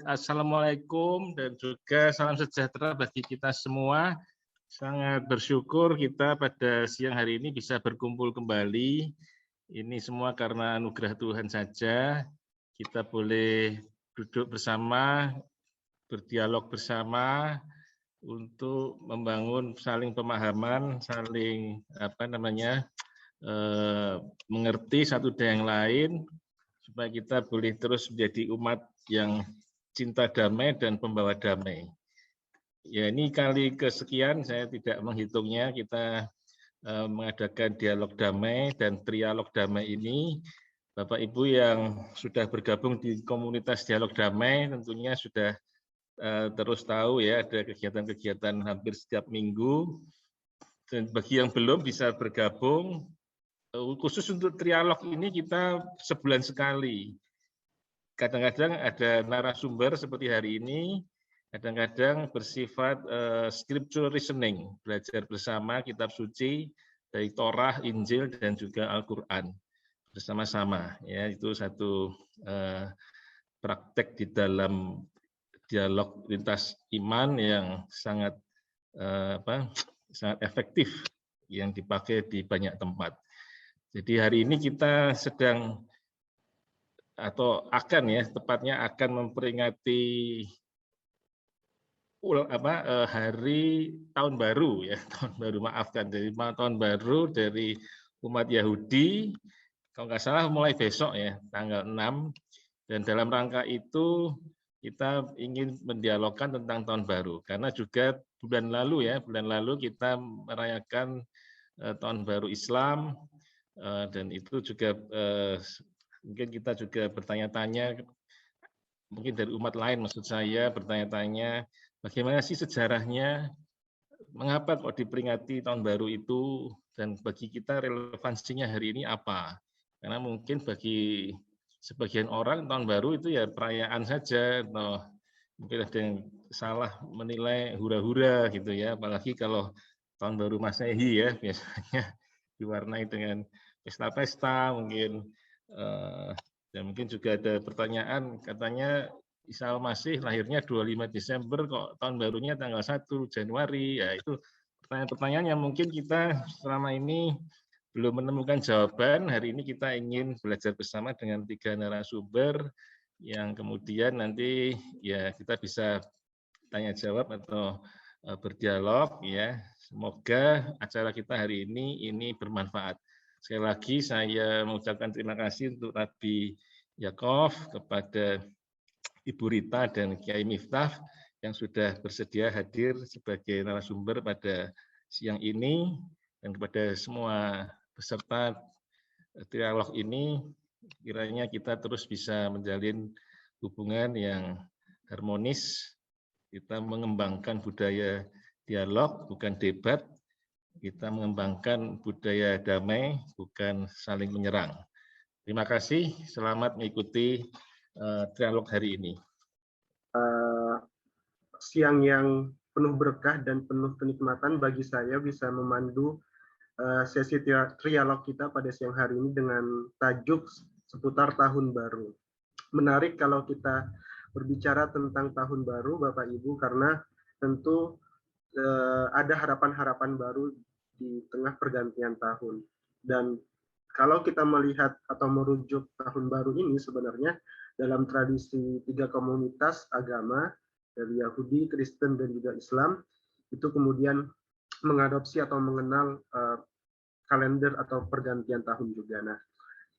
Assalamualaikum dan juga salam sejahtera bagi kita semua. Sangat bersyukur kita pada siang hari ini bisa berkumpul kembali. Ini semua karena anugerah Tuhan saja. Kita boleh duduk bersama, berdialog bersama untuk membangun saling pemahaman, saling mengerti satu dengan yang lain, supaya kita boleh terus menjadi umat yang cinta damai dan pembawa damai. Ya, ini kali kesekian, saya tidak menghitungnya, kita mengadakan dialog damai dan trialog damai ini. Bapak Ibu yang sudah bergabung di komunitas dialog damai tentunya sudah terus tahu ya, ada kegiatan-kegiatan hampir setiap minggu. Dan bagi yang belum bisa bergabung, khusus untuk trialog ini kita sebulan sekali. Kadang-kadang ada narasumber seperti hari ini, kadang-kadang bersifat scriptural reasoning, belajar bersama kitab suci dari Torah, Injil, dan juga Al-Quran bersama-sama. Ya, itu satu praktek di dalam dialog lintas iman yang sangat sangat efektif yang dipakai di banyak tempat. Jadi hari ini kita sedang atau akan ya tepatnya akan memperingati hari tahun baru ya, tahun baru, maafkan, dari tahun baru dari umat Yahudi, kalau nggak salah mulai besok ya, tanggal 6, dan dalam rangka itu kita ingin mendialogkan tentang tahun baru, karena juga bulan lalu kita merayakan tahun baru Islam, dan itu juga mungkin kita juga bertanya-tanya, mungkin dari umat lain maksud saya, bertanya-tanya bagaimana sih sejarahnya, mengapa kok diperingati tahun baru itu, dan bagi kita relevansinya hari ini apa. Karena mungkin bagi sebagian orang tahun baru itu ya perayaan saja, atau mungkin ada yang salah menilai hura-hura gitu ya, apalagi kalau tahun baru Masehi ya biasanya diwarnai dengan pesta-pesta mungkin. Dan mungkin juga ada pertanyaan, katanya Isa Al-Masih lahirnya 25 Desember, kok tahun barunya tanggal 1 Januari. Ya, itu pertanyaan-pertanyaan yang mungkin kita selama ini belum menemukan jawaban. Hari ini kita ingin belajar bersama dengan 3 narasumber yang kemudian nanti ya kita bisa tanya jawab atau berdialog ya. Semoga acara kita hari ini bermanfaat. Sekali lagi saya mengucapkan terima kasih untuk Rabbi Yakov, kepada Ibu Rita dan Kiai Miftah yang sudah bersedia hadir sebagai narasumber pada siang ini, dan kepada semua peserta dialog ini, kiranya kita terus bisa menjalin hubungan yang harmonis, kita mengembangkan budaya dialog, bukan debat, kita mengembangkan budaya damai, bukan saling menyerang. Terima kasih, selamat mengikuti dialog hari ini. Siang yang penuh berkah dan penuh kenikmatan bagi saya bisa memandu sesi trialog kita pada siang hari ini dengan tajuk seputar tahun baru. Menarik kalau kita berbicara tentang tahun baru, Bapak Ibu, karena tentu ada harapan-harapan baru di tengah pergantian tahun. Dan kalau kita melihat atau merujuk tahun baru ini, sebenarnya dalam tradisi 3 komunitas agama, dari Yahudi, Kristen, dan juga Islam, itu kemudian mengadopsi atau mengenal kalender atau pergantian tahun juga. Nah,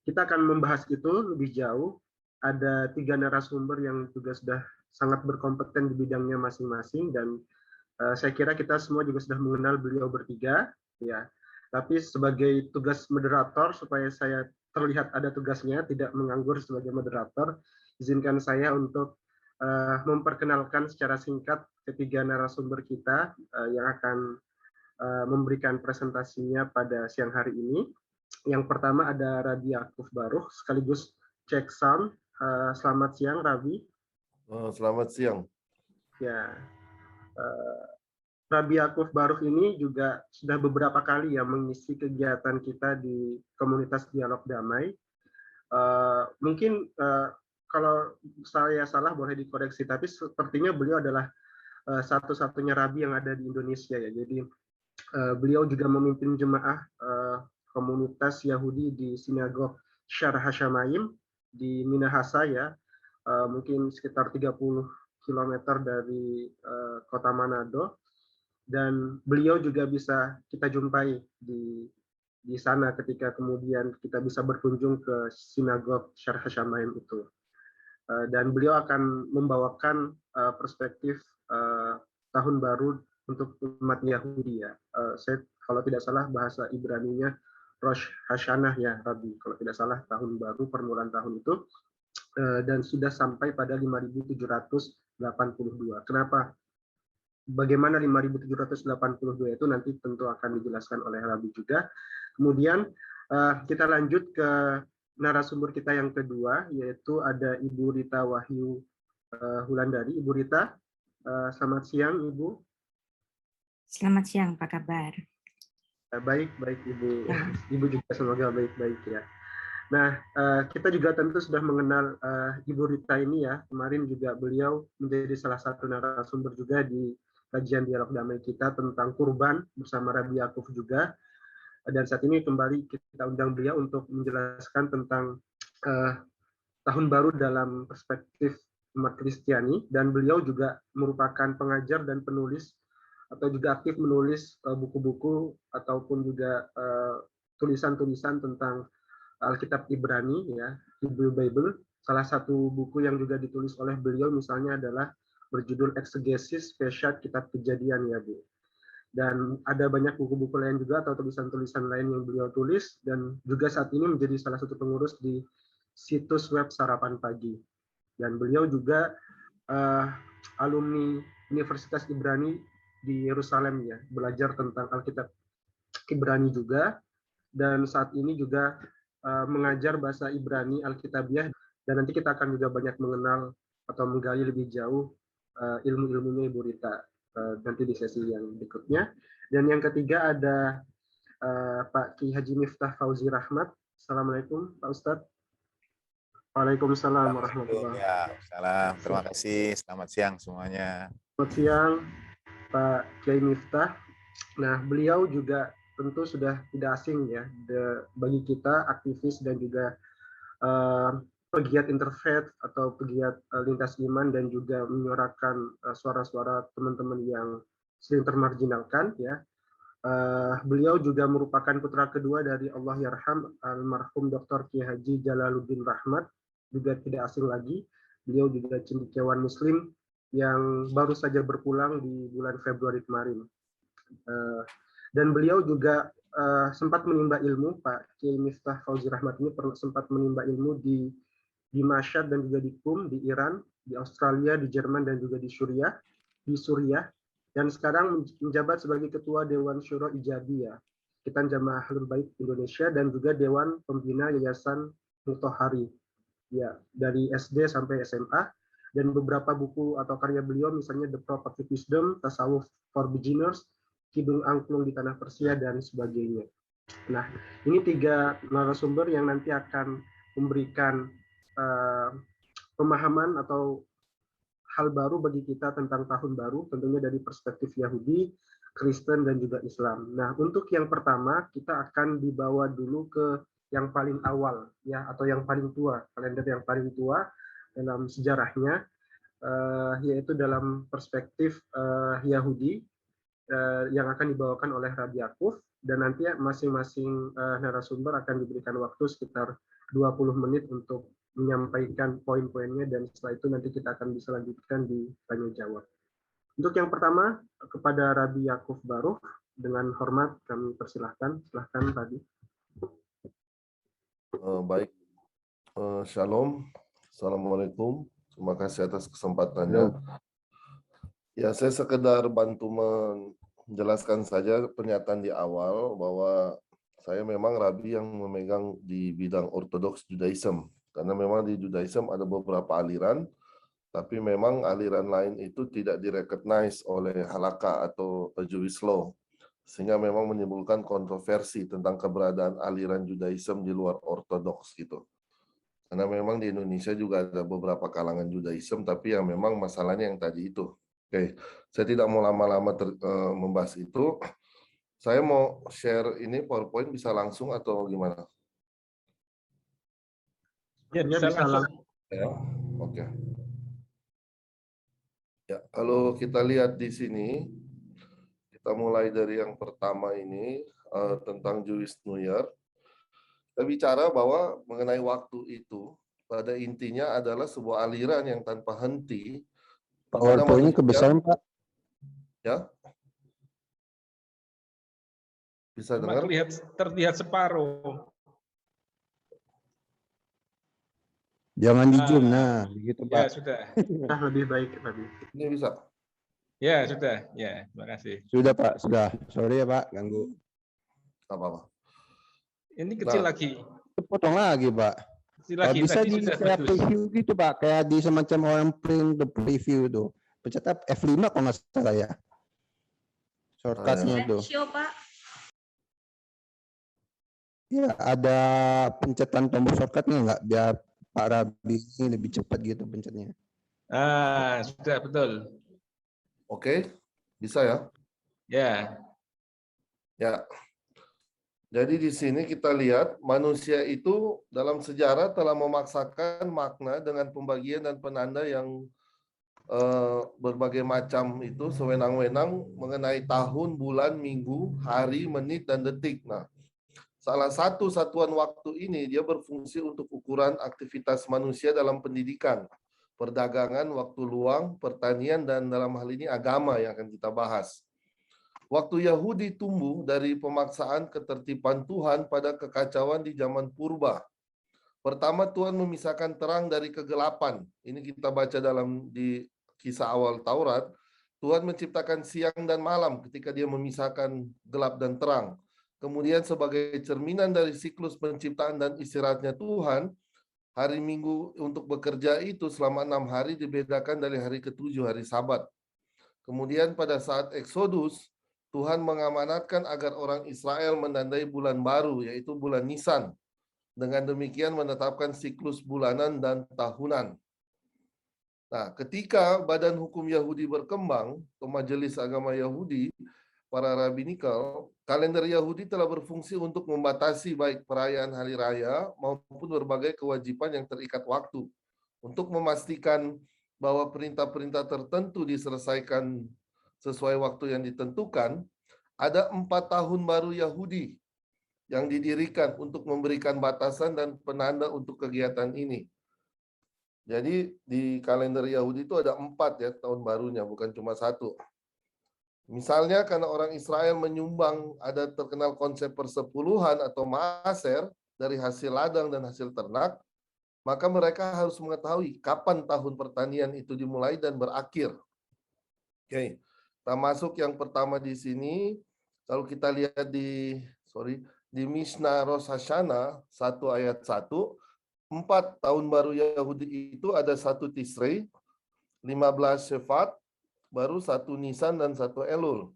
kita akan membahas itu lebih jauh. Ada 3 narasumber yang juga sudah sangat berkompeten di bidangnya masing-masing, dan saya kira kita semua juga sudah mengenal beliau bertiga, ya. Tapi sebagai tugas moderator, supaya saya terlihat ada tugasnya, tidak menganggur sebagai moderator, izinkan saya untuk memperkenalkan secara singkat ketiga narasumber kita yang akan memberikan presentasinya pada siang hari ini. Yang pertama ada Rabi Yakuf Baruch, sekaligus cek sound. Selamat siang, Rabi. Selamat siang. Ya. Rabi Yakuf Baruch ini juga sudah beberapa kali ya mengisi kegiatan kita di komunitas dialog damai. Mungkin kalau saya salah boleh dikoreksi, tapi sepertinya beliau adalah satu-satunya rabi yang ada di Indonesia ya. Jadi beliau juga memimpin jemaah komunitas Yahudi di sinagog Shar Hashamayim di Minahasa ya, mungkin sekitar 30 km dari kota Manado, dan beliau juga bisa kita jumpai di sana ketika kemudian kita bisa berkunjung ke sinagog Shar Hashamayim itu. Dan beliau akan membawakan perspektif tahun baru untuk umat Yahudi ya. Saya kalau tidak salah bahasa Ibraninya Rosh Hashanah ya, Rabi. Kalau tidak salah tahun baru permulaan tahun itu, dan sudah sampai pada 5.782. Kenapa? Bagaimana 5.782 itu nanti tentu akan dijelaskan oleh Rabi juga. Kemudian kita lanjut ke narasumber kita yang kedua, yaitu ada Ibu Rita Wahyu Hulandari. Ibu Rita, selamat siang Ibu. Selamat siang, apa kabar? Baik Ibu. Ibu juga semoga baik-baik ya. Nah, kita juga tentu sudah mengenal Ibu Rita ini ya. Kemarin juga beliau menjadi salah satu narasumber juga di kajian dialog damai kita tentang kurban bersama Rabi Yakuf juga. Dan saat ini kembali kita undang beliau untuk menjelaskan tentang tahun baru dalam perspektif umat Kristiani, dan beliau juga merupakan pengajar dan penulis atau juga aktif menulis buku-buku ataupun juga tulisan-tulisan tentang Alkitab Ibrani ya, Hebrew Bible. Salah satu buku yang juga ditulis oleh beliau misalnya adalah berjudul Exegesis Peshat Kitab Kejadian ya Bu. Dan ada banyak buku-buku lain juga atau tulisan-tulisan lain yang beliau tulis, dan juga saat ini menjadi salah satu pengurus di situs web Sarapan Pagi. Dan beliau juga alumni Universitas Ibrani di Yerusalem ya, belajar tentang Alkitab Ibrani juga, dan saat ini juga mengajar bahasa Ibrani Alkitabiah, dan nanti kita akan juga banyak mengenal atau menggali lebih jauh ilmu-ilmunya Ibu Rita nanti di sesi yang berikutnya. Dan yang ketiga ada Pak Ki Haji Miftah Fauzi Rahmat. Assalamualaikum Pak Ustadz. Waalaikumsalam warahmatullahi wabarakatuh. Terima kasih. Selamat siang semuanya. Selamat siang Pak Kiai Miftah. Nah, beliau juga tentu sudah tidak asing ya bagi kita, aktivis dan juga pegiat interfaith atau pegiat lintas iman, dan juga menyuarakan suara-suara teman-teman yang sering termarginalkan ya. Beliau juga merupakan putra kedua dari Allahyarham almarhum Dr. Kiai Haji Jalaluddin Rahmat, juga tidak asing lagi. Beliau juga cendekiawan Muslim yang baru saja berpulang di bulan Februari kemarin. Dan beliau juga sempat menimba ilmu, Pak Kiai Miftah Fauzi Rahmat ini sempat menimba ilmu di Mashhad dan juga di Qum, di Iran, di Australia, di Jerman, dan juga di Suriah, dan sekarang menjabat sebagai Ketua Dewan Syuro Ijabiyah, Kitan Jamaah Ahlul Bait Indonesia, dan juga Dewan Pembina Yayasan Mutahari, ya, dari SD sampai SMA, dan beberapa buku atau karya beliau misalnya The Prophetic Wisdom, Tasawuf for Beginners, Kidung Angklung di Tanah Persia, dan sebagainya. Nah, ini 3 narasumber yang nanti akan memberikan pemahaman atau hal baru bagi kita tentang tahun baru, tentunya dari perspektif Yahudi, Kristen, dan juga Islam. Nah, untuk yang pertama, kita akan dibawa dulu ke yang paling awal, ya, atau yang paling tua, kalender yang paling tua dalam sejarahnya, yaitu dalam perspektif Yahudi, yang akan dibawakan oleh Rabi Yakuf, dan nanti masing-masing narasumber akan diberikan waktu sekitar 20 menit untuk menyampaikan poin-poinnya, dan setelah itu nanti kita akan bisa lanjutkan di tanya jawab. Untuk yang pertama, kepada Rabi Yakuf Baruh, dengan hormat kami persilahkan. Silahkan Rabi. Baik, Shalom, Assalamualaikum, terima kasih atas kesempatannya. Ya, saya sekedar bantu menjelaskan saja pernyataan di awal bahwa saya memang Rabi yang memegang di bidang Orthodox Judaism, karena memang di Judaism ada beberapa aliran, tapi memang aliran lain itu tidak direcognize oleh halakha atau Jewish law, sehingga memang menimbulkan kontroversi tentang keberadaan aliran Judaism di luar Orthodox gitu. Karena memang di Indonesia juga ada beberapa kalangan Judaism, tapi yang memang masalahnya yang tadi itu. Oke, saya tidak mau lama-lama membahas itu. Saya mau share ini PowerPoint, bisa langsung atau gimana? Ya, Ya, bisa langsung. Ya, oke. Ya, kalau kita lihat di sini, kita mulai dari yang pertama ini tentang Jewish New Year. Kita bicara bahwa mengenai waktu itu, pada intinya adalah sebuah aliran yang tanpa henti. PowerPoint-nya kebesaran, Pak. Ya, bisa Cuma dengar? terlihat separuh. Jangan di zoom, nah, begitu Ya, Pak. sudah. Nah, lebih baik tadi. Ini bisa. Ya, sudah. Ya, terima kasih. Sudah Pak, sudah. Sorry ya Pak, ganggu. Tidak apa-apa. Ini kecil Nah. lagi. Potong lagi Pak. Kecil Kalau lagi. bisa Tadi di sudah saya bagus. preview gitu Pak, kayak di semacam orang print the preview itu. Pencet F5 kalau nggak salah ya. Shortcut-nya itu. Show, Pak. Ya, ada pencetan tombol shortcut-nya nggak? Biar Pak Rabi ini lebih cepat gitu pencetnya. Ah, sudah betul. Oke, bisa ya? Ya. Ya. Jadi di sini kita lihat manusia itu dalam sejarah telah memaksakan makna dengan pembagian dan penanda yang berbagai macam itu sewenang-wenang mengenai tahun, bulan, minggu, hari, menit, dan detik. Nah, salah satu satuan waktu ini dia berfungsi untuk ukuran aktivitas manusia dalam pendidikan, perdagangan, waktu luang, pertanian, dan dalam hal ini agama yang akan kita bahas. Waktu Yahudi tumbuh dari pemaksaan ketertiban Tuhan pada kekacauan di zaman purba. Pertama, Tuhan memisahkan terang dari kegelapan. Ini kita baca di kisah awal Taurat. Tuhan menciptakan siang dan malam ketika dia memisahkan gelap dan terang. Kemudian sebagai cerminan dari siklus penciptaan dan istirahatnya Tuhan, hari Minggu untuk bekerja itu selama 6 hari dibedakan dari hari ke-7, hari Sabat. Kemudian pada saat Eksodus, Tuhan mengamanatkan agar orang Israel menandai bulan baru, yaitu bulan Nisan. Dengan demikian menetapkan siklus bulanan dan tahunan. Nah, ketika Badan Hukum Yahudi berkembang, atau Majelis Agama Yahudi, para rabinikal, kalender Yahudi telah berfungsi untuk membatasi baik perayaan hari raya maupun berbagai kewajiban yang terikat waktu. Untuk memastikan bahwa perintah-perintah tertentu diselesaikan sesuai waktu yang ditentukan, ada 4 tahun baru Yahudi yang didirikan untuk memberikan batasan dan penanda untuk kegiatan ini. Jadi di kalender Yahudi itu ada 4 ya tahun barunya, bukan cuma 1. Misalnya karena orang Israel menyumbang, ada terkenal konsep persepuluhan atau maaser dari hasil ladang dan hasil ternak, maka mereka harus mengetahui kapan tahun pertanian itu dimulai dan berakhir. Oke, kita masuk yang pertama di sini. Kalau kita lihat di Mishnah Rosh Hashanah 1 ayat 1, 4 tahun baru Yahudi itu ada 1 Tisrei, 15 Shefat, baru 1 Nisan dan 1 Elul.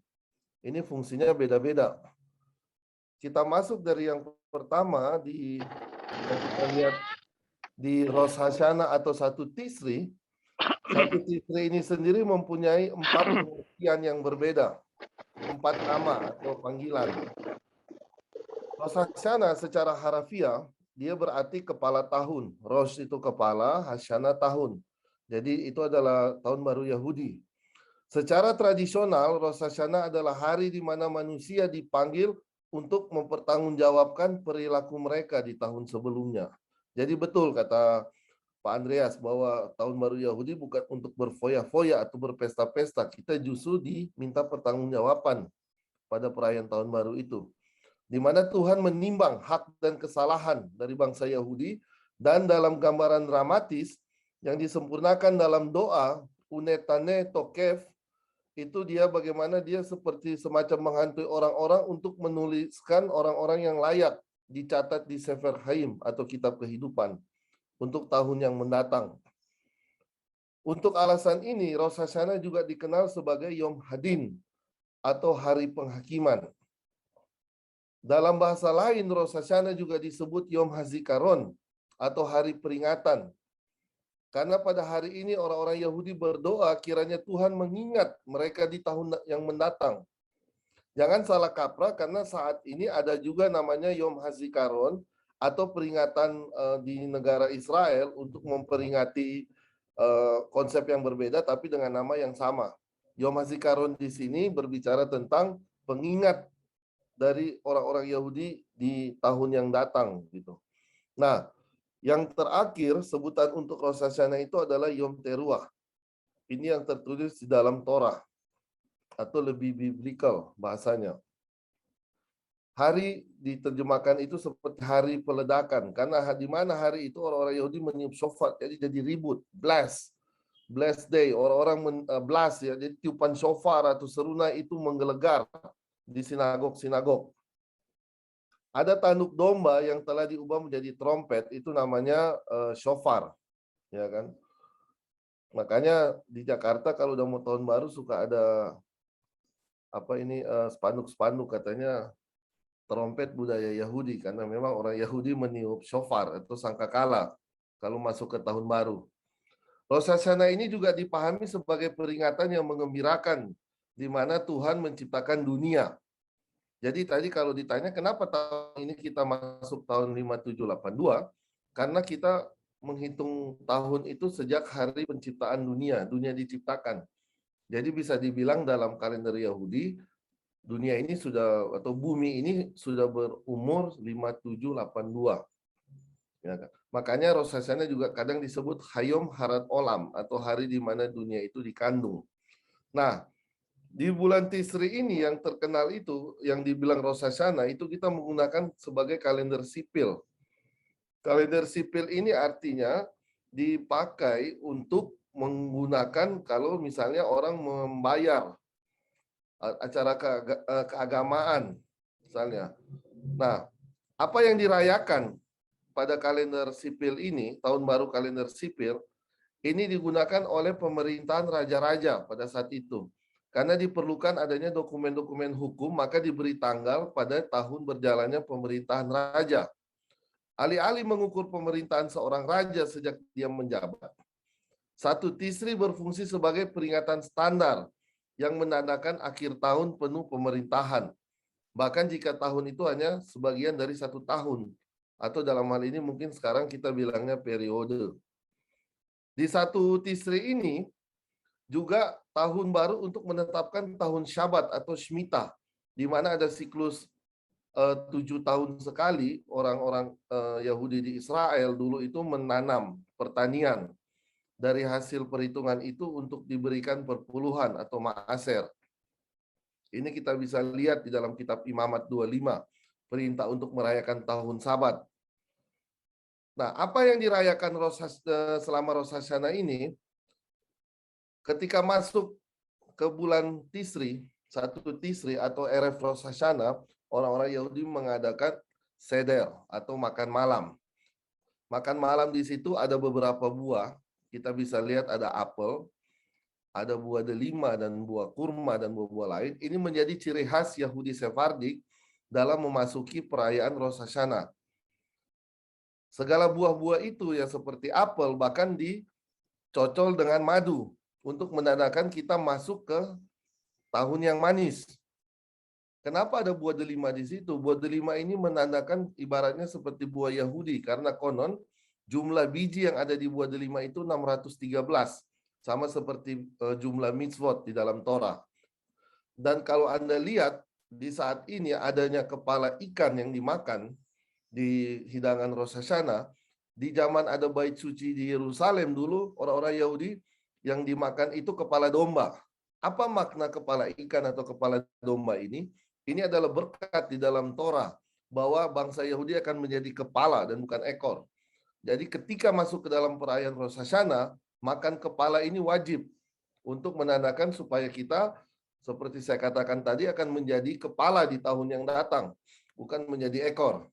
Ini fungsinya beda-beda. Kita masuk dari yang pertama kita lihat di Rosh Hashanah atau 1 Tisrei. 1 Tisrei ini sendiri mempunyai 4 pengertian yang berbeda. 4 nama atau panggilan. Rosh Hashanah secara harafiah, dia berarti kepala tahun. Rosh itu kepala, Hashanah tahun. Jadi itu adalah tahun baru Yahudi. Secara tradisional, Rosh Hashanah adalah hari di mana manusia dipanggil untuk mempertanggungjawabkan perilaku mereka di tahun sebelumnya. Jadi betul kata Pak Andreas bahwa tahun baru Yahudi bukan untuk berfoya-foya atau berpesta-pesta. Kita justru diminta pertanggungjawaban pada perayaan tahun baru itu. Di mana Tuhan menimbang hak dan kesalahan dari bangsa Yahudi, dan dalam gambaran dramatis yang disempurnakan dalam doa Unetane Tokef, itu dia bagaimana dia seperti semacam menghantui orang-orang untuk menuliskan orang-orang yang layak dicatat di Sefer Haim atau kitab kehidupan untuk tahun yang mendatang. Untuk alasan ini, Rosh Hashanah juga dikenal sebagai Yom Hadin atau hari penghakiman. Dalam bahasa lain, Rosh Hashanah juga disebut Yom Hazikaron atau hari peringatan. Karena pada hari ini orang-orang Yahudi berdoa kiranya Tuhan mengingat mereka di tahun yang mendatang. Jangan salah kaprah karena saat ini ada juga namanya Yom HaZikaron atau peringatan di negara Israel untuk memperingati konsep yang berbeda tapi dengan nama yang sama. Yom HaZikaron di sini berbicara tentang pengingat dari orang-orang Yahudi di tahun yang datang gitu. Nah, yang terakhir sebutan untuk Rosh Hashanah itu adalah Yom Teruah. Ini yang tertulis di dalam Torah atau lebih biblikal bahasanya. Hari diterjemahkan itu seperti hari peledakan karena di mana hari itu orang-orang Yahudi meniup shofar jadi ribut, blast day, orang-orang blast ya, jadi tiupan shofar atau serunai itu menggelegar di sinagog-sinagog. Ada tanduk domba yang telah diubah menjadi trompet, itu namanya shofar, ya kan? Makanya di Jakarta kalau udah mau tahun baru suka ada spanduk-spanduk katanya trompet budaya Yahudi karena memang orang Yahudi meniup shofar atau sangkakala kalau masuk ke tahun baru. Rosh Hashanah ini juga dipahami sebagai peringatan yang menggembirakan di mana Tuhan menciptakan dunia. Jadi tadi kalau ditanya kenapa tahun ini kita masuk tahun 5782, karena kita menghitung tahun itu sejak hari penciptaan dunia diciptakan. Jadi bisa dibilang dalam kalender Yahudi, dunia ini sudah atau bumi ini sudah berumur 5782. Ya kan? Makanya Rosh Hashanah juga kadang disebut Hayom Harat Olam atau hari di mana dunia itu dikandung. Nah, di bulan Tisri ini yang terkenal itu, yang dibilang Rosh Hashanah, itu kita menggunakan sebagai kalender sipil. Kalender sipil ini artinya dipakai untuk menggunakan kalau misalnya orang membayar acara keagamaan, misalnya. Nah, apa yang dirayakan pada kalender sipil ini, tahun baru kalender sipil, ini digunakan oleh pemerintahan raja-raja pada saat itu. Karena diperlukan adanya dokumen-dokumen hukum, maka diberi tanggal pada tahun berjalannya pemerintahan raja. Alih-alih mengukur pemerintahan seorang raja sejak dia menjabat, 1 Tisri berfungsi sebagai peringatan standar yang menandakan akhir tahun penuh pemerintahan. Bahkan jika tahun itu hanya sebagian dari 1 tahun. Atau dalam hal ini mungkin sekarang kita bilangnya periode. Di 1 Tisri ini, juga tahun baru untuk menetapkan tahun Syabat atau Shemitah, di mana ada siklus 7 tahun sekali orang-orang Yahudi di Israel dulu itu menanam pertanian. Dari hasil perhitungan itu untuk diberikan perpuluhan atau maaser. Ini kita bisa lihat di dalam kitab Imamat 25, perintah untuk merayakan tahun Sabat. Nah, apa yang dirayakan selama Rosh Hashanah ini? Ketika masuk ke bulan Tisri, 1 Tisri atau Erev Rosh Hashanah, orang-orang Yahudi mengadakan seder atau makan malam. Makan malam di situ ada beberapa buah. Kita bisa lihat ada apel, ada buah delima dan buah kurma dan buah-buah lain. Ini menjadi ciri khas Yahudi Sephardik dalam memasuki perayaan Rosh Hashanah. Segala buah-buah itu yang seperti apel bahkan dicocol dengan madu untuk menandakan kita masuk ke tahun yang manis. Kenapa ada buah delima di situ? Buah delima ini menandakan ibaratnya seperti buah Yahudi karena konon jumlah biji yang ada di buah delima itu 613, sama seperti jumlah mitzvot di dalam Torah. Dan kalau Anda lihat di saat ini adanya kepala ikan yang dimakan di hidangan Rosh Hashanah, di zaman ada bait suci di Yerusalem dulu orang-orang Yahudi yang dimakan itu kepala domba. Apa makna kepala ikan atau kepala domba ini? Ini adalah berkat di dalam Torah bahwa bangsa Yahudi akan menjadi kepala dan bukan ekor. Jadi ketika masuk ke dalam perayaan Rosh Hashanah, makan kepala ini wajib untuk menandakan supaya kita, seperti saya katakan tadi, akan menjadi kepala di tahun yang datang, bukan menjadi ekor.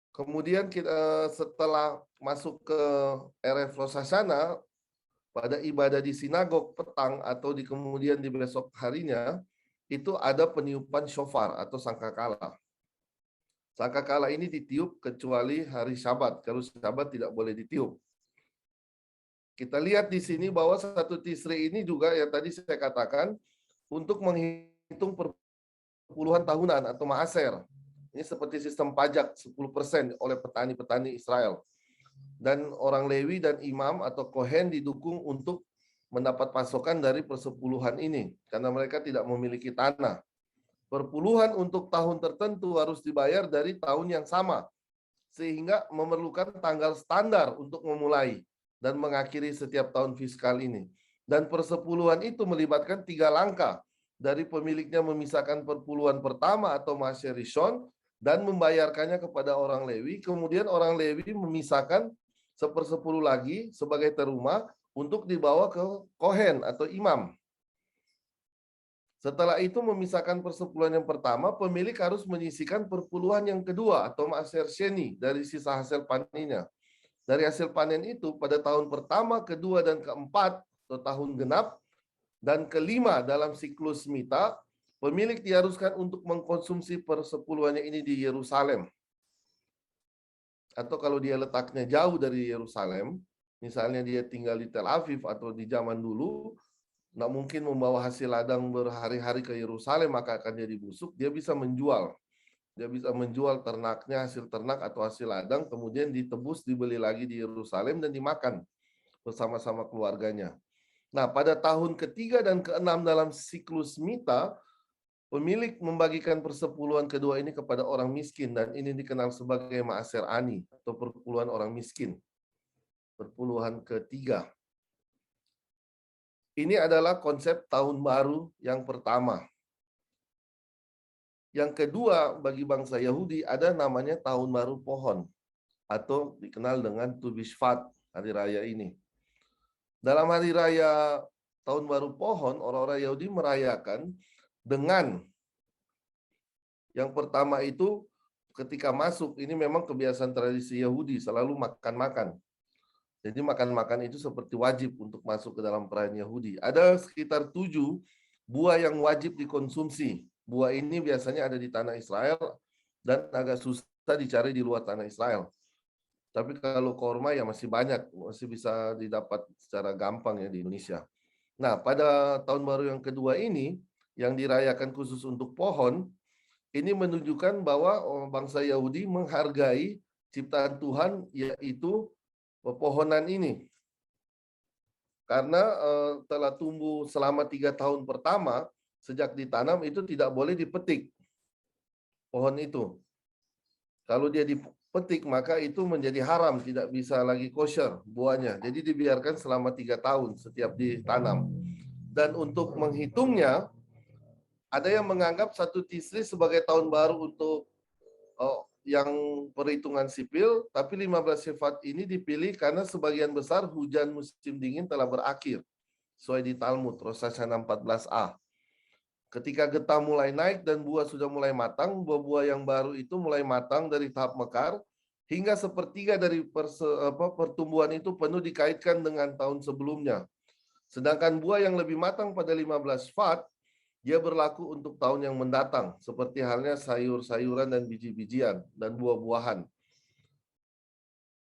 Kemudian kita setelah masuk ke Erev Rosh Hashanah, pada ibadah di sinagog petang atau kemudian di besok harinya, itu ada peniupan shofar atau sangkakala. Sangkakala ini ditiup kecuali hari Sabat. Kalau Sabat tidak boleh ditiup. Kita lihat di sini bahwa 1 Tisri ini juga yang tadi saya katakan untuk menghitung perpuluhan tahunan atau maaser. Ini seperti sistem pajak 10% oleh petani-petani Israel. Dan orang Lewi dan imam atau Kohen didukung untuk mendapat pasokan dari persepuluhan ini karena mereka tidak memiliki tanah. Perpuluhan untuk tahun tertentu harus dibayar dari tahun yang sama sehingga memerlukan tanggal standar untuk memulai dan mengakhiri setiap tahun fiskal ini. Dan persepuluhan itu melibatkan 3 langkah. Dari pemiliknya memisahkan perpuluhan pertama atau Maaser Rishon dan membayarkannya kepada orang Lewi. Kemudian orang Lewi memisahkan 1/10 lagi sebagai teruma untuk dibawa ke Kohen atau imam. Setelah itu memisahkan persepuluhan yang pertama, pemilik harus menyisihkan perpuluhan yang kedua atau Maaser Sheni dari sisa hasil panennya. Dari hasil panen itu pada tahun pertama, kedua, dan keempat atau tahun genap dan kelima dalam siklus Mita, pemilik diharuskan untuk mengkonsumsi persepuluhannya ini di Yerusalem. Atau kalau dia letaknya jauh dari Yerusalem, misalnya dia tinggal di Tel Aviv atau di zaman dulu, nggak mungkin membawa hasil ladang berhari-hari ke Yerusalem, maka akan jadi busuk. Dia bisa menjual. Dia bisa menjual ternaknya, hasil ternak atau hasil ladang, kemudian ditebus, dibeli lagi di Yerusalem dan dimakan bersama-sama keluarganya. Nah, pada tahun ketiga dan keenam dalam siklus Mita, pemilik membagikan persepuluhan kedua ini kepada orang miskin dan ini dikenal sebagai Maaser Ani atau perpuluhan orang miskin. Perpuluhan ketiga. Ini adalah konsep tahun baru yang pertama. Yang kedua bagi bangsa Yahudi ada namanya tahun baru pohon atau dikenal dengan Tu Bishvat, hari raya ini. Dalam hari raya tahun baru pohon, orang-orang Yahudi merayakan dengan yang pertama itu ketika masuk, ini memang kebiasaan tradisi Yahudi selalu makan-makan. Jadi makan-makan itu seperti wajib untuk masuk ke dalam perayaan Yahudi. Ada sekitar 7 buah yang wajib dikonsumsi. Buah ini biasanya ada di tanah Israel dan agak susah dicari di luar tanah Israel. Tapi kalau korma ya masih banyak, masih bisa didapat secara gampang ya di Indonesia. Nah, pada tahun baru yang kedua ini, yang dirayakan khusus untuk pohon, ini menunjukkan bahwa bangsa Yahudi menghargai ciptaan Tuhan, yaitu pepohonan ini. Karena telah tumbuh selama 3 tahun pertama, sejak ditanam itu tidak boleh dipetik pohon itu. Kalau dia dipetik maka itu menjadi haram, tidak bisa lagi kosher buahnya. Jadi dibiarkan selama 3 tahun setiap ditanam. Dan untuk menghitungnya, ada yang menganggap 1 Tisri sebagai tahun baru untuk yang perhitungan sipil, tapi 15 Shvat ini dipilih karena sebagian besar hujan musim dingin telah berakhir. Sesuai di Talmud, Rosh Hashanah 14a. Ketika getah mulai naik dan buah sudah mulai matang, buah-buah yang baru itu mulai matang dari tahap mekar, hingga sepertiga dari pertumbuhan itu penuh dikaitkan dengan tahun sebelumnya. Sedangkan buah yang lebih matang pada 15 Shvat, dia berlaku untuk tahun yang mendatang, seperti halnya sayur-sayuran dan biji-bijian dan buah-buahan.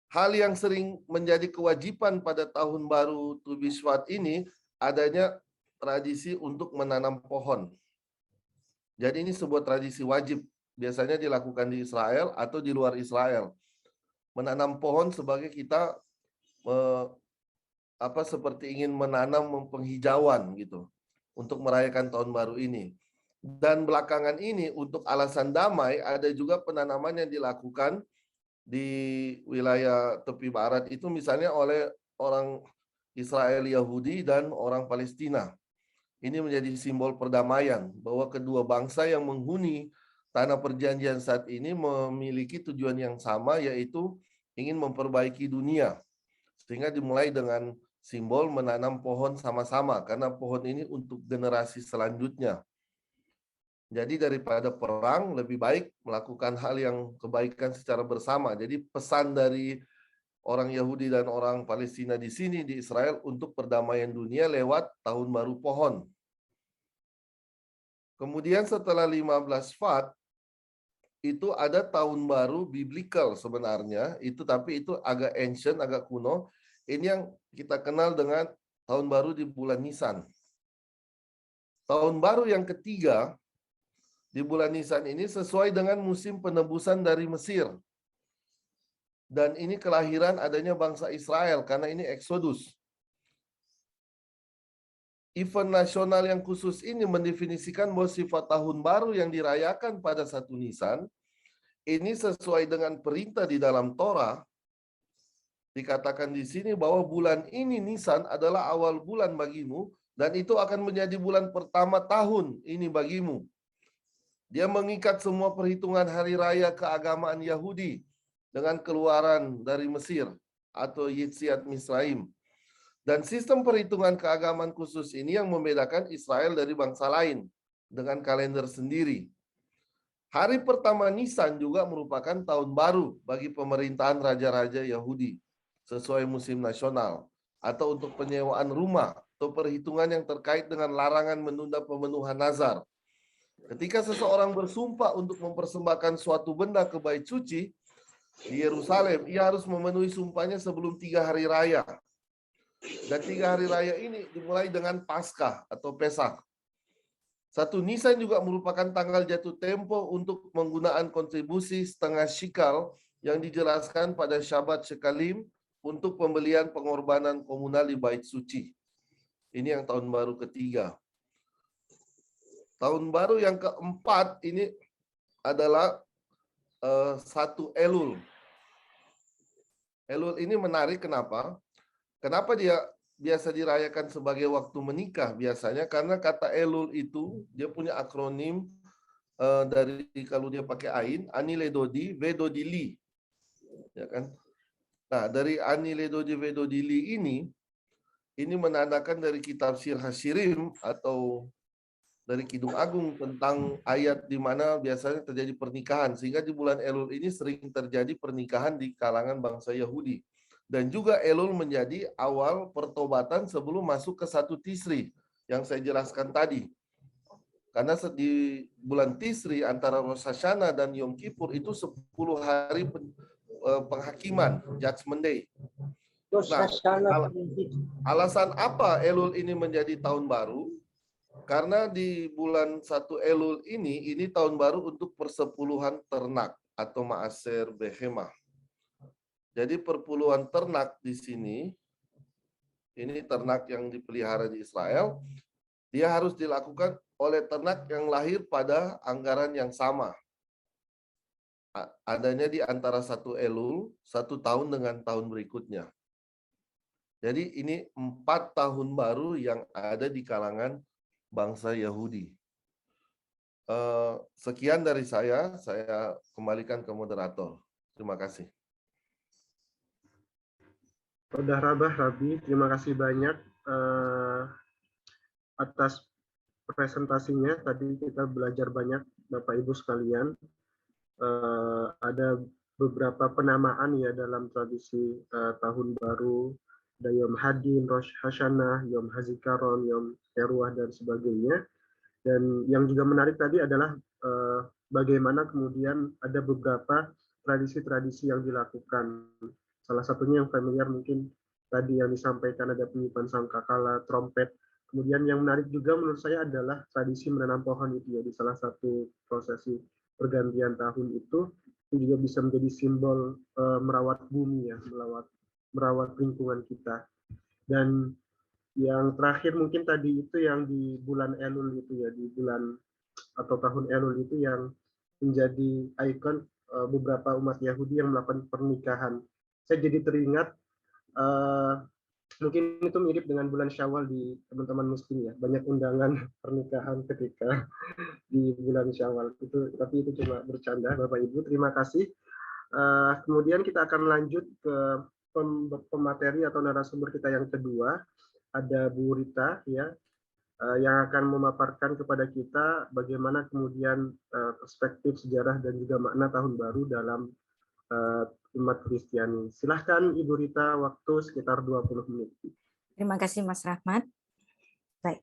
Hal yang sering menjadi kewajiban pada tahun baru Tu Bishvat ini adanya tradisi untuk menanam pohon. Jadi ini sebuah tradisi wajib, biasanya dilakukan di Israel atau di luar Israel. Menanam pohon sebagai kita seperti ingin menanam penghijauan gitu untuk merayakan tahun baru ini. Dan belakangan ini untuk alasan damai ada juga penanaman yang dilakukan di wilayah tepi barat itu misalnya oleh orang Israel Yahudi dan orang Palestina. Ini menjadi simbol perdamaian bahwa kedua bangsa yang menghuni tanah perjanjian saat ini memiliki tujuan yang sama, yaitu ingin memperbaiki dunia. Sehingga dimulai dengan simbol menanam pohon sama-sama karena pohon ini untuk generasi selanjutnya. Jadi daripada perang lebih baik melakukan hal yang kebaikan secara bersama. Jadi pesan dari orang Yahudi dan orang Palestina di sini di Israel untuk perdamaian dunia lewat tahun baru pohon. Kemudian setelah 15 Shvat itu ada tahun baru biblical sebenarnya, tapi itu agak ancient, agak kuno. Ini yang kita kenal dengan tahun baru di bulan Nisan. Tahun baru yang ketiga di bulan Nisan ini sesuai dengan musim penebusan dari Mesir. Dan ini kelahiran adanya bangsa Israel karena ini Exodus. Event nasional yang khusus ini mendefinisikan bahwa sifat tahun baru yang dirayakan pada 1 Nisan ini sesuai dengan perintah di dalam Torah. Dikatakan di sini bahwa bulan ini Nisan adalah awal bulan bagimu dan itu akan menjadi bulan pertama tahun ini bagimu. Dia mengikat semua perhitungan hari raya keagamaan Yahudi dengan keluaran dari Mesir atau Yetziat Misraim. Dan sistem perhitungan keagamaan khusus ini yang membedakan Israel dari bangsa lain dengan kalender sendiri. Hari pertama Nisan juga merupakan tahun baru bagi pemerintahan raja-raja Yahudi sesuai musim nasional atau untuk penyewaan rumah atau perhitungan yang terkait dengan larangan menunda pemenuhan nazar. Ketika seseorang bersumpah untuk mempersembahkan suatu benda ke bait suci di Yerusalem, ia harus memenuhi sumpahnya sebelum 3 hari raya. Dan 3 hari raya ini dimulai dengan Paskah atau Pesak. 1 Nisan juga merupakan tanggal jatuh tempo untuk penggunaan kontribusi setengah shikal yang dijelaskan pada Syabat Shekalim untuk pembelian pengorbanan komunal di bait suci. Ini yang tahun baru ketiga. Tahun baru yang keempat ini adalah 1 Elul. Elul ini menarik kenapa? Kenapa dia biasa dirayakan sebagai waktu menikah biasanya? Karena kata Elul itu dia punya akronim dari kalau dia pakai ain, Aniledodi, Vedodili. Ya kan? Nah, dari Aniledodi, Vedodili ini menandakan dari kitab Sir Hashirim atau dari Kidung Agung tentang ayat di mana biasanya terjadi pernikahan. Sehingga di bulan Elul ini sering terjadi pernikahan di kalangan bangsa Yahudi. Dan juga Elul menjadi awal pertobatan sebelum masuk ke 1 Tisri yang saya jelaskan tadi. Karena di bulan Tisri antara Rosh Hashanah dan Yom Kippur itu 10 hari penghakiman, Judgment Day. Nah, alasan apa Elul ini menjadi tahun baru? Karena di bulan 1 Elul ini tahun baru untuk persepuluhan ternak atau Maaser Behemah. Jadi perpuluhan ternak di sini, ini ternak yang dipelihara di Israel, dia harus dilakukan oleh ternak yang lahir pada anggaran yang sama. Adanya di antara 1 Elul, 1 tahun dengan tahun berikutnya. Jadi ini 4 tahun baru yang ada di kalangan bangsa Yahudi. Sekian dari saya kembalikan ke moderator. Terima kasih. Saudara Rabi, terima kasih banyak atas presentasinya. Tadi kita belajar banyak, Bapak Ibu sekalian. Ada beberapa penamaan ya dalam tradisi tahun baru, ada Yom Hadin, Rosh Hashanah, Yom Hazikaron, Yom Teruah dan sebagainya. Dan yang juga menarik tadi adalah bagaimana kemudian ada beberapa tradisi-tradisi yang dilakukan. Salah satunya yang familiar mungkin tadi yang disampaikan ada penyimpanan sangkakala, trompet. Kemudian yang menarik juga menurut saya adalah tradisi menanam pohon itu ya di salah satu prosesi pergantian tahun itu juga bisa menjadi simbol merawat bumi ya, merawat lingkungan kita. Dan yang terakhir mungkin tadi itu yang di bulan Elul itu ya, di bulan atau tahun Elul itu yang menjadi ikon beberapa umat Yahudi yang melakukan pernikahan. Saya jadi teringat mungkin itu mirip dengan bulan Syawal di teman-teman Muslim ya, banyak undangan pernikahan ketika di bulan Syawal itu, tapi itu cuma bercanda Bapak Ibu. Terima kasih. Kemudian kita akan lanjut ke pemateri atau narasumber kita yang kedua, ada Bu Rita ya, yang akan memaparkan kepada kita bagaimana kemudian perspektif sejarah dan juga makna tahun baru dalam umat Kristiani. Silahkan Ibu Rita, waktu sekitar 20 menit. Terima kasih Mas Rahmat. Baik.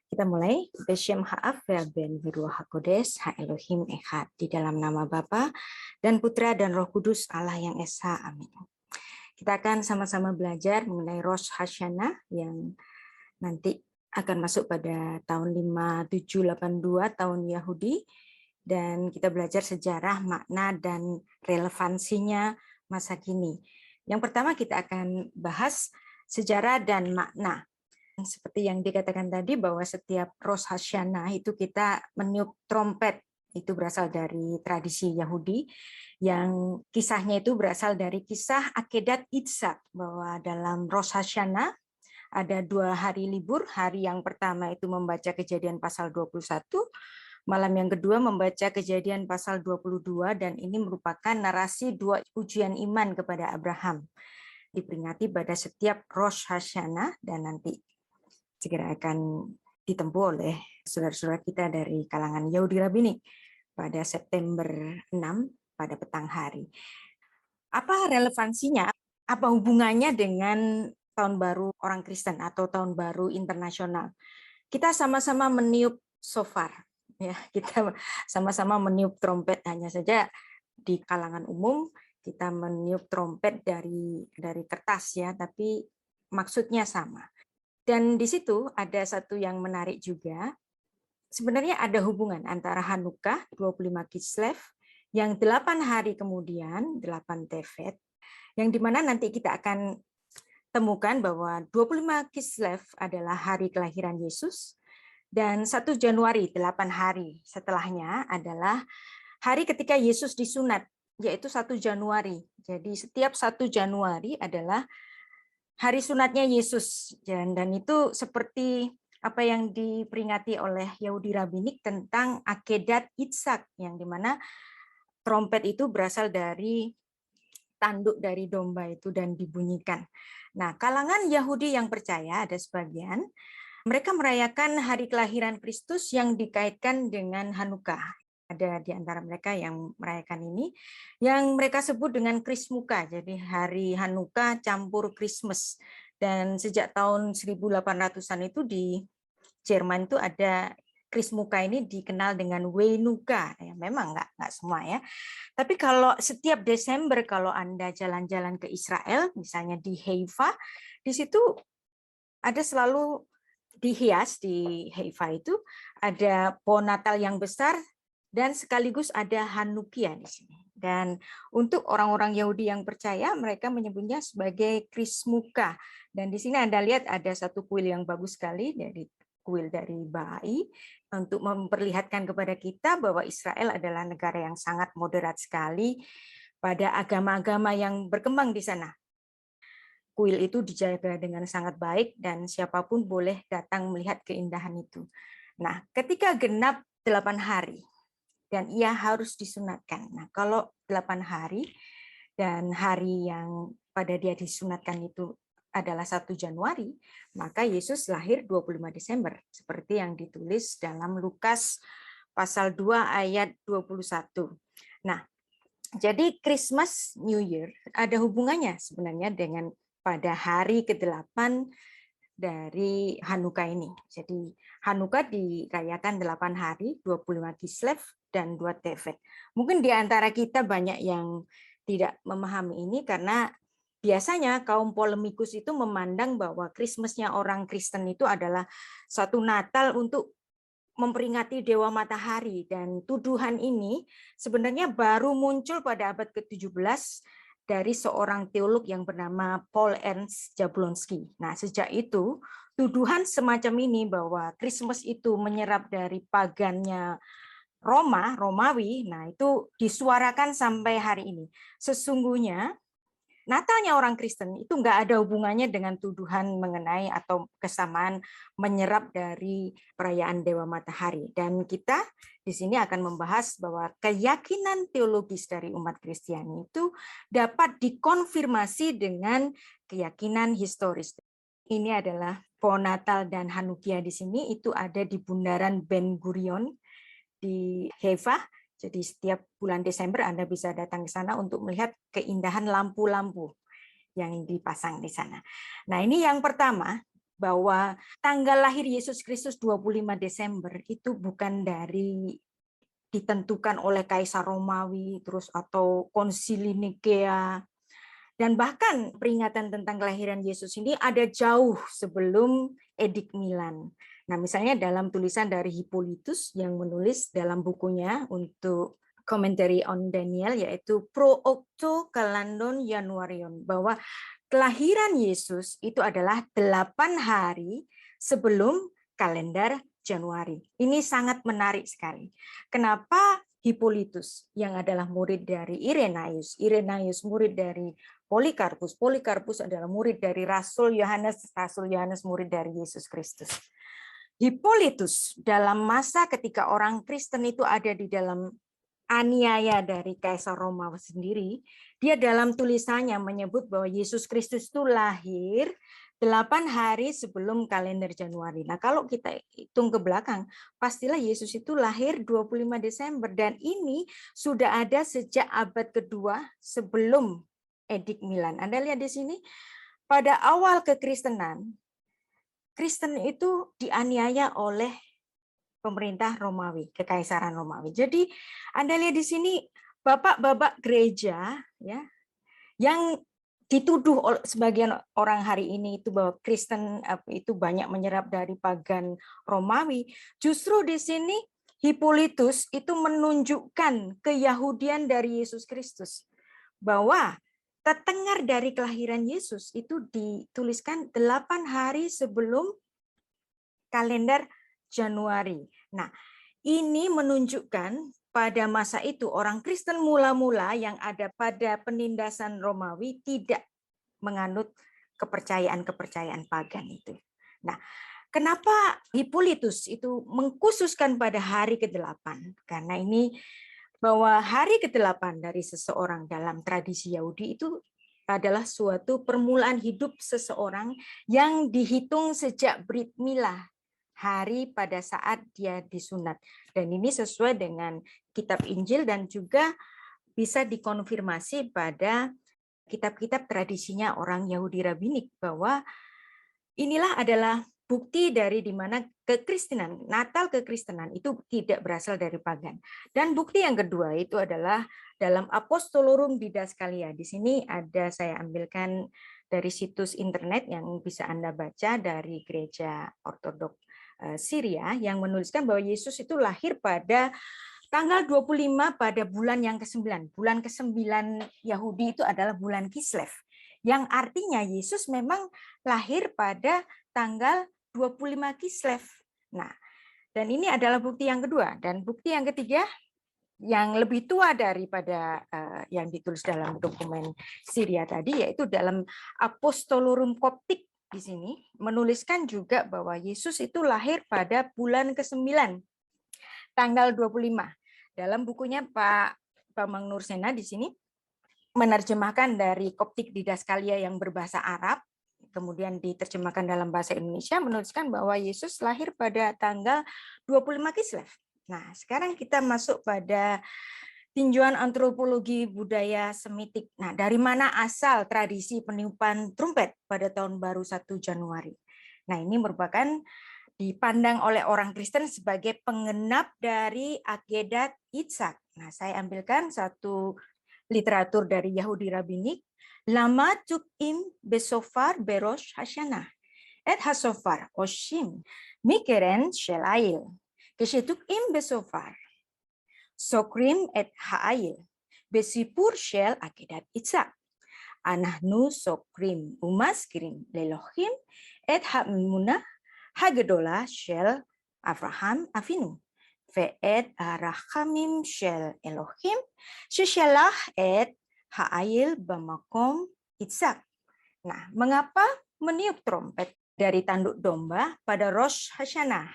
Kita mulai. Beshem ha'af ve'ben ve'ruach hakodes ha'elohim echad. Di dalam nama Bapa dan Putra dan Roh Kudus Allah yang Esa. Amin. Kita akan sama-sama belajar mengenai Rosh Hashanah yang nanti akan masuk pada tahun 5782 tahun Yahudi. Dan kita belajar sejarah, makna, dan relevansinya masa kini. Yang pertama kita akan bahas sejarah dan makna. Seperti yang dikatakan tadi bahwa setiap Rosh Hashanah itu kita meniup trompet. Itu berasal dari tradisi Yahudi yang kisahnya itu berasal dari kisah Akedat Yitzhak, bahwa dalam Rosh Hashanah ada 2 hari libur. Hari yang pertama itu membaca Kejadian pasal 21, malam yang kedua membaca Kejadian pasal 22, dan ini merupakan narasi 2 ujian iman kepada Abraham. Diperingati pada setiap Rosh Hashanah dan nanti segera akan ditempuh oleh saudara-saudara kita dari kalangan Yahudi Rabbinik pada September 6 pada petang hari. Apa relevansinya? Apa hubungannya dengan tahun baru orang Kristen atau tahun baru internasional? Kita sama-sama meniup shofar. Ya, kita sama-sama meniup trompet, hanya saja di kalangan umum kita meniup trompet dari kertas ya, tapi maksudnya sama. Dan di situ ada satu yang menarik juga. Sebenarnya ada hubungan antara Hanukkah 25 Kislev yang 8 hari kemudian 8 Tevet, yang dimana nanti kita akan temukan bahwa 25 Kislev adalah hari kelahiran Yesus. Dan 1 Januari, 8 hari setelahnya adalah hari ketika Yesus disunat, yaitu 1 Januari. Jadi setiap 1 Januari adalah hari sunatnya Yesus. Dan itu seperti apa yang diperingati oleh Yahudi Rabbinik tentang Akedat Yitzhak, yang dimana trompet itu berasal dari tanduk dari domba itu dan dibunyikan. Nah, kalangan Yahudi yang percaya ada sebagian, mereka merayakan hari kelahiran Kristus yang dikaitkan dengan Hanukkah. Ada di antara mereka yang merayakan ini, yang mereka sebut dengan Krismuka. Jadi hari Hanukkah campur Christmas. Dan sejak tahun 1800-an itu di Jerman itu ada Krismuka ini dikenal dengan Weinuka. Ya, memang nggak semua ya. Tapi kalau setiap Desember kalau Anda jalan-jalan ke Israel, misalnya di Haifa, di situ ada selalu dihias di Haifa itu ada pohon Natal yang besar dan sekaligus ada Hanukkah di sini. Dan untuk orang-orang Yahudi yang percaya, mereka menyebutnya sebagai Krismuka. Dan di sini Anda lihat ada satu kuil yang bagus sekali, dari kuil dari Bahai, untuk memperlihatkan kepada kita bahwa Israel adalah negara yang sangat moderat sekali pada agama-agama yang berkembang di sana. Kuil itu dijaga dengan sangat baik dan siapapun boleh datang melihat keindahan itu. Nah, ketika genap 8 hari dan ia harus disunatkan. Nah, kalau 8 hari dan hari yang pada dia disunatkan itu adalah 1 Januari, maka Yesus lahir 25 Desember seperti yang ditulis dalam Lukas pasal 2 ayat 21. Nah, jadi Christmas New Year ada hubungannya sebenarnya dengan pada hari ke-8 dari Hanukkah ini. Jadi Hanukkah dirayakan 8 hari, 25 Kislev dan 2 Tevet. Mungkin di antara kita banyak yang tidak memahami ini karena biasanya kaum polemikus itu memandang bahwa Christmas-nya orang Kristen itu adalah satu Natal untuk memperingati Dewa Matahari, dan tuduhan ini sebenarnya baru muncul pada abad ke-17 dari seorang teolog yang bernama Paul Ernst Jablonski. Nah, sejak itu tuduhan semacam ini bahwa Christmas itu menyerap dari pagannya Romawi, nah itu disuarakan sampai hari ini. Sesungguhnya Natalnya orang Kristen itu nggak ada hubungannya dengan tuduhan mengenai atau kesamaan menyerap dari perayaan Dewa Matahari. Dan kita di sini akan membahas bahwa keyakinan teologis dari umat Kristiani itu dapat dikonfirmasi dengan keyakinan historis. Ini adalah pohon Natal dan Hanukkah di sini itu ada di Bundaran Ben Gurion di Haifa. Jadi setiap bulan Desember Anda bisa datang ke sana untuk melihat keindahan lampu-lampu yang dipasang di sana. Nah, ini yang pertama, bahwa tanggal lahir Yesus Kristus 25 Desember itu bukan dari ditentukan oleh Kaisar Romawi terus atau Konsili Nikea, dan bahkan peringatan tentang kelahiran Yesus ini ada jauh sebelum Edik Milan. Nah, misalnya dalam tulisan dari Hippolytus yang menulis dalam bukunya untuk Commentary on Daniel, yaitu Pro Octo Calandon Januarion, bahwa kelahiran Yesus itu adalah 8 hari sebelum kalender Januari. Ini sangat menarik sekali. Kenapa Hippolytus yang adalah murid dari Irenaeus, Irenaeus murid dari Polikarpus, Polikarpus adalah murid dari Rasul Yohanes, Rasul Yohanes murid dari Yesus Kristus. Hippolytus dalam masa ketika orang Kristen itu ada di dalam aniaya dari Kaisar Roma sendiri, dia dalam tulisannya menyebut bahwa Yesus Kristus itu lahir 8 hari sebelum kalender Januari. Nah, kalau kita hitung ke belakang, pastilah Yesus itu lahir 25 Desember, dan ini sudah ada sejak abad kedua sebelum Edik Milan. Anda lihat di sini, pada awal kekristenan, Kristen itu dianiaya oleh pemerintah Romawi, kekaisaran Romawi. Jadi Anda lihat di sini bapak-bapak gereja ya yang dituduh oleh sebagian orang hari ini itu bahwa Kristen itu banyak menyerap dari pagan Romawi. Justru di sini Hippolytus itu menunjukkan keyahudian dari Yesus Kristus, bahwa tetengar dari kelahiran Yesus itu dituliskan 8 hari sebelum kalender Januari. Nah, ini menunjukkan pada masa itu orang Kristen mula-mula yang ada pada penindasan Romawi tidak menganut kepercayaan-kepercayaan pagan itu. Nah, kenapa Hippolytus itu mengkhususkan pada hari ke-8? Karena ini bahwa hari ke-8 dari seseorang dalam tradisi Yahudi itu adalah suatu permulaan hidup seseorang yang dihitung sejak Brit Milah, hari pada saat dia disunat. Dan ini sesuai dengan kitab Injil dan juga bisa dikonfirmasi pada kitab-kitab tradisinya orang Yahudi Rabinik, bahwa inilah adalah bukti dari di mana kekristenan, Natal kekristenan itu tidak berasal dari pagan. Dan bukti yang kedua itu adalah dalam Apostolorum Didaskalia. Di sini ada saya ambilkan dari situs internet yang bisa Anda baca dari Gereja Ortodok Syria yang menuliskan bahwa Yesus itu lahir pada tanggal 25 pada bulan yang ke-9. Bulan ke-9 Yahudi itu adalah bulan Kislev, yang artinya Yesus memang lahir pada tanggal 25 Kislev. Nah, dan ini adalah bukti yang kedua. Dan bukti yang ketiga yang lebih tua daripada yang ditulis dalam dokumen Syria tadi, yaitu dalam Apostolorum Koptik. Di sini menuliskan juga bahwa Yesus itu lahir pada bulan ke-9, tanggal 25. Dalam bukunya Pak Bambang Nursena di sini menerjemahkan dari Koptik Didaskalia yang berbahasa Arab, kemudian diterjemahkan dalam bahasa Indonesia, menuliskan bahwa Yesus lahir pada tanggal 25 Kislev. Nah, sekarang kita masuk pada tinjauan antropologi budaya Semitik. Nah, dari mana asal tradisi peniupan trompet pada tahun baru 1 Januari? Nah, ini merupakan dipandang oleh orang Kristen sebagai pengenap dari akedat Yitzhak. Nah, saya ambilkan satu literatur dari Yahudi Rabinik. Lama tukim besofar berosh hasyanah. Et hasofar oshim mikeren shelail. Keshetukim besofar. Sokrim et ha'ayil, besipur shel akedat Yitzhak. Anahnu sokrim umaskrim lelohim et ha'munah hagedola shel Avraham Avinu. Ve'et arachamim shel Elohim, sheshalah et ha'ayil bamakom Yitzhak. Nah, mengapa meniup trompet dari tanduk domba pada Rosh Hashanah?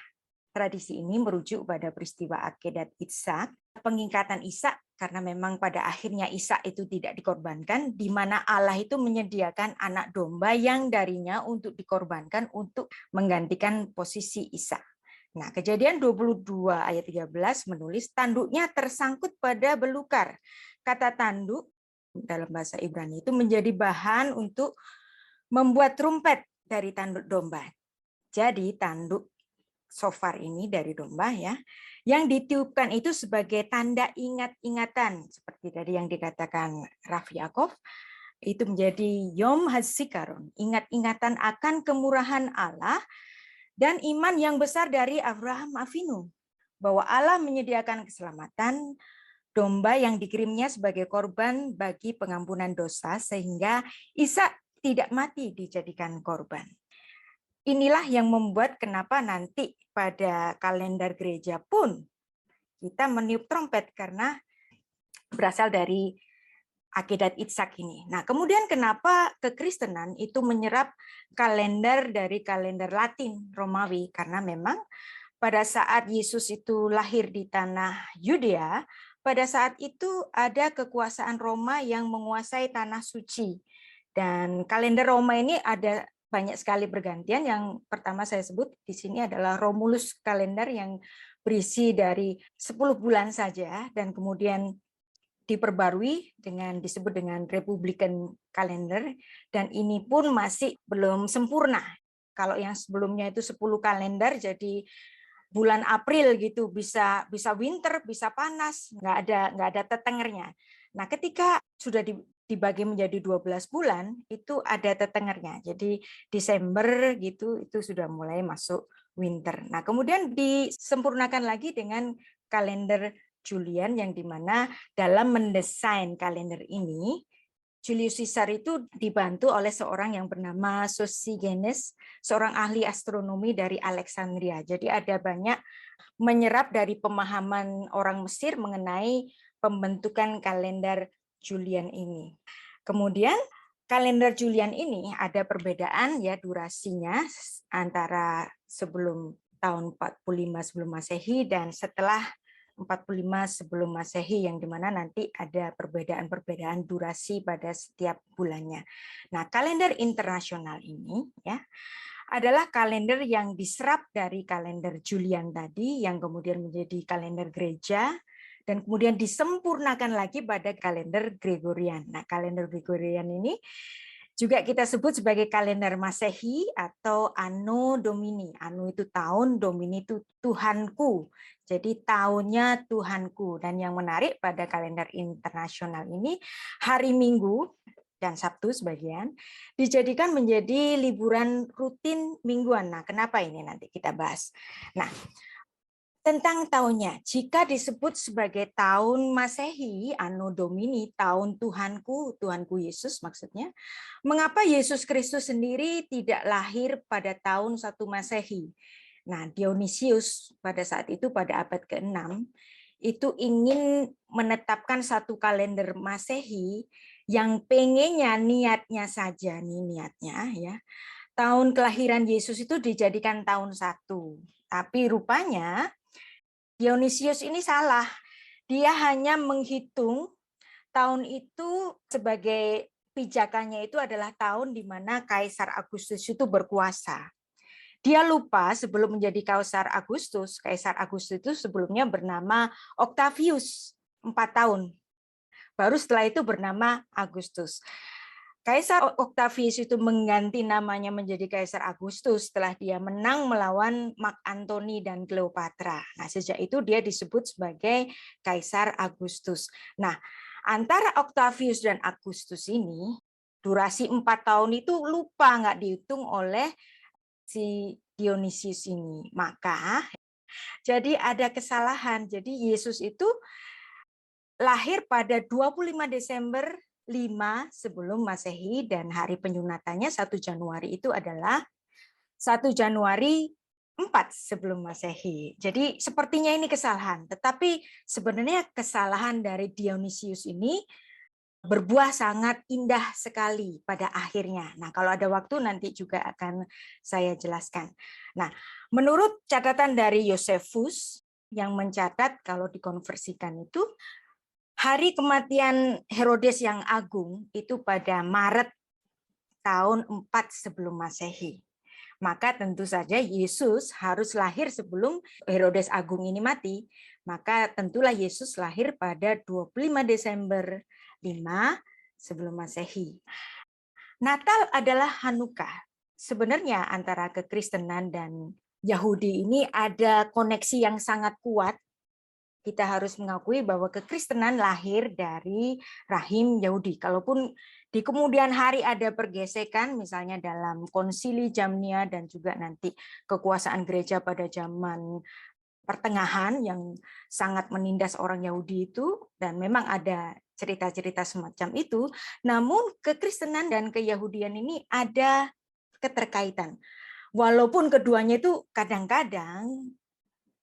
Tradisi ini merujuk pada peristiwa akedat Ishak, pengingkatan Ishak, karena memang pada akhirnya Ishak itu tidak dikorbankan, di mana Allah itu menyediakan anak domba yang darinya untuk dikorbankan untuk menggantikan posisi Ishak. Nah, Kejadian 22 ayat 13 menulis tanduknya tersangkut pada belukar. Kata tanduk dalam bahasa Ibrani itu menjadi bahan untuk membuat trompet dari tanduk domba. Jadi tanduk shofar ini dari domba ya, yang ditiupkan itu sebagai tanda ingat-ingatan seperti tadi yang dikatakan Raff Yaakov, itu menjadi Yom HaZikaron, ingat-ingatan akan kemurahan Allah dan iman yang besar dari Abraham Avinu, bahwa Allah menyediakan keselamatan domba yang dikirimnya sebagai korban bagi pengampunan dosa sehingga Ishak tidak mati dijadikan korban. Inilah yang membuat kenapa nanti pada kalender gereja pun kita meniup trompet karena berasal dari akidat Ishak ini. Nah, kemudian kenapa kekristenan itu menyerap kalender dari kalender Latin Romawi? Karena memang pada saat Yesus itu lahir di tanah Yudea, pada saat itu ada kekuasaan Roma yang menguasai tanah suci. Dan kalender Roma ini ada banyak sekali pergantian. Yang pertama saya sebut di sini adalah Romulus kalender yang berisi dari 10 bulan saja dan kemudian diperbarui dengan disebut dengan Republican kalender dan ini pun masih belum sempurna. Kalau yang sebelumnya itu 10 kalender jadi bulan April gitu bisa winter, bisa panas, nggak ada tetengernya. Nah, ketika sudah dibagi menjadi 12 bulan itu ada tetengernya. Jadi Desember gitu itu sudah mulai masuk winter. Nah, kemudian disempurnakan lagi dengan kalender Julian yang dimana dalam mendesain kalender ini Julius Caesar itu dibantu oleh seorang yang bernama Sosigenes, seorang ahli astronomi dari Alexandria. Jadi ada banyak menyerap dari pemahaman orang Mesir mengenai pembentukan kalender Julian ini. Kemudian kalender Julian ini ada perbedaan ya durasinya antara sebelum tahun 45 sebelum Masehi dan setelah 45 sebelum Masehi yang dimana nanti ada perbedaan-perbedaan durasi pada setiap bulannya. Nah, kalender internasional ini ya adalah kalender yang diserap dari kalender Julian tadi yang kemudian menjadi kalender gereja dan kemudian disempurnakan lagi pada kalender Gregorian. Nah, kalender Gregorian ini juga kita sebut sebagai kalender Masehi atau Anno Domini. Anno itu tahun, Domini itu Tuhanku. Jadi tahunnya Tuhanku. Dan yang menarik pada kalender internasional ini, hari Minggu dan Sabtu sebagian dijadikan menjadi liburan rutin mingguan. Nah, kenapa ini nanti kita bahas. Nah, tentang tahunnya, jika disebut sebagai tahun Masehi, Anno Domini, tahun Tuhanku, Tuhanku Yesus maksudnya, mengapa Yesus Kristus sendiri tidak lahir pada tahun 1 Masehi? Nah, Dionysius pada saat itu pada abad ke-6 itu ingin menetapkan satu kalender Masehi yang pengennya niatnya saja nih niatnya ya. Tahun kelahiran Yesus itu dijadikan tahun 1. Tapi rupanya Dionysius ini salah. Dia hanya menghitung tahun itu sebagai pijakannya itu adalah tahun di mana Kaisar Agustus itu berkuasa. Dia lupa sebelum menjadi Kaisar Agustus itu sebelumnya bernama Octavius 4 tahun. Baru setelah itu bernama Agustus. Kaisar Octavius itu mengganti namanya menjadi Kaisar Agustus setelah dia menang melawan Mark Antony dan Cleopatra. Nah, sejak itu dia disebut sebagai Kaisar Agustus. Nah, antara Octavius dan Agustus ini, durasi 4 tahun itu lupa nggak dihitung oleh si Dionysius ini. Maka, jadi ada kesalahan. Jadi Yesus itu lahir pada 25 Desember 5 sebelum Masehi dan hari penyunatannya 1 Januari itu adalah 1 Januari 4 sebelum Masehi. Jadi sepertinya ini kesalahan, tetapi sebenarnya kesalahan dari Dionysius ini berbuah sangat indah sekali pada akhirnya. Nah, kalau ada waktu nanti juga akan saya jelaskan. Nah, menurut catatan dari Josephus yang mencatat kalau dikonversikan itu hari kematian Herodes yang agung itu pada Maret tahun 4 sebelum Masehi. Maka tentu saja Yesus harus lahir sebelum Herodes agung ini mati. Maka tentulah Yesus lahir pada 25 Desember 5 sebelum Masehi. Natal adalah Hanukkah. sebenarnya antara kekristenan dan Yahudi ini ada koneksi yang sangat kuat. Kita harus mengakui bahwa kekristenan lahir dari rahim Yahudi. Kalaupun di kemudian hari ada pergesekan, misalnya dalam konsili Jamnia dan juga nanti kekuasaan gereja pada zaman pertengahan yang sangat menindas orang Yahudi itu, dan memang ada cerita-cerita semacam itu, namun kekristenan dan keyahudian ini ada keterkaitan. Walaupun keduanya itu kadang-kadang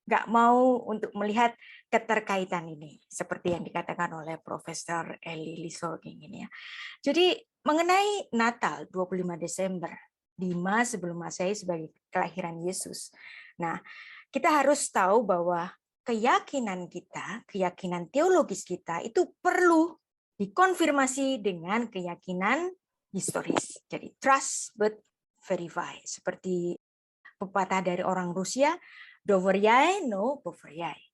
nggak mau untuk melihat keterkaitan ini, seperti yang dikatakan oleh Profesor Eli Lisolking ini ya. Jadi mengenai Natal 25 Desember, 5 sebelum Masehi sebagai kelahiran Yesus. Nah, kita harus tahu bahwa keyakinan kita, keyakinan teologis kita itu perlu dikonfirmasi dengan keyakinan historis. Jadi trust but verify. Seperti pepatah dari orang Rusia, Doveryae, no Poveryae.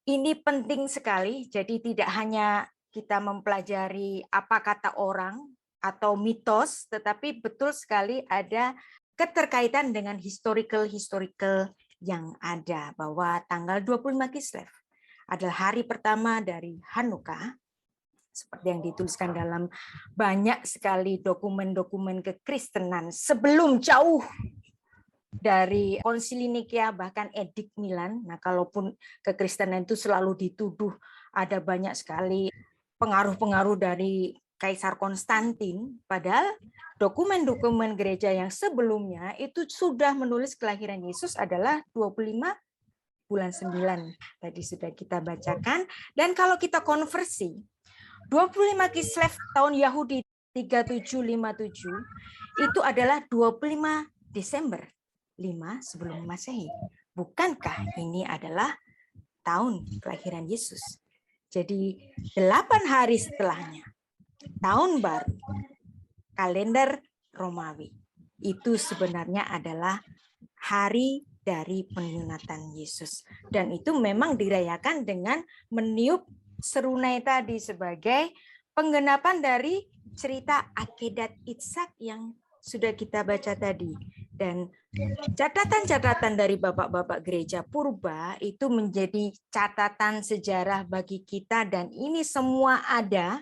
Ini penting sekali, jadi tidak hanya kita mempelajari apa kata orang atau mitos, tetapi betul sekali ada keterkaitan dengan historical yang ada, bahwa tanggal 25 Kislev adalah hari pertama dari Hanukkah, seperti yang dituliskan dalam banyak sekali dokumen-dokumen kekristenan sebelum jauh dari Konsili Nikea, bahkan Edik Milan. Nah, kalaupun kekristenan itu selalu dituduh ada banyak sekali pengaruh-pengaruh dari Kaisar Konstantin, padahal dokumen-dokumen gereja yang sebelumnya itu sudah menulis kelahiran Yesus adalah 25 bulan 9. Tadi sudah kita bacakan. Dan kalau kita konversi, 25 Kislev tahun Yahudi 3757 itu adalah 25 Desember. 5 sebelum Masehi. Bukankah ini adalah tahun kelahiran Yesus? Jadi 8 hari setelahnya, tahun baru, kalender Romawi, itu sebenarnya adalah hari dari penyunatan Yesus. Dan itu memang dirayakan dengan meniup serunai tadi sebagai penggenapan dari cerita Akedat Itsak yang sudah kita baca tadi. Dan catatan-catatan dari bapak-bapak gereja purba itu menjadi catatan sejarah bagi kita, dan ini semua ada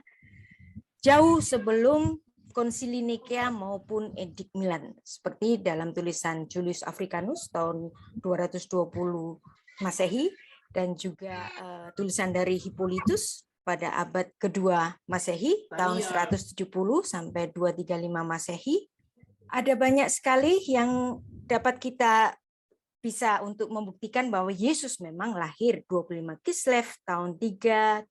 jauh sebelum Konsili Nikea maupun Edik Milan, seperti dalam tulisan Julius Africanus tahun 220 Masehi dan juga tulisan dari Hippolytus pada abad kedua Masehi tahun 170 sampai 235 Masehi. Ada banyak sekali yang dapat kita bisa untuk membuktikan bahwa Yesus memang lahir 25 Kislev tahun 3757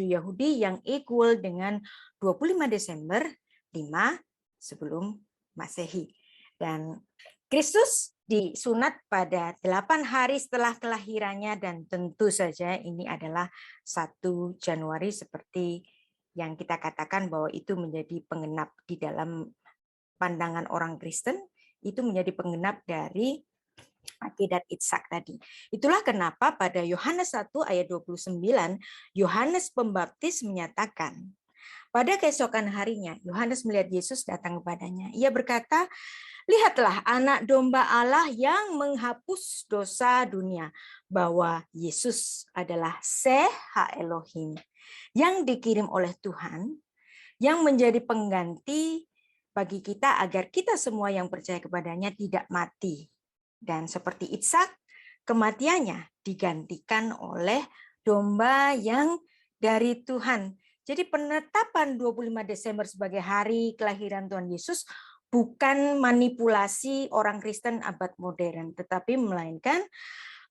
Yahudi yang equal dengan 25 Desember 5 sebelum Masehi. Dan Kristus disunat pada 8 hari setelah kelahirannya, dan tentu saja ini adalah 1 Januari seperti yang kita katakan bahwa itu menjadi penggenap di dalam pandangan orang Kristen, itu menjadi penggenap dari Akedat Itsak tadi. Itulah kenapa pada Yohanes 1 ayat 29, Yohanes Pembaptis menyatakan, pada keesokan harinya, Yohanes melihat Yesus datang kepadanya. Ia berkata, lihatlah anak domba Allah yang menghapus dosa dunia, bahwa Yesus adalah Seh Ha Elohim, yang dikirim oleh Tuhan, yang menjadi pengganti bagi kita agar kita semua yang percaya kepadanya tidak mati. Dan seperti Itsak, kematiannya digantikan oleh domba yang dari Tuhan. Jadi penetapan 25 Desember sebagai hari kelahiran Tuhan Yesus bukan manipulasi orang Kristen abad modern, tetapi melainkan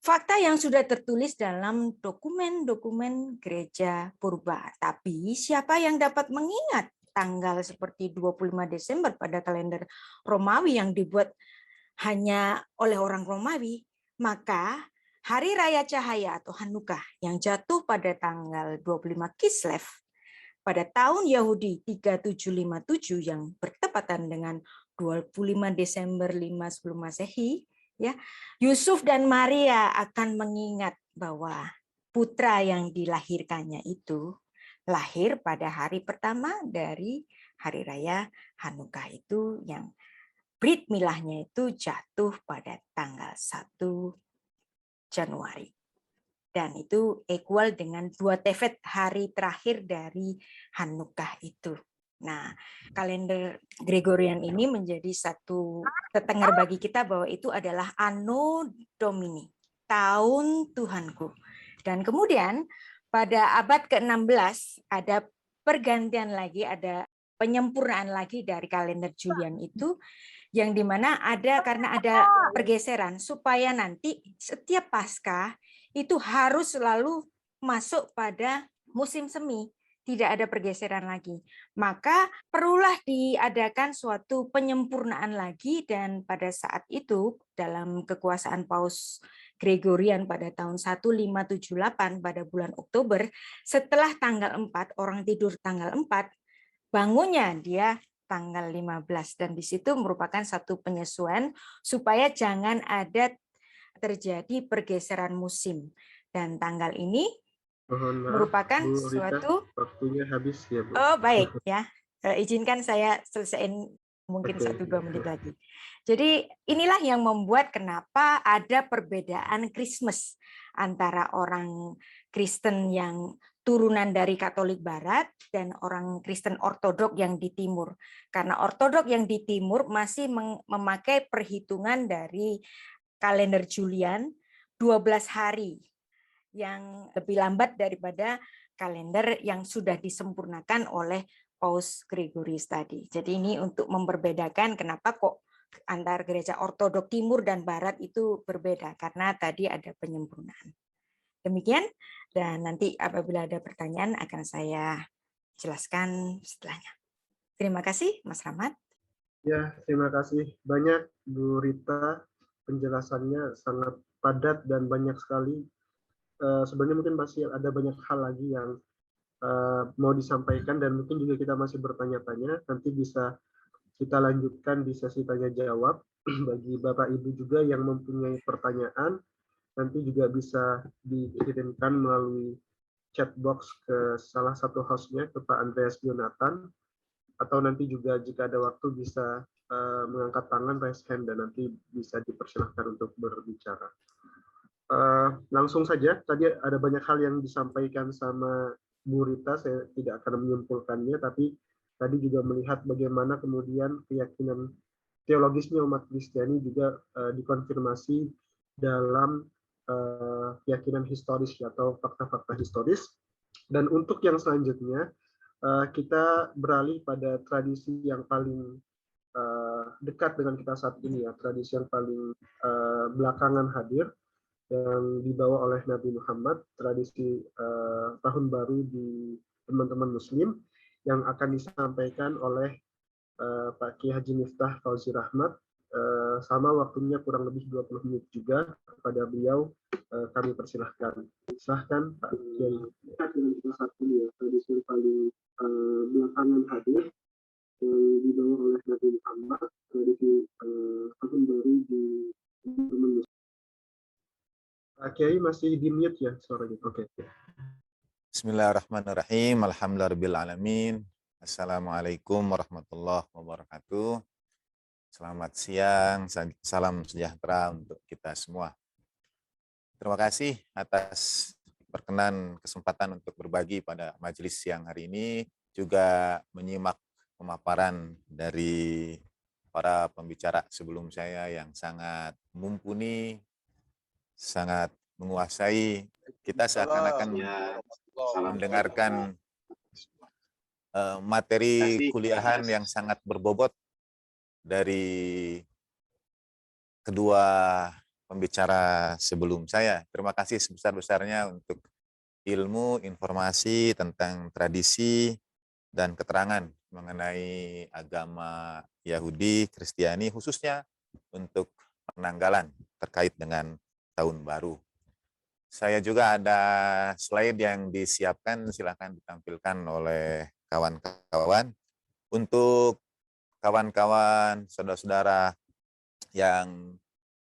fakta yang sudah tertulis dalam dokumen-dokumen gereja purba. Tapi siapa yang dapat mengingat tanggal seperti 25 Desember pada kalender Romawi yang dibuat hanya oleh orang Romawi? Maka Hari Raya Cahaya atau Hanukkah yang jatuh pada tanggal 25 Kislev pada tahun Yahudi 3757 yang bertepatan dengan 25 Desember 5 sebelum Masehi, ya, Yusuf dan Maria akan mengingat bahwa putra yang dilahirkannya itu lahir pada hari pertama dari Hari Raya Hanukkah itu yang Brit milahnya itu jatuh pada tanggal 1 Januari. Dan itu equal dengan 2 Tevet, hari terakhir dari Hanukkah itu. Nah, kalender Gregorian ini menjadi satu tetengar bagi kita bahwa itu adalah Anno Domini, tahun Tuhanku. Dan kemudian pada abad ke-16 ada pergantian lagi, ada penyempurnaan lagi dari kalender Julian itu, yang dimana karena ada pergeseran supaya nanti setiap Paskah itu harus selalu masuk pada musim semi, tidak ada pergeseran lagi. Maka perlulah diadakan suatu penyempurnaan lagi, dan pada saat itu dalam kekuasaan Paus Gregorian pada tahun 1578 pada bulan Oktober, setelah tanggal 4, orang tidur tanggal 4, bangunnya dia tanggal 15, dan di situ merupakan satu penyesuaian supaya jangan ada terjadi pergeseran musim. Dan tanggal ini merupakan Bu Rita, suatu waktunya habis ya, Bu. Oh, baik ya. Izinkan saya selesaiin mungkin 1-2 menit lagi. Jadi inilah yang membuat kenapa ada perbedaan Christmas antara orang Kristen yang turunan dari Katolik Barat dan orang Kristen Ortodok yang di Timur. Karena Ortodok yang di Timur masih memakai perhitungan dari kalender Julian 12 hari, yang lebih lambat daripada kalender yang sudah disempurnakan oleh Paus Gregorius tadi. Jadi ini untuk memperbedakan kenapa kok antar gereja Ortodok Timur dan Barat itu berbeda, karena tadi ada penyempurnaan. Demikian, dan nanti apabila ada pertanyaan akan saya jelaskan setelahnya. Terima kasih, Mas Rahmat. Ya, terima kasih banyak Bu Rita. Penjelasannya sangat padat dan banyak sekali. Sebenarnya mungkin masih ada banyak hal lagi yang mau disampaikan, dan mungkin juga kita masih bertanya-tanya. Nanti bisa kita lanjutkan di sesi tanya-jawab. Bagi Bapak Ibu juga yang mempunyai pertanyaan, nanti juga bisa dikirimkan melalui chat box ke salah satu hostnya, ke Pak Andreas Jonathan, atau nanti juga jika ada waktu bisa mengangkat tangan, raise hand, dan nanti bisa dipersilahkan untuk berbicara. Langsung saja, tadi ada banyak hal yang disampaikan sama Bu Rita, saya tidak akan menyimpulkannya, tapi tadi juga melihat bagaimana kemudian keyakinan teologisnya umat Kristiani juga dikonfirmasi dalam keyakinan historis atau fakta-fakta historis. Dan untuk yang selanjutnya, kita beralih pada tradisi yang paling dekat dengan kita saat ini, ya, tradisi yang paling belakangan hadir, yang dibawa oleh Nabi Muhammad, tradisi tahun baru di teman-teman Muslim, yang akan disampaikan oleh Pak Kiai Haji Miftah Fauzi Rahmat. Sama waktunya kurang lebih 20 menit juga. Kepada beliau kami persilahkan. Silahkan Pak Kiai. Dengan kita saat ini, ya, tradisi yang paling belakangan hadir, yang dibawa oleh Nabi Muhammad, tradisi tahun baru di teman-teman Muslim. Pak Kiai masih di mute ya suaranya. Oke. Bismillahirrahmanirrahim. Alhamdulillahirrahmanirrahim. Assalamualaikum warahmatullahi wabarakatuh. Selamat siang, salam sejahtera untuk kita semua. Terima kasih atas berkenan kesempatan untuk berbagi pada majelis siang hari ini, juga menyimak pemaparan dari para pembicara sebelum saya yang sangat mumpuni, sangat menguasai. Kita seakan-akan mendengarkan materi kuliahan yang sangat berbobot dari kedua pembicara sebelum saya. Terima kasih sebesar-besarnya untuk ilmu, informasi tentang tradisi, dan keterangan mengenai agama Yahudi, Kristiani, khususnya untuk penanggalan terkait dengan tahun baru. Saya juga ada slide yang disiapkan, silakan ditampilkan oleh kawan-kawan. Untuk kawan-kawan, saudara-saudara yang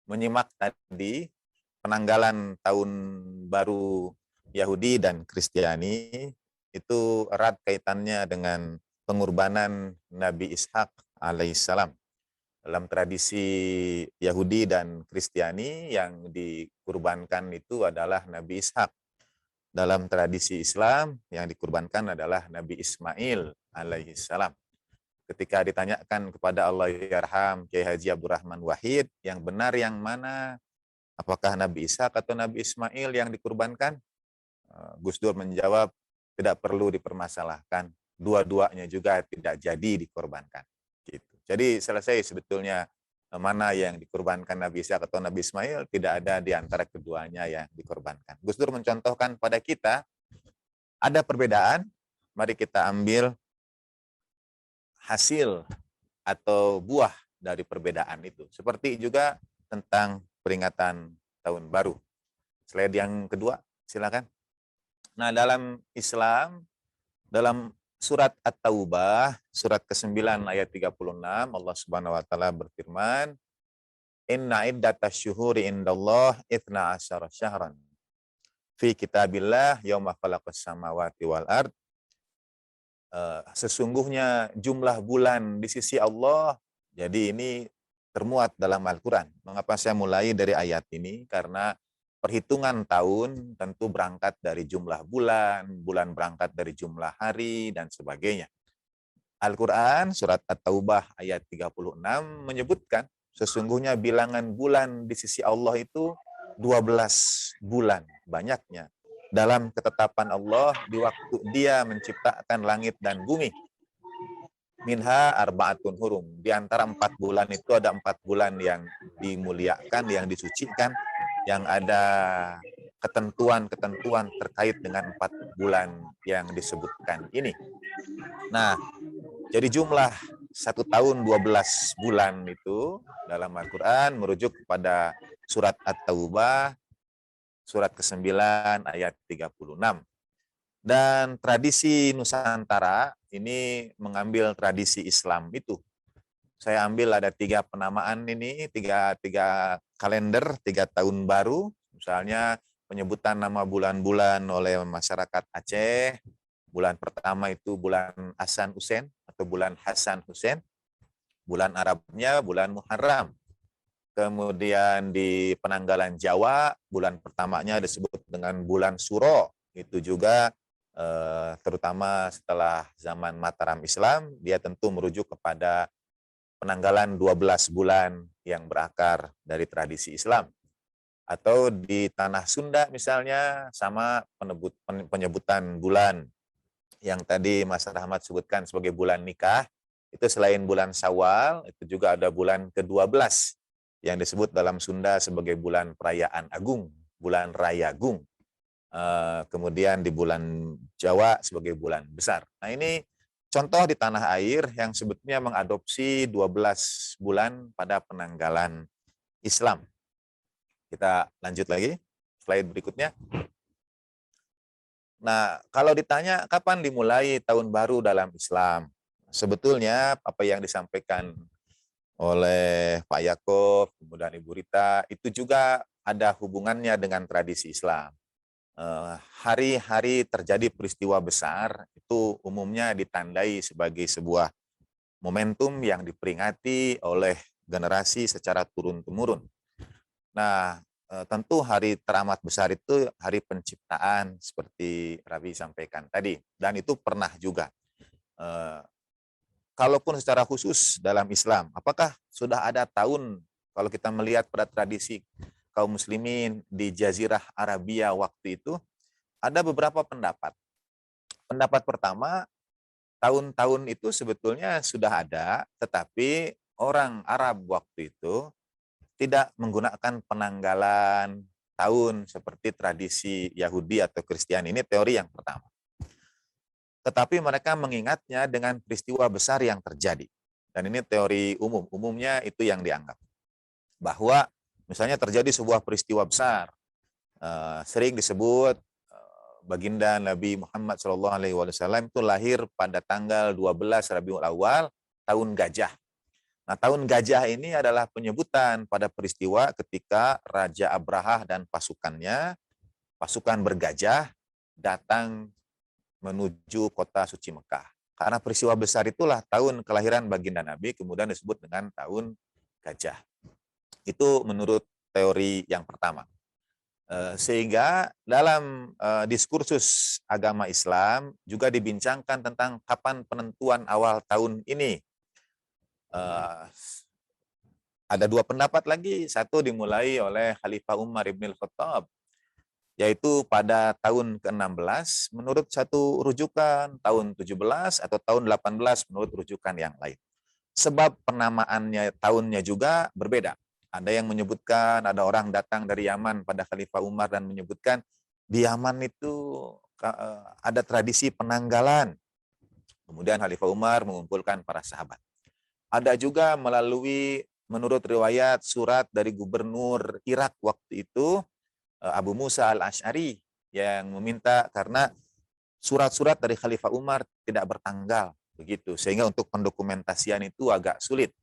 menyimak tadi, penanggalan tahun baru Yahudi dan Kristiani itu erat kaitannya dengan pengorbanan Nabi Ishak alaihissalam. Dalam tradisi Yahudi dan Kristiani yang dikurbankan itu adalah Nabi Ishak. Dalam tradisi Islam yang dikurbankan adalah Nabi Ismail alaihissalam. Ketika ditanyakan kepada Allahyarham Kiai Haji Abdurrahman Wahid, yang benar yang mana? Apakah Nabi Ishak atau Nabi Ismail yang dikurbankan? Gus Dur menjawab, tidak perlu dipermasalahkan. Dua-duanya juga tidak jadi dikorbankan. Gitu. Jadi selesai sebetulnya mana yang dikorbankan Nabi Ishak atau Nabi Ismail, tidak ada di antara keduanya yang dikorbankan. Gus Dur mencontohkan pada kita, ada perbedaan, mari kita ambil hasil atau buah dari perbedaan itu. Seperti juga tentang peringatan tahun baru. Slide yang kedua, silakan. Nah, dalam Islam, dalam surat At-Taubah, surat ke-9 ayat 36, Allah Subhanahu wa taala berfirman, "Inna iddatash syuhuri indallah 12 syahran fi kitabillah yauma khalaqas samawati wal ard." Sesungguhnya jumlah bulan di sisi Allah, jadi ini termuat dalam Al-Quran. Mengapa saya mulai dari ayat ini? Karena perhitungan tahun tentu berangkat dari jumlah bulan, bulan berangkat dari jumlah hari, dan sebagainya. Al-Quran surat At-Taubah ayat 36 menyebutkan sesungguhnya bilangan bulan di sisi Allah itu 12 bulan banyaknya. Dalam ketetapan Allah di waktu dia menciptakan langit dan bumi. Minha arba'atun hurum. Di antara 4 bulan itu ada 4 bulan yang dimuliakan, yang disucikan, yang ada ketentuan-ketentuan terkait dengan 4 bulan yang disebutkan ini. Nah, jadi jumlah 1 tahun 12 bulan itu dalam Al-Quran merujuk kepada surat At-Taubah, surat ke-9 ayat 36. Dan tradisi Nusantara ini mengambil tradisi Islam itu. Saya ambil ada 3 penamaan ini, 3 kalender, 3 tahun baru. Misalnya penyebutan nama bulan-bulan oleh masyarakat Aceh. Bulan pertama itu bulan Hasan Hussein atau bulan Hasan Hussein. Bulan Arabnya bulan Muharram. Kemudian di penanggalan Jawa, bulan pertamanya disebut dengan bulan Suro. Itu juga terutama setelah zaman Mataram Islam, dia tentu merujuk kepada penanggalan 12 bulan yang berakar dari tradisi Islam. Atau di tanah Sunda misalnya, sama penyebutan bulan yang tadi Mas Rahmat sebutkan sebagai bulan nikah, itu selain bulan Syawal, itu juga ada bulan ke-12 yang disebut dalam Sunda sebagai bulan perayaan agung, bulan Raya Agung. Kemudian di bulan Jawa sebagai bulan besar. Nah, ini contoh di tanah air yang sebetulnya mengadopsi 12 bulan pada penanggalan Islam. Kita lanjut lagi, slide berikutnya. Nah, kalau ditanya kapan dimulai tahun baru dalam Islam, sebetulnya apa yang disampaikan oleh Pak Yakob, kemudian Ibu Rita, itu juga ada hubungannya dengan tradisi Islam. Hari-hari terjadi peristiwa besar, itu umumnya ditandai sebagai sebuah momentum yang diperingati oleh generasi secara turun-temurun. Nah, tentu hari teramat besar itu hari penciptaan, seperti Rabi sampaikan tadi. Dan itu pernah juga. Kalaupun secara khusus dalam Islam, apakah sudah ada tahun, kalau kita melihat pada tradisi kaum muslimin di Jazirah Arabia waktu itu, ada beberapa pendapat. Pendapat pertama, tahun-tahun itu sebetulnya sudah ada, tetapi orang Arab waktu itu tidak menggunakan penanggalan tahun seperti tradisi Yahudi atau Kristiani. Ini teori yang pertama. Tetapi mereka mengingatnya dengan peristiwa besar yang terjadi. Dan ini teori umum. Umumnya itu yang dianggap. Bahwa misalnya terjadi sebuah peristiwa besar. Sering disebut baginda Nabi Muhammad SAW itu lahir pada tanggal 12 Rabiul Awal tahun gajah. Nah, tahun gajah ini adalah penyebutan pada peristiwa ketika Raja Abrahah dan pasukannya, pasukan bergajah, datang menuju kota suci Mekah. Karena peristiwa besar itulah tahun kelahiran baginda Nabi, kemudian disebut dengan tahun gajah. Itu menurut teori yang pertama. Sehingga dalam diskursus agama Islam juga dibincangkan tentang kapan penentuan awal tahun ini. Ada dua pendapat lagi. Satu dimulai oleh Khalifah Umar ibn al-Khattab, yaitu pada tahun ke-16 menurut satu rujukan, tahun 17 atau tahun 18 menurut rujukan yang lain. Sebab penamaannya tahunnya juga berbeda. Ada yang menyebutkan, ada orang datang dari Yaman pada Khalifah Umar dan menyebutkan di Yaman itu ada tradisi penanggalan. Kemudian Khalifah Umar mengumpulkan para sahabat. Ada juga melalui menurut riwayat surat dari gubernur Irak waktu itu, Abu Musa al-Asy'ari, yang meminta karena surat-surat dari Khalifah Umar tidak bertanggal. Begitu, sehingga untuk pendokumentasian itu agak sulit.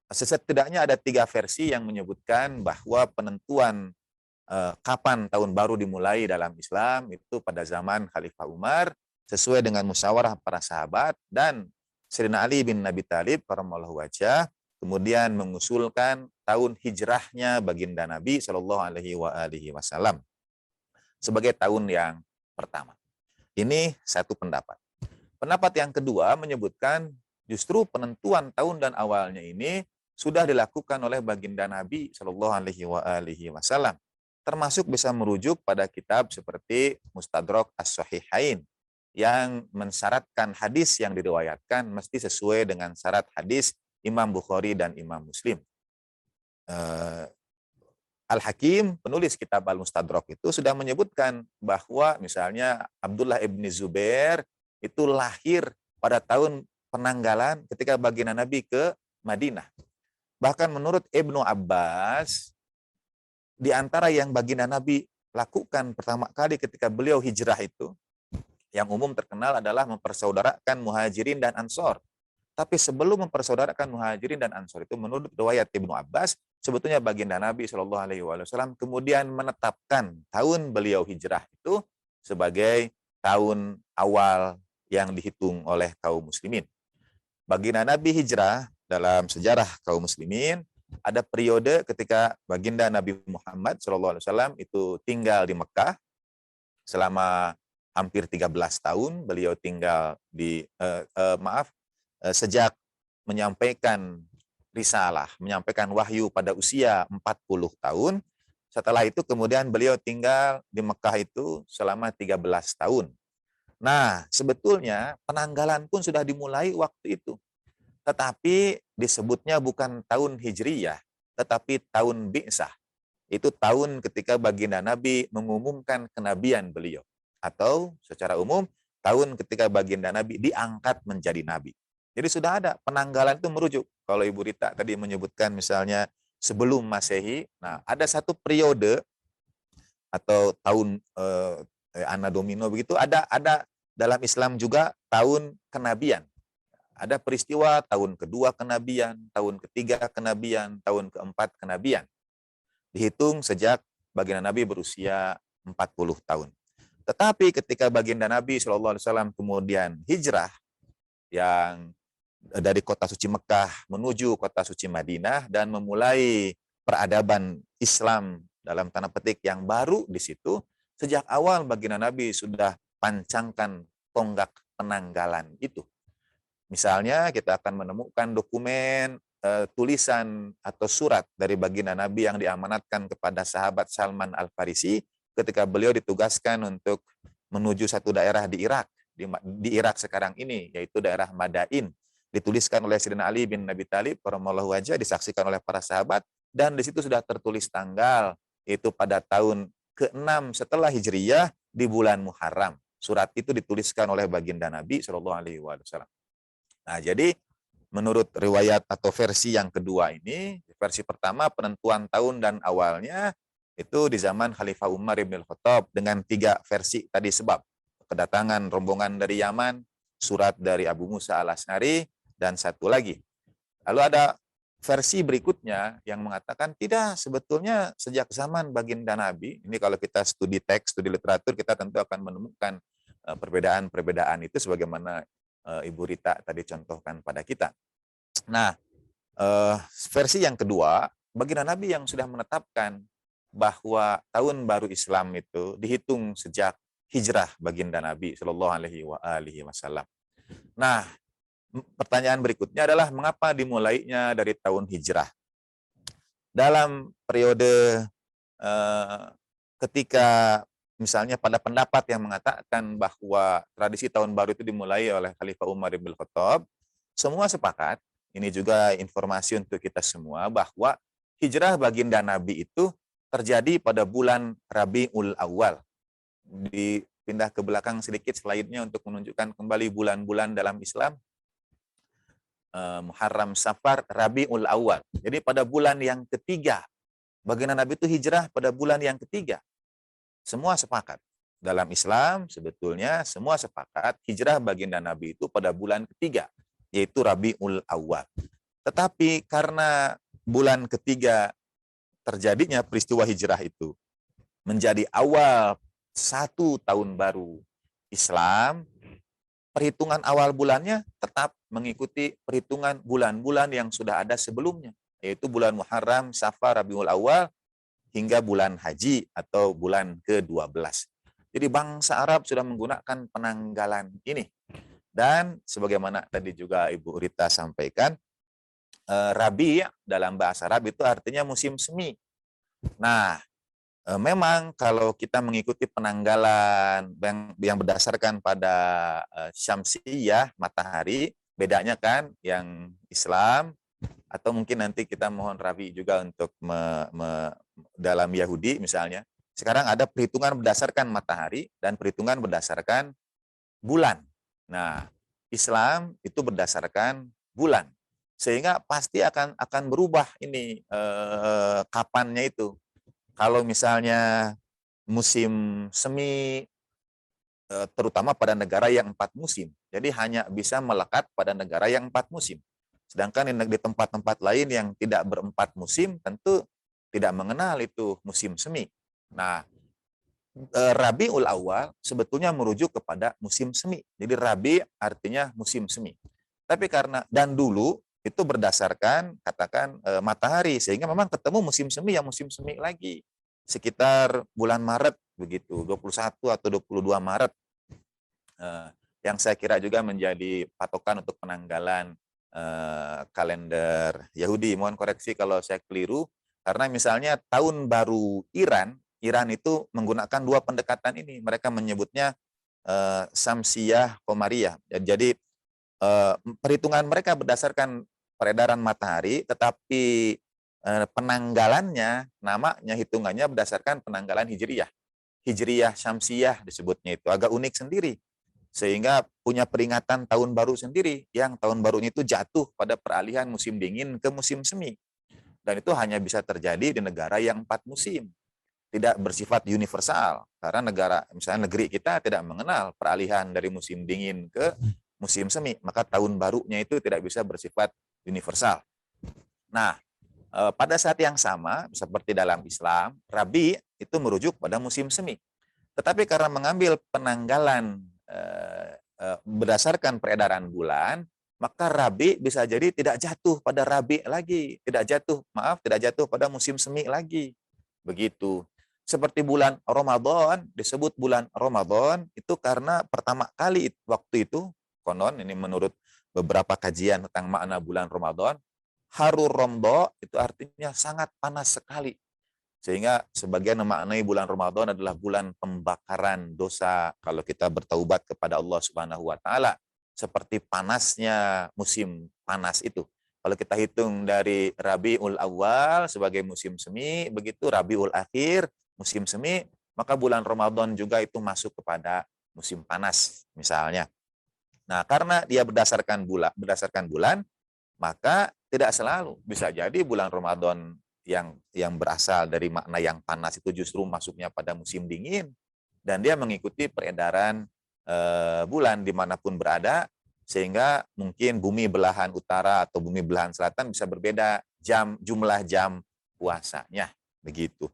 Setidaknya ada 3 versi yang menyebutkan bahwa penentuan kapan tahun baru dimulai dalam Islam itu pada zaman Khalifah Umar sesuai dengan musyawarah para sahabat, dan Sayyidina Ali bin Abi Thalib karramallahu wajhah kemudian mengusulkan tahun hijrahnya baginda Nabi Shallallahu Alaihi Wasallam sebagai tahun yang pertama. Ini satu pendapat. Pendapat yang kedua menyebutkan justru penentuan tahun dan awalnya ini sudah dilakukan oleh baginda Nabi Shallallahu Alaihi Wasallam, termasuk bisa merujuk pada kitab seperti Mustadrak As-Sahihain yang mensyaratkan hadis yang diriwayatkan mesti sesuai dengan syarat hadis Imam Bukhari dan Imam Muslim. Al-Hakim, penulis kitab Al-Mustadrak itu sudah menyebutkan bahwa misalnya Abdullah ibn Zubair itu lahir pada tahun penanggalan ketika baginda Nabi ke Madinah. Bahkan menurut Ibnu Abbas, di antara yang baginda Nabi lakukan pertama kali ketika beliau hijrah itu, yang umum terkenal adalah mempersaudarakan Muhajirin dan Ansor. Tapi sebelum mempersaudarakan Muhajirin dan Ansor itu, menurut riwayat Ibnu Abbas, sebetulnya baginda Nabi Shallallahu Alaihi Wasallam kemudian menetapkan tahun beliau hijrah itu sebagai tahun awal yang dihitung oleh kaum muslimin. Baginda Nabi hijrah dalam sejarah kaum muslimin ada periode ketika baginda Nabi Muhammad SAW itu tinggal di Mekah selama hampir 13 tahun. Beliau tinggal di sejak menyampaikan risalah, menyampaikan wahyu pada usia 40 tahun. Setelah itu kemudian beliau tinggal di Mekah itu selama 13 tahun. Nah, sebetulnya penanggalan pun sudah dimulai waktu itu. Tetapi disebutnya bukan tahun Hijriyah, tetapi tahun Bi'sah. Itu tahun ketika baginda Nabi mengumumkan kenabian beliau. Atau secara umum, tahun ketika baginda Nabi diangkat menjadi Nabi. Jadi sudah ada penanggalan itu merujuk. Kalau Ibu Rita tadi menyebutkan misalnya sebelum Masehi, nah ada satu periode atau tahun Anno Domini begitu, ada dalam Islam juga tahun kenabian. Ada peristiwa tahun kedua kenabian, tahun ketiga kenabian, tahun keempat kenabian. Dihitung sejak baginda Nabi berusia 40 tahun. Tetapi ketika baginda Nabi SAW kemudian hijrah yang dari kota suci Mekah menuju kota suci Madinah dan memulai peradaban Islam dalam tanda petik yang baru di situ, sejak awal baginda Nabi sudah pancangkan tonggak penanggalan itu. Misalnya kita akan menemukan dokumen tulisan atau surat dari baginda Nabi yang diamanatkan kepada sahabat Salman Al-Farisi ketika beliau ditugaskan untuk menuju satu daerah di Irak, di Irak sekarang ini, yaitu daerah Madain. Dituliskan oleh Sayyidina Ali bin Abi Thalib karramallahu wajhah, disaksikan oleh para sahabat, dan di situ sudah tertulis tanggal, itu pada tahun ke-6 setelah Hijriyah di bulan Muharram. Surat itu dituliskan oleh baginda Nabi SAW. Nah, jadi menurut riwayat atau versi yang kedua ini, versi pertama penentuan tahun dan awalnya itu di zaman Khalifah Umar ibn al-Khattab dengan 3 versi tadi, sebab kedatangan rombongan dari Yaman, surat dari Abu Musa al-Asy'ari, dan satu lagi. Lalu ada versi berikutnya yang mengatakan tidak, sebetulnya sejak zaman baginda Nabi, ini kalau kita studi teks, studi literatur, kita tentu akan menemukan perbedaan-perbedaan itu sebagaimana Ibu Rita tadi contohkan pada kita. Nah, versi yang kedua, baginda Nabi yang sudah menetapkan bahwa tahun baru Islam itu dihitung sejak hijrah baginda Nabi Shallallahu Alaihi Wasallam. Nah, pertanyaan berikutnya adalah mengapa dimulainya dari tahun hijrah? Dalam periode ketika misalnya pada pendapat yang mengatakan bahwa tradisi tahun baru itu dimulai oleh Khalifah Umar bin Khattab, semua sepakat, ini juga informasi untuk kita semua, bahwa hijrah baginda Nabi itu terjadi pada bulan Rabiul Awal. Dipindah ke belakang sedikit slide-nya untuk menunjukkan kembali bulan-bulan dalam Islam. Muharram, Safar, Rabiul Awal. Jadi pada bulan yang ketiga, baginda Nabi itu hijrah pada bulan yang ketiga. Semua sepakat. Dalam Islam sebetulnya semua sepakat hijrah baginda Nabi itu pada bulan ketiga, yaitu Rabiul Awal. Tetapi karena bulan ketiga terjadinya peristiwa hijrah itu menjadi awal 1 tahun baru Islam, perhitungan awal bulannya tetap mengikuti perhitungan bulan-bulan yang sudah ada sebelumnya, yaitu bulan Muharram, Safar, Rabiul Awal, hingga bulan haji atau bulan ke-12. Jadi bangsa Arab sudah menggunakan penanggalan ini. Dan sebagaimana tadi juga Ibu Rita sampaikan, Rabi' dalam bahasa Arab itu artinya musim semi. Nah, memang kalau kita mengikuti penanggalan yang berdasarkan pada syamsiyah, matahari, bedanya kan yang Islam, atau mungkin nanti kita mohon Rabi juga untuk dalam Yahudi misalnya, sekarang ada perhitungan berdasarkan matahari dan perhitungan berdasarkan bulan. Nah, Islam itu berdasarkan bulan, sehingga pasti akan berubah ini kapannya itu. Kalau misalnya musim semi, terutama pada negara yang 4 musim, jadi hanya bisa melekat pada negara yang 4 musim. Sedangkan di tempat-tempat lain yang tidak ber-4 musim, tentu tidak mengenal itu musim semi. Nah, Rabiul Awal sebetulnya merujuk kepada musim semi. Jadi Rabi artinya musim semi. Tapi karena, dan dulu itu berdasarkan katakan matahari, sehingga memang ketemu musim semi yang musim semi lagi. Sekitar bulan Maret begitu, 21 atau 22 Maret. Yang saya kira juga menjadi patokan untuk penanggalan kalender Yahudi. Mohon koreksi kalau saya keliru, karena misalnya tahun baru Iran itu menggunakan 2 pendekatan ini. Mereka menyebutnya Samsiyah Qomariyah. Jadi perhitungan mereka berdasarkan peredaran matahari, tetapi penanggalannya, namanya, hitungannya berdasarkan penanggalan Hijriyah. Hijriyah Syamsiyah disebutnya, itu agak unik sendiri. Sehingga punya peringatan tahun baru sendiri, yang tahun barunya itu jatuh pada peralihan musim dingin ke musim semi. Dan itu hanya bisa terjadi di negara yang 4 musim. Tidak bersifat universal, karena misalnya negeri kita tidak mengenal peralihan dari musim dingin ke musim semi, maka tahun barunya itu tidak bisa bersifat universal. Nah, pada saat yang sama, seperti dalam Islam, Rabi itu merujuk pada musim semi. Tetapi karena mengambil penanggalan berdasarkan peredaran bulan, maka Rabi bisa jadi tidak jatuh pada Rabi lagi, tidak jatuh pada musim semi lagi. Begitu. Seperti bulan Ramadan, disebut bulan Ramadan itu karena pertama kali waktu itu, konon ini menurut beberapa kajian tentang makna bulan Ramadan, Harur Romdo itu artinya sangat panas sekali. Sehingga sebagian memaknai bulan Ramadan adalah bulan pembakaran dosa kalau kita bertaubat kepada Allah Subhanahu wa taala, seperti panasnya musim panas itu. Kalau kita hitung dari Rabiul Awal sebagai musim semi, begitu Rabiul Akhir musim semi, maka bulan Ramadan juga itu masuk kepada musim panas misalnya. Nah, karena dia berdasarkan bulan, maka tidak selalu, bisa jadi bulan Ramadan yang berasal dari makna yang panas itu justru masuknya pada musim dingin, dan dia mengikuti peredaran bulan dimanapun berada, sehingga mungkin bumi belahan utara atau bumi belahan selatan bisa berbeda jumlah jam puasanya, begitu.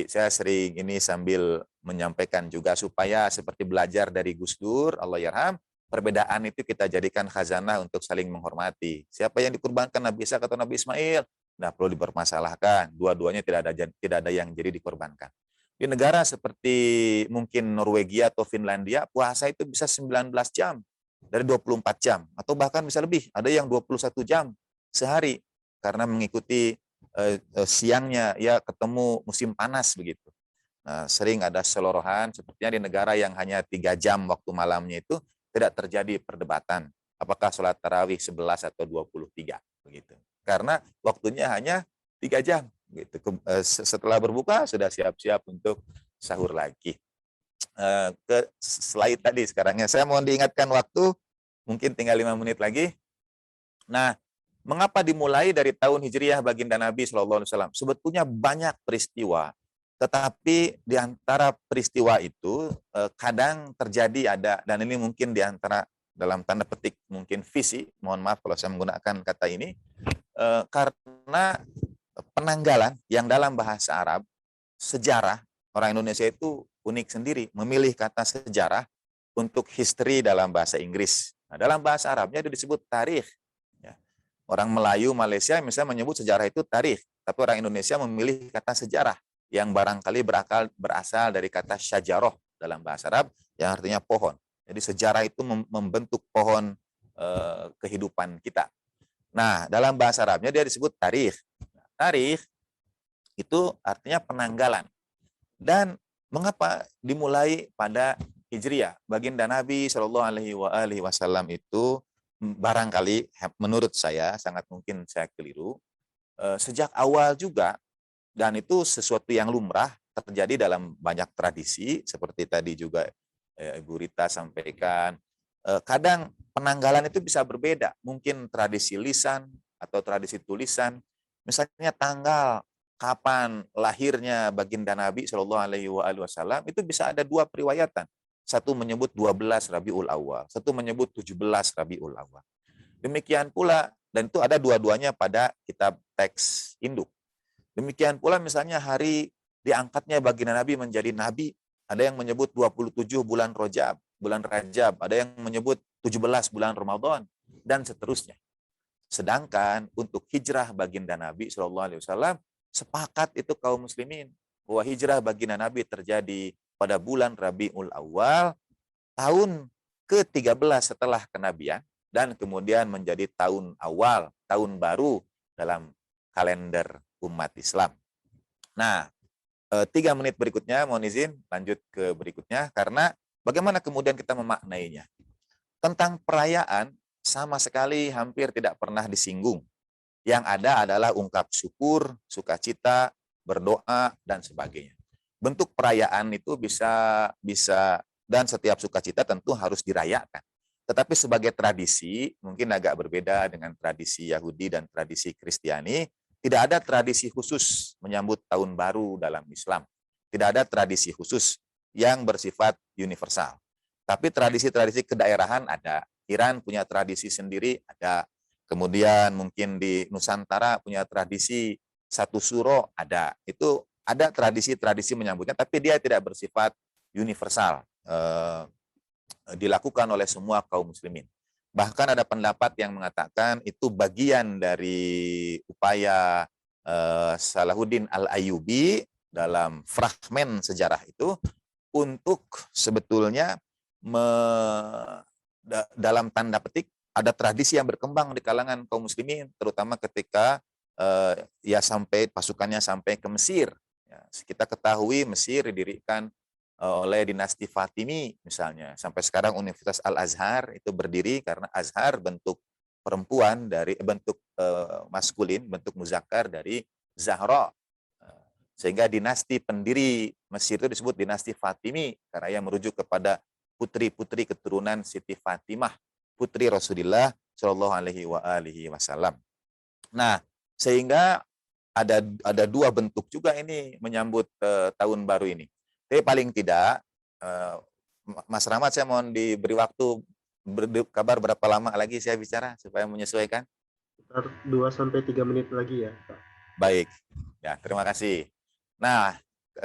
Saya sering ini sambil menyampaikan juga supaya seperti belajar dari Gus Dur, Allah yarham, perbedaan itu kita jadikan khazanah untuk saling menghormati. Siapa yang dikurbankan, Nabi Ishak atau Nabi Ismail? Nah, perlu dipermasalahkan. Dua-duanya tidak ada yang jadi dikorbankan. Di negara seperti mungkin Norwegia atau Finlandia, puasa itu bisa 19 jam dari 24 jam. Atau bahkan bisa lebih, ada yang 21 jam sehari. Karena mengikuti siangnya ya ketemu musim panas begitu. Nah, sering ada selorohan, sepertinya di negara yang hanya 3 jam waktu malamnya itu tidak terjadi perdebatan. Apakah sholat tarawih 11 atau 23 begitu. Karena waktunya hanya 3 jam. Gitu. Setelah berbuka sudah siap-siap untuk sahur lagi. Ke slide tadi sekarangnya. Saya mohon diingatkan waktu, mungkin tinggal 5 menit lagi. Nah, mengapa dimulai dari tahun Hijriah baginda Nabi SAW? Sebetulnya banyak peristiwa, tetapi di antara peristiwa itu kadang terjadi ada, dan ini mungkin di antara dalam tanda petik mungkin visi, mohon maaf kalau saya menggunakan kata ini, karena penanggalan yang dalam bahasa Arab, sejarah, orang Indonesia itu unik sendiri, memilih kata sejarah untuk history dalam bahasa Inggris. Nah, dalam bahasa Arabnya itu disebut tarikh. Ya. Orang Melayu, Malaysia misalnya menyebut sejarah itu tarikh, tapi orang Indonesia memilih kata sejarah yang barangkali berasal dari kata syajaroh dalam bahasa Arab yang artinya pohon. Jadi sejarah itu membentuk pohon kehidupan kita. Nah, dalam bahasa Arabnya dia disebut tarikh. Tarikh itu artinya penanggalan. Dan mengapa dimulai pada Hijriah? Baginda Nabi SAW itu barangkali menurut saya, sangat mungkin saya keliru, sejak awal juga, dan itu sesuatu yang lumrah terjadi dalam banyak tradisi, seperti tadi juga Ibu Rita sampaikan, kadang penanggalan itu bisa berbeda, mungkin tradisi lisan atau tradisi tulisan, misalnya tanggal kapan lahirnya baginda Nabi SAW itu bisa ada 2 periwayatan. Satu menyebut 12 Rabiul Awal, satu menyebut 17 Rabiul Awal. Demikian pula, dan itu ada dua-duanya pada kitab teks induk. Demikian pula misalnya hari diangkatnya baginda Nabi menjadi nabi, ada yang menyebut 27 bulan Rajab, ada yang menyebut 17 bulan Ramadan, dan seterusnya. Sedangkan untuk hijrah baginda Nabi SAW, sepakat itu kaum muslimin bahwa hijrah baginda Nabi terjadi pada bulan Rabiul Awal, tahun ke-13 setelah kenabian, dan kemudian menjadi tahun awal, tahun baru dalam kalender umat Islam. Nah, 3 menit berikutnya, mohon izin lanjut ke berikutnya, karena bagaimana kemudian kita memaknainya. Tentang perayaan, sama sekali hampir tidak pernah disinggung. Yang ada adalah ungkap syukur, sukacita, berdoa, dan sebagainya. Bentuk perayaan itu bisa dan setiap sukacita tentu harus dirayakan. Tetapi sebagai tradisi, mungkin agak berbeda dengan tradisi Yahudi dan tradisi Kristiani, tidak ada tradisi khusus menyambut tahun baru dalam Islam. Tidak ada tradisi khusus yang bersifat universal. Tapi tradisi-tradisi kedaerahan ada. Iran punya tradisi sendiri, ada. Kemudian mungkin di Nusantara punya tradisi satu suro, ada. Itu ada tradisi-tradisi menyambutnya, tapi dia tidak bersifat universal. Dilakukan oleh semua kaum muslimin. Bahkan ada pendapat yang mengatakan itu bagian dari upaya Salahuddin Al-Ayyubi dalam fragmen sejarah itu untuk sebetulnya dalam tanda petik ada tradisi yang berkembang di kalangan kaum muslimin, terutama ketika pasukannya sampai ke Mesir. Ya, kita ketahui Mesir didirikan oleh dinasti Fatimi misalnya. Sampai sekarang Universitas Al-Azhar itu berdiri karena Azhar bentuk perempuan dari bentuk maskulin, bentuk muzakkar dari Zahra. Sehingga dinasti pendiri Mesir itu disebut dinasti Fatimi karena ia merujuk kepada putri-putri keturunan Siti Fatimah, putri Rasulullah Shallallahu Alaihi Wasallam. Nah, sehingga ada 2 bentuk juga ini menyambut tahun baru ini. Tapi paling tidak, Mas Rahmat, saya mohon diberi waktu kabar berapa lama lagi saya bicara supaya menyesuaikan. 2-3 menit lagi ya, Pak. Baik, ya terima kasih. Nah,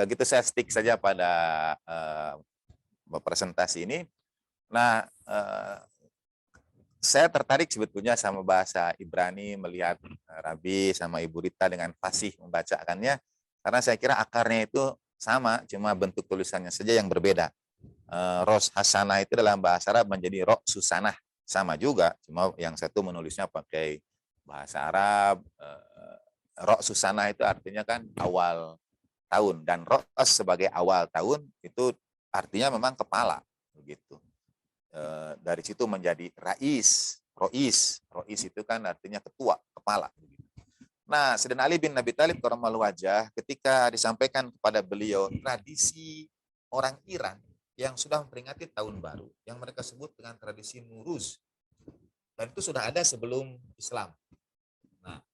gitu saya stick saja pada presentasi ini. Nah, saya tertarik sebetulnya sama bahasa Ibrani, melihat Rabi sama Ibu Rita dengan fasih membacakannya, karena saya kira akarnya itu sama, cuma bentuk tulisannya saja yang berbeda. Ros Hasanah itu dalam bahasa Arab menjadi Ro Susanah, sama juga, cuma yang satu menulisnya pakai bahasa Arab. Ro Susanah itu artinya kan awal tahun, dan Ros sebagai awal tahun itu artinya memang kepala, begitu. Dari situ menjadi Rais, Rois itu kan artinya ketua, kepala. Nah, Sayyidina Ali bin Abi Thalib karramallahu wajhah ketika disampaikan kepada beliau tradisi orang Iran yang sudah memperingati tahun baru, yang mereka sebut dengan tradisi Nuruz, dan itu sudah ada sebelum Islam. Nah,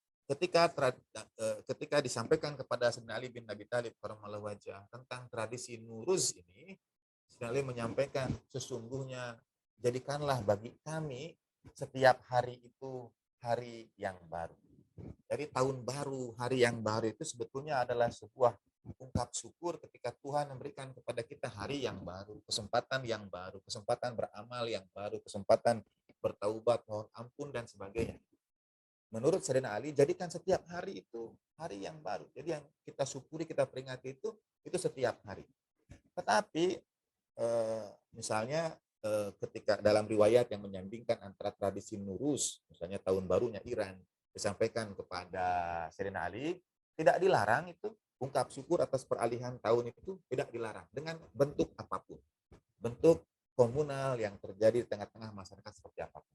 ketika disampaikan kepada Sayyidina Ali bin Abi Thalib karramallahu wajhah tentang tradisi Nuruz ini, Sayyidina Ali menyampaikan, sesungguhnya jadikanlah bagi kami setiap hari itu hari yang baru. Jadi tahun baru, hari yang baru itu sebetulnya adalah sebuah ungkap syukur ketika Tuhan memberikan kepada kita hari yang baru, kesempatan yang baru, kesempatan beramal yang baru, kesempatan bertaubat, mohon ampun, dan sebagainya. Menurut Sayyidina Ali, jadikan setiap hari itu hari yang baru. Jadi yang kita syukuri, kita peringati itu setiap hari. Tetapi misalnya ketika dalam riwayat yang menyandingkan antara tradisi Nuruz, misalnya tahun barunya Iran, disampaikan kepada Sayyidina Ali, tidak dilarang itu ungkap syukur atas peralihan tahun itu, tidak dilarang dengan bentuk apapun, bentuk komunal yang terjadi di tengah-tengah masyarakat seperti apapun.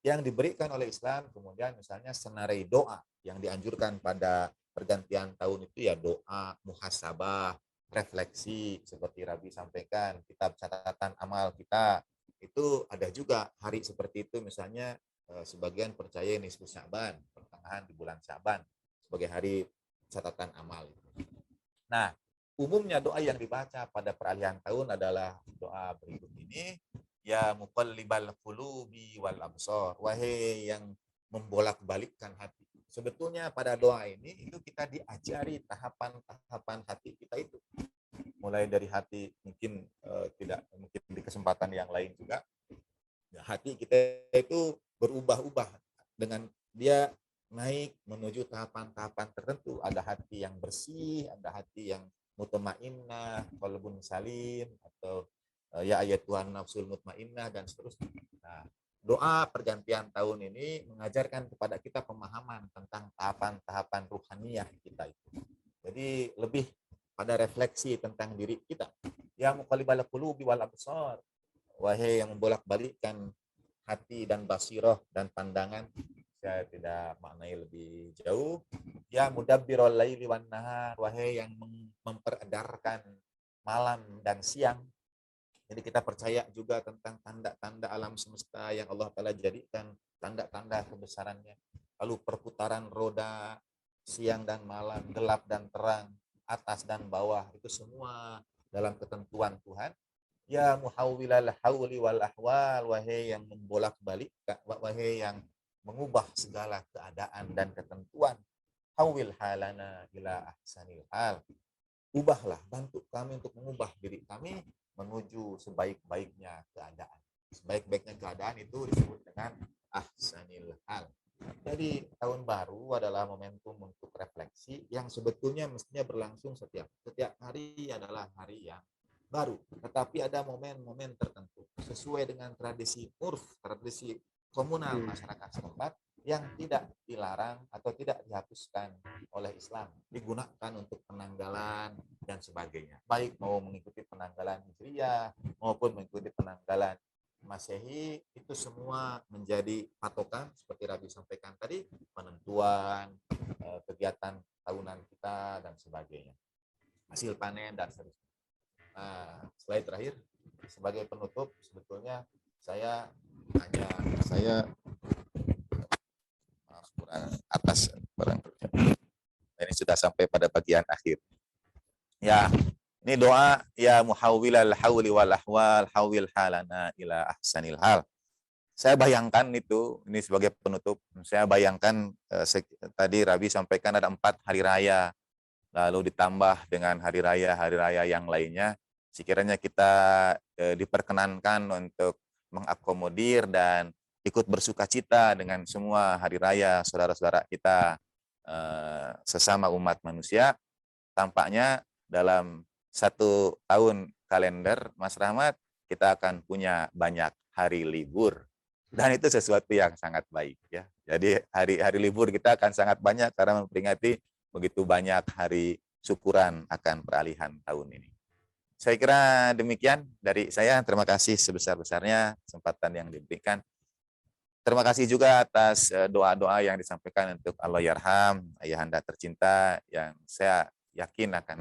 Yang diberikan oleh Islam kemudian misalnya senarei doa yang dianjurkan pada pergantian tahun itu ya doa, muhasabah, refleksi seperti Rabi sampaikan, kitab catatan amal kita, itu ada juga hari seperti itu, misalnya sebagian percaya nisfu Sya'ban, pertengahan di bulan Sya'ban sebagai hari catatan amal. Nah, umumnya doa yang dibaca pada peralihan tahun adalah doa berikut ini, ya muqallibal qulubi wal absar, wahai yang membolak-balikkan hati. Sebetulnya pada doa ini itu kita diajari tahapan-tahapan hati kita itu. Mulai dari hati mungkin mungkin di kesempatan yang lain juga hati kita itu berubah-ubah dengan dia naik menuju tahapan-tahapan tertentu. Ada hati yang bersih, ada hati yang mutmainnah, qalbun salim, atau ya ayat Tuhan nafsul mutmainnah, dan seterusnya. Nah, doa pergantian tahun ini mengajarkan kepada kita pemahaman tentang tahapan-tahapan ruhaniyah kita itu. Jadi lebih pada refleksi tentang diri kita. Ya muqallibal qulubi wal absar, wahai yang membolak-balikkan hati dan basirah dan pandangan. Saya tidak maknai lebih jauh. Ya mudabbirul laili wan nahar, wahai yang memperedarkan malam dan siang. Jadi kita percaya juga tentang tanda-tanda alam semesta yang Allah Ta'ala jadikan, tanda-tanda kebesarannya. Lalu perputaran roda, siang dan malam, gelap dan terang, atas dan bawah, itu semua dalam ketentuan Tuhan. Ya muhawwilal hauli wal ahwal, wahai yang membolak-balik, wahai yang mengubah segala keadaan dan ketentuan. Hawil halana ila ahsanil hal. Ubahlah, bantu kami untuk mengubah diri kami menuju sebaik-baiknya keadaan. Sebaik-baiknya keadaan itu disebut dengan ahsanil hal. Jadi tahun baru adalah momentum untuk refleksi yang sebetulnya mestinya berlangsung setiap hari adalah hari yang baru. Tetapi ada momen-momen tertentu sesuai dengan tradisi urf, tradisi komunal masyarakat setempat yang tidak dilarang atau tidak dihapuskan oleh Islam, digunakan untuk penanggalan dan sebagainya. Baik mau mengikuti penanggalan Hijriyah maupun mengikuti penanggalan Masehi, itu semua menjadi patokan seperti Rabi sampaikan tadi, penentuan kegiatan tahunan kita dan sebagainya, hasil panen dan seterusnya. Nah, slide terakhir sebagai penutup, sebetulnya saya kurang atas barang ini sudah sampai pada bagian akhir. Ya, ini doa ya muhawwilal hauli wal ahwal, hawil halana ila ahsanil hal. Saya bayangkan itu, ini sebagai penutup, saya bayangkan tadi Rabi sampaikan ada 4 hari raya, lalu ditambah dengan hari raya yang lainnya. Sekiranya kita diperkenankan untuk mengakomodir dan ikut bersukacita dengan semua hari raya saudara-saudara kita sesama umat manusia. Tampaknya dalam 1 tahun kalender, Mas Rahmat, kita akan punya banyak hari libur. Dan itu sesuatu yang sangat baik ya. Jadi hari libur kita akan sangat banyak karena memperingati begitu banyak hari syukuran akan peralihan tahun ini. Saya kira demikian dari saya. Terima kasih sebesar-besarnya kesempatan yang diberikan. Terima kasih juga atas doa-doa yang disampaikan untuk Allahyarham, ayahanda tercinta, yang saya yakin akan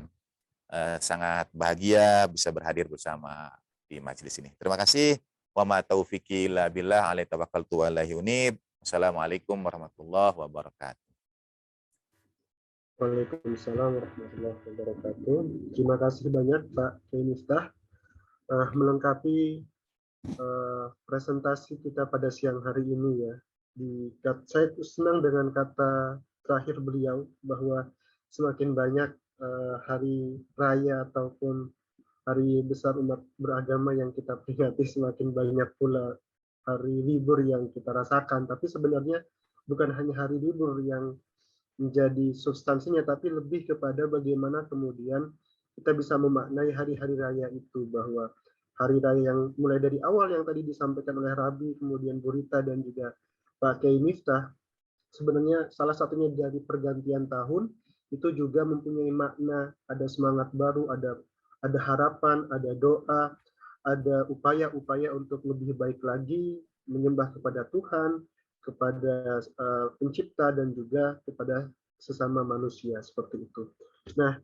sangat bahagia bisa berhadir bersama di majelis ini. Terima kasih. Wa ma taufiqi illa billah, alaihi tawakkaltu wa ilaihi unib. Wassalamualaikum warahmatullahi wabarakatuh. Waalaikumsalam warahmatullahi wabarakatuh. Terima kasih banyak Pak Kiai Miftah melengkapi presentasi kita pada siang hari ini ya. Saya senang dengan kata terakhir beliau bahwa semakin banyak hari raya ataupun hari besar umat beragama yang kita peringati, semakin banyak pula hari libur yang kita rasakan. Tapi sebenarnya bukan hanya hari libur yang menjadi substansinya, tapi lebih kepada bagaimana kemudian kita bisa memaknai hari-hari raya itu, bahwa hari raya yang mulai dari awal yang tadi disampaikan oleh Rabi, kemudian Bu Rita dan juga Pak Kiai Miftah, sebenarnya salah satunya dari pergantian tahun itu juga mempunyai makna, ada semangat baru, ada harapan, ada doa, ada upaya-upaya untuk lebih baik lagi menyembah kepada Tuhan, kepada pencipta, dan juga kepada sesama manusia, seperti itu. Nah,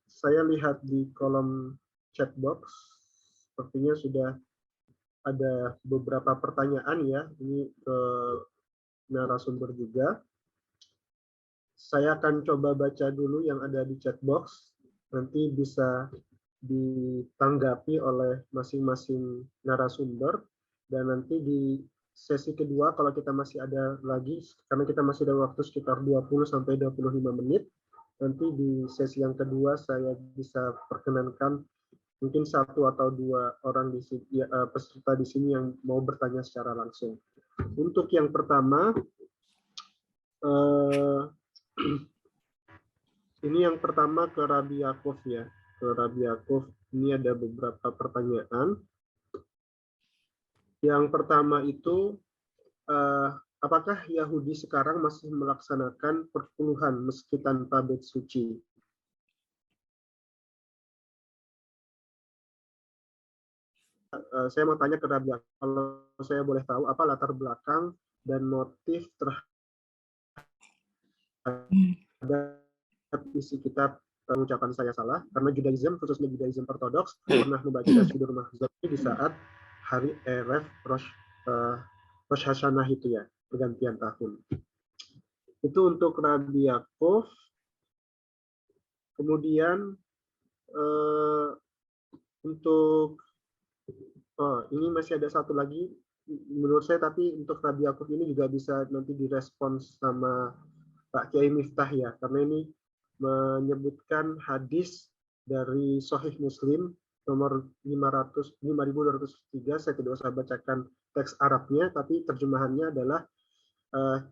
saya lihat di kolom chat box sepertinya sudah ada beberapa pertanyaan ya, ini ke narasumber juga. Saya akan coba baca dulu yang ada di chat box, nanti bisa ditanggapi oleh masing-masing narasumber, dan nanti di sesi kedua kalau kita masih ada lagi, karena kita masih ada waktu sekitar 20-25 menit, nanti di sesi yang kedua saya bisa perkenankan mungkin 1 atau 2 orang di sini, peserta di sini yang mau bertanya secara langsung. Untuk yang pertama, ini yang pertama ke Rabi Yakov ya. Ke Rabi Yakov ini ada beberapa pertanyaan. Yang pertama itu, apakah Yahudi sekarang masih melaksanakan perpuluhan meski tanpa bait suci? Saya mau tanya ke Rabi, kalau saya boleh tahu apa latar belakang dan motif terhadap isi kitab ucapan saya salah, karena Judaism, khususnya Judaism Ortodoks, pernah membaca Sidur Mahzor di saat hari Erev Rosh Hashanah itu ya, pergantian tahun. Itu untuk Rabi Yakov. Kemudian untuk ini masih ada satu lagi menurut saya, tapi untuk Rabi Yakov ini juga bisa nanti direspons sama Pak Kiai Miftah ya, karena ini menyebutkan hadis dari Sahih Muslim nomor 5203. Saya tidak usah bacakan teks Arabnya, tapi terjemahannya adalah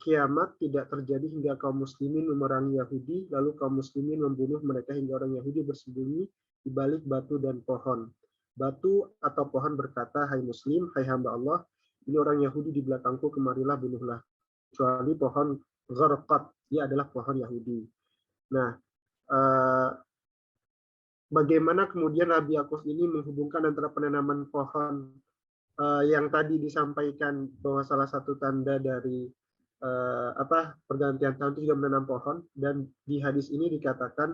kiamat tidak terjadi hingga kaum muslimin memerangi Yahudi, lalu kaum muslimin membunuh mereka hingga orang Yahudi bersembunyi di balik batu dan pohon. Batu atau pohon berkata, "Hai Muslim, hai hamba Allah, ini orang Yahudi di belakangku, kemarilah bunuhlah." Kecuali pohon Gharqad, dia adalah pohon Yahudi. Nah, bagaimana kemudian Rabi Yakov ini menghubungkan antara penanaman pohon yang tadi disampaikan bahwa salah satu tanda dari pergantian tahun itu juga menanam pohon, dan di hadis ini dikatakan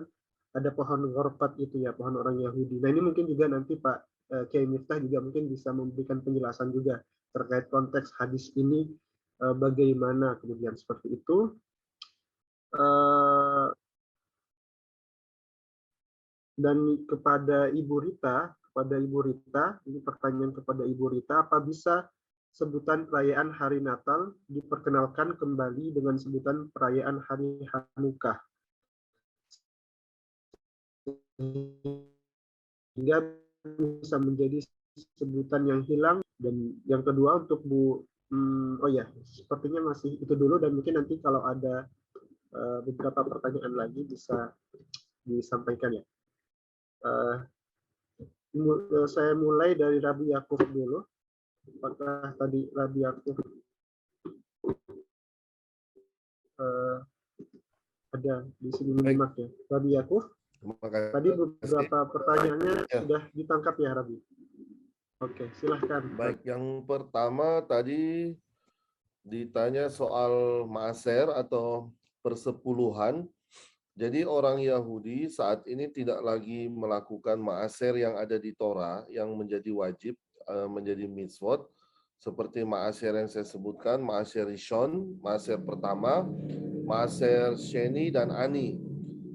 ada pohon Gharqad itu ya, pohon orang Yahudi. Nah, ini mungkin juga nanti Pak Kiai Miftah juga mungkin bisa memberikan penjelasan juga terkait konteks hadis ini, bagaimana kemudian seperti itu. Dan kepada Ibu Rita, ini pertanyaan kepada Ibu Rita, apa bisa sebutan perayaan hari Natal diperkenalkan kembali dengan sebutan perayaan hari Hanukkah, sehingga bisa menjadi sebutan yang hilang, dan yang kedua untuk oh ya, sepertinya masih itu dulu, dan mungkin nanti kalau ada beberapa pertanyaan lagi bisa disampaikan ya. Saya mulai dari Rabi Yakub dulu. Apakah tadi Rabi Yakub ada di sini menyimak ya? Rabi Yakub, tadi beberapa pertanyaannya sudah ditangkap ya, Rabi? Oke, silahkan. Baik, yang pertama tadi ditanya soal maaser atau persepuluhan. Jadi orang Yahudi saat ini tidak lagi melakukan maaser yang ada di Torah yang menjadi wajib, menjadi mitzvot, seperti maaser yang saya sebutkan, maaser Rishon, maaser pertama, maaser Sheni, dan Ani.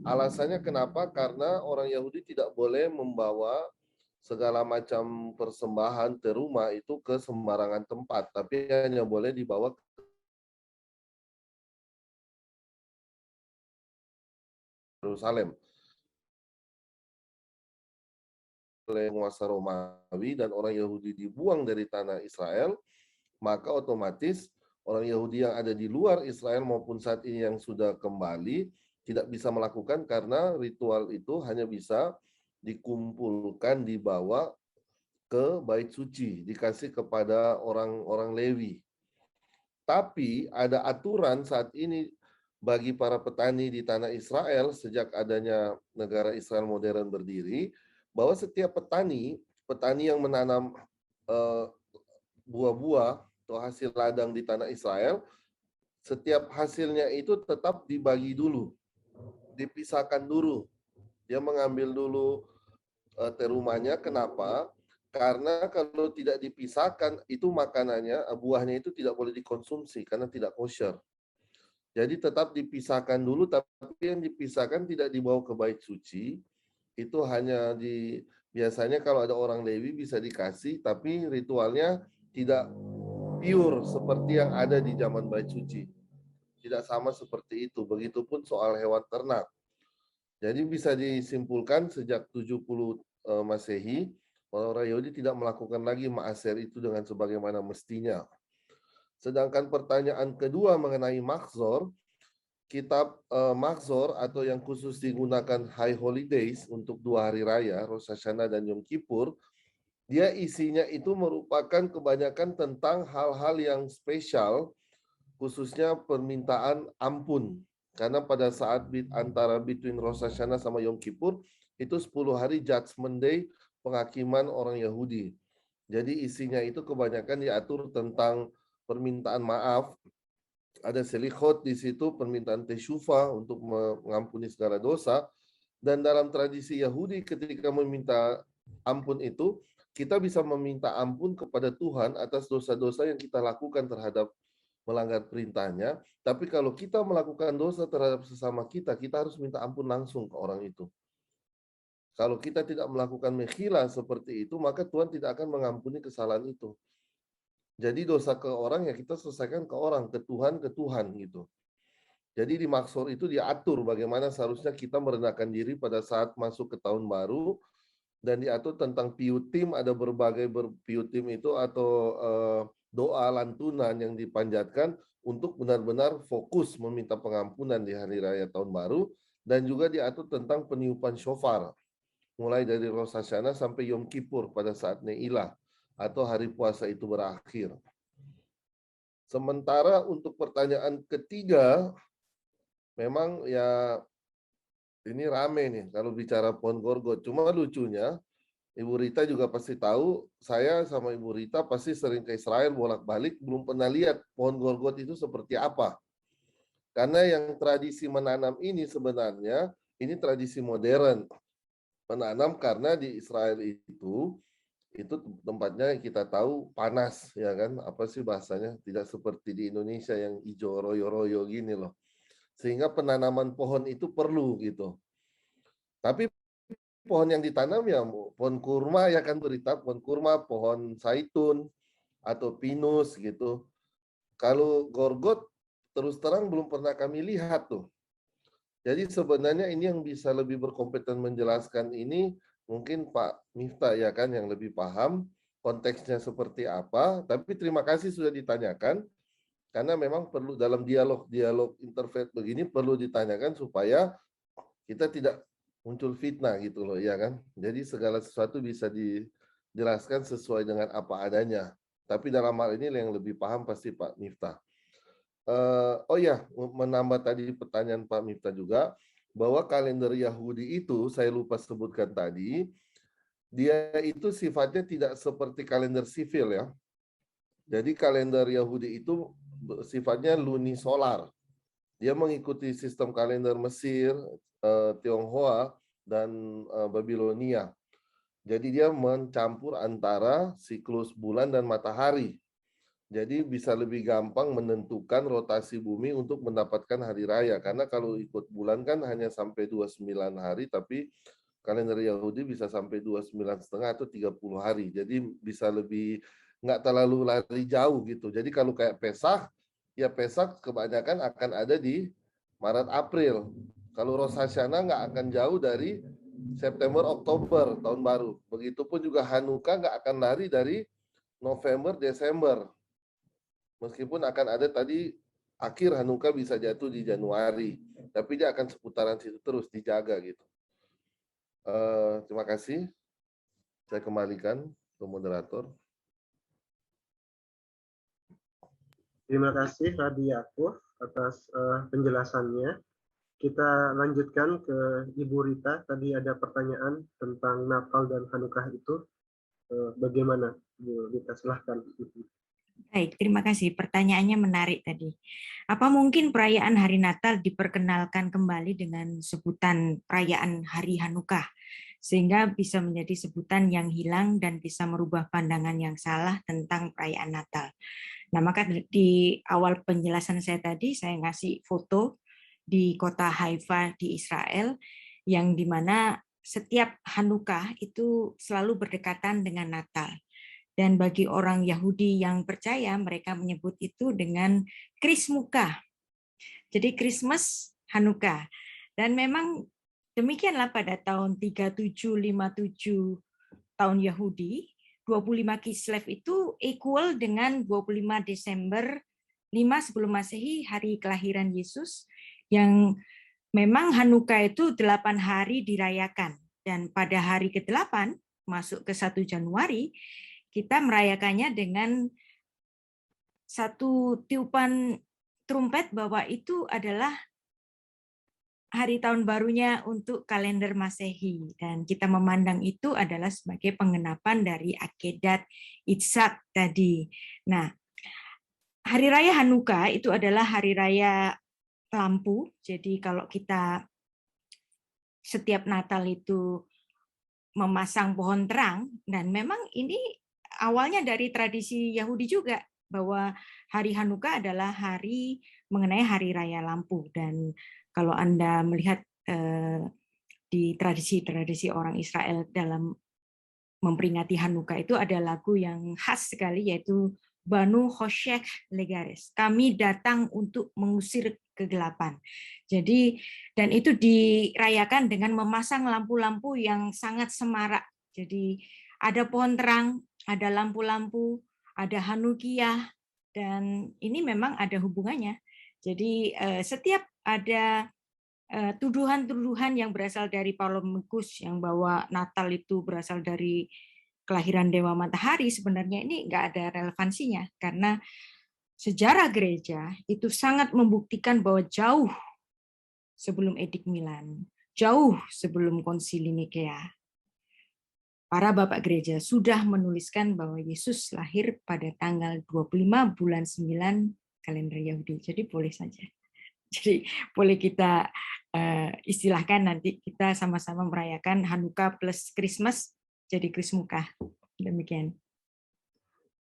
Alasannya kenapa? Karena orang Yahudi tidak boleh membawa segala macam persembahan ke rumah itu ke sembarangan tempat, tapi hanya boleh dibawa Yerusalem oleh penguasa Romawi, dan orang Yahudi dibuang dari tanah Israel, maka otomatis orang Yahudi yang ada di luar Israel maupun saat ini yang sudah kembali tidak bisa melakukan, karena ritual itu hanya bisa dikumpulkan, dibawa ke bait suci, dikasih kepada orang-orang Lewi. Tapi ada aturan saat ini bagi para petani di tanah Israel sejak adanya negara Israel modern berdiri, bahwa setiap petani yang menanam buah-buah atau hasil ladang di tanah Israel, setiap hasilnya itu tetap dibagi dulu, dipisahkan dulu. Dia mengambil dulu terumahnya. Kenapa? Karena kalau tidak dipisahkan, itu makanannya, buahnya itu tidak boleh dikonsumsi karena tidak kosher. Jadi tetap dipisahkan dulu, tapi yang dipisahkan tidak dibawa ke bait suci. Itu hanya biasanya kalau ada orang Lewi bisa dikasih, tapi ritualnya tidak pure seperti yang ada di zaman bait suci. Tidak sama seperti itu. Begitupun soal hewan ternak. Jadi bisa disimpulkan sejak 70 Masehi, orang Yahudi tidak melakukan lagi maaser itu dengan sebagaimana mestinya. Sedangkan pertanyaan kedua mengenai Mahzor, kitab Mahzor atau yang khusus digunakan High Holidays untuk 2 hari raya, Rosh Hashanah dan Yom Kippur, dia isinya itu merupakan kebanyakan tentang hal-hal yang spesial, khususnya permintaan ampun. Karena pada saat antara between Rosh Hashanah sama Yom Kippur, itu 10 hari Judgment Day, penghakiman orang Yahudi. Jadi isinya itu kebanyakan diatur tentang permintaan maaf. Ada selichot di situ, permintaan teshuva untuk mengampuni segala dosa. Dan dalam tradisi Yahudi ketika meminta ampun itu, kita bisa meminta ampun kepada Tuhan atas dosa-dosa yang kita lakukan terhadap melanggar perintahnya. Tapi kalau kita melakukan dosa terhadap sesama kita, kita harus minta ampun langsung ke orang itu. Kalau kita tidak melakukan mekhilah seperti itu, maka Tuhan tidak akan mengampuni kesalahan itu. Jadi dosa ke orang ya kita selesaikan ke orang, ke Tuhan gitu. Jadi di Mahzor itu diatur bagaimana seharusnya kita merendahkan diri pada saat masuk ke tahun baru, dan diatur tentang piyutim, ada berbagai piyutim itu atau doa lantunan yang dipanjatkan untuk benar-benar fokus meminta pengampunan di hari raya tahun baru, dan juga diatur tentang peniupan shofar mulai dari Rosh Hashanah sampai Yom Kippur pada saat Neilah atau hari puasa itu berakhir. Sementara untuk pertanyaan ketiga, memang ya ini rame nih kalau bicara pohon Gorgot. Cuma lucunya, Ibu Rita juga pasti tahu, saya sama Ibu Rita pasti sering ke Israel bolak-balik, belum pernah lihat pohon Gorgot itu seperti apa. Karena yang tradisi menanam ini sebenarnya, ini tradisi modern. Menanam karena di Israel itu tempatnya kita tahu panas, ya kan? Apa sih bahasanya? Tidak seperti di Indonesia yang hijau royo-royo gini loh. Sehingga penanaman pohon itu perlu gitu. Tapi pohon yang ditanam ya pohon kurma, ya kan Berita, pohon kurma, pohon zaitun atau pinus gitu. Kalau Gorgot terus terang belum pernah kami lihat tuh. Jadi sebenarnya ini yang bisa lebih berkompeten menjelaskan ini mungkin Pak Miftah ya kan yang lebih paham. konteksnya seperti apa, tapi terima kasih sudah ditanyakan, karena memang perlu dalam dialog interfaith begini perlu ditanyakan supaya kita tidak muncul fitnah gitu loh, ya kan? Jadi segala sesuatu bisa dijelaskan sesuai dengan apa adanya. Tapi dalam hal ini yang lebih paham pasti Pak Miftah. Oh ya, menambah tadi pertanyaan Pak Miftah juga, bahwa kalender Yahudi itu, saya lupa sebutkan tadi, dia itu sifatnya tidak seperti kalender sivil ya. Jadi kalender Yahudi itu sifatnya lunisolar. Dia mengikuti sistem kalender Mesir, Tionghoa, dan Babilonia. Jadi dia mencampur antara siklus bulan dan matahari. Jadi bisa lebih gampang menentukan rotasi bumi untuk mendapatkan hari raya. Karena kalau ikut bulan kan hanya sampai 29 hari, tapi kalender Yahudi bisa sampai 29,5 atau 30 hari. Jadi bisa lebih, nggak terlalu lari jauh gitu. Jadi kalau kayak Pesach, ya Pesach kebanyakan akan ada di Maret April. Kalau Rosh Hashanah nggak akan jauh dari September Oktober tahun baru. Begitupun juga Hanukkah nggak akan lari dari November Desember. Meskipun akan ada tadi akhir Hanukkah bisa jatuh di Januari, tapi dia akan seputaran situ terus dijaga gitu. Terima kasih. Saya kembalikan ke moderator. Terima kasih Radi Yakuf atas penjelasannya. Kita lanjutkan ke Ibu Rita. Tadi ada pertanyaan tentang Natal dan Hanukkah itu. Bagaimana, Bu Rita? Silahkan. Baik, terima kasih. Pertanyaannya menarik tadi. Apa mungkin perayaan hari Natal diperkenalkan kembali dengan sebutan perayaan hari Hanukkah, sehingga bisa menjadi sebutan yang hilang dan bisa merubah pandangan yang salah tentang perayaan Natal. Nah, maka di awal penjelasan saya tadi, saya ngasih foto di kota Haifa di Israel, yang dimana setiap Hanukkah itu selalu berdekatan dengan Natal. Dan bagi orang Yahudi yang percaya, mereka menyebut itu dengan Krismukah. Jadi Christmas, Hanukkah. Dan memang demikianlah pada tahun 3757 tahun Yahudi, 25 Kislev itu equal dengan 25 Desember 5 sebelum Masehi, hari kelahiran Yesus, yang memang Hanukkah itu 8 hari dirayakan. Dan pada hari ke-8, masuk ke 1 Januari, kita merayakannya dengan satu tiupan trompet bahwa itu adalah hari tahun barunya untuk kalender Masehi, dan kita memandang itu adalah sebagai penggenapan dari akedat Ishak tadi. Nah, hari raya Hanukkah itu adalah hari raya lampu. Jadi kalau kita setiap Natal itu memasang pohon terang, dan memang ini awalnya dari tradisi Yahudi juga, bahwa hari Hanukkah adalah hari mengenai hari raya lampu. Dan kalau Anda melihat di tradisi-tradisi orang Israel dalam memperingati Hanukkah itu ada lagu yang khas sekali, yaitu Banu Hoshek Legares. Kami datang untuk mengusir kegelapan. Jadi, dan itu dirayakan dengan memasang lampu-lampu yang sangat semarak. Jadi ada pohon terang, ada lampu-lampu, ada Hanukkah, dan ini memang ada hubungannya. Jadi setiap ada tuduhan-tuduhan yang berasal dari Ptolemeus yang bahwa Natal itu berasal dari kelahiran Dewa Matahari, sebenarnya ini nggak ada relevansinya, karena sejarah gereja itu sangat membuktikan bahwa jauh sebelum Edik Milan, jauh sebelum Konsili Nikea, para bapak gereja sudah menuliskan bahwa Yesus lahir pada tanggal 25 bulan 9 kalender Yahudi. Jadi boleh saja. Jadi boleh kita istilahkan nanti kita sama-sama merayakan Hanukkah plus Christmas, jadi Krismukah. Demikian.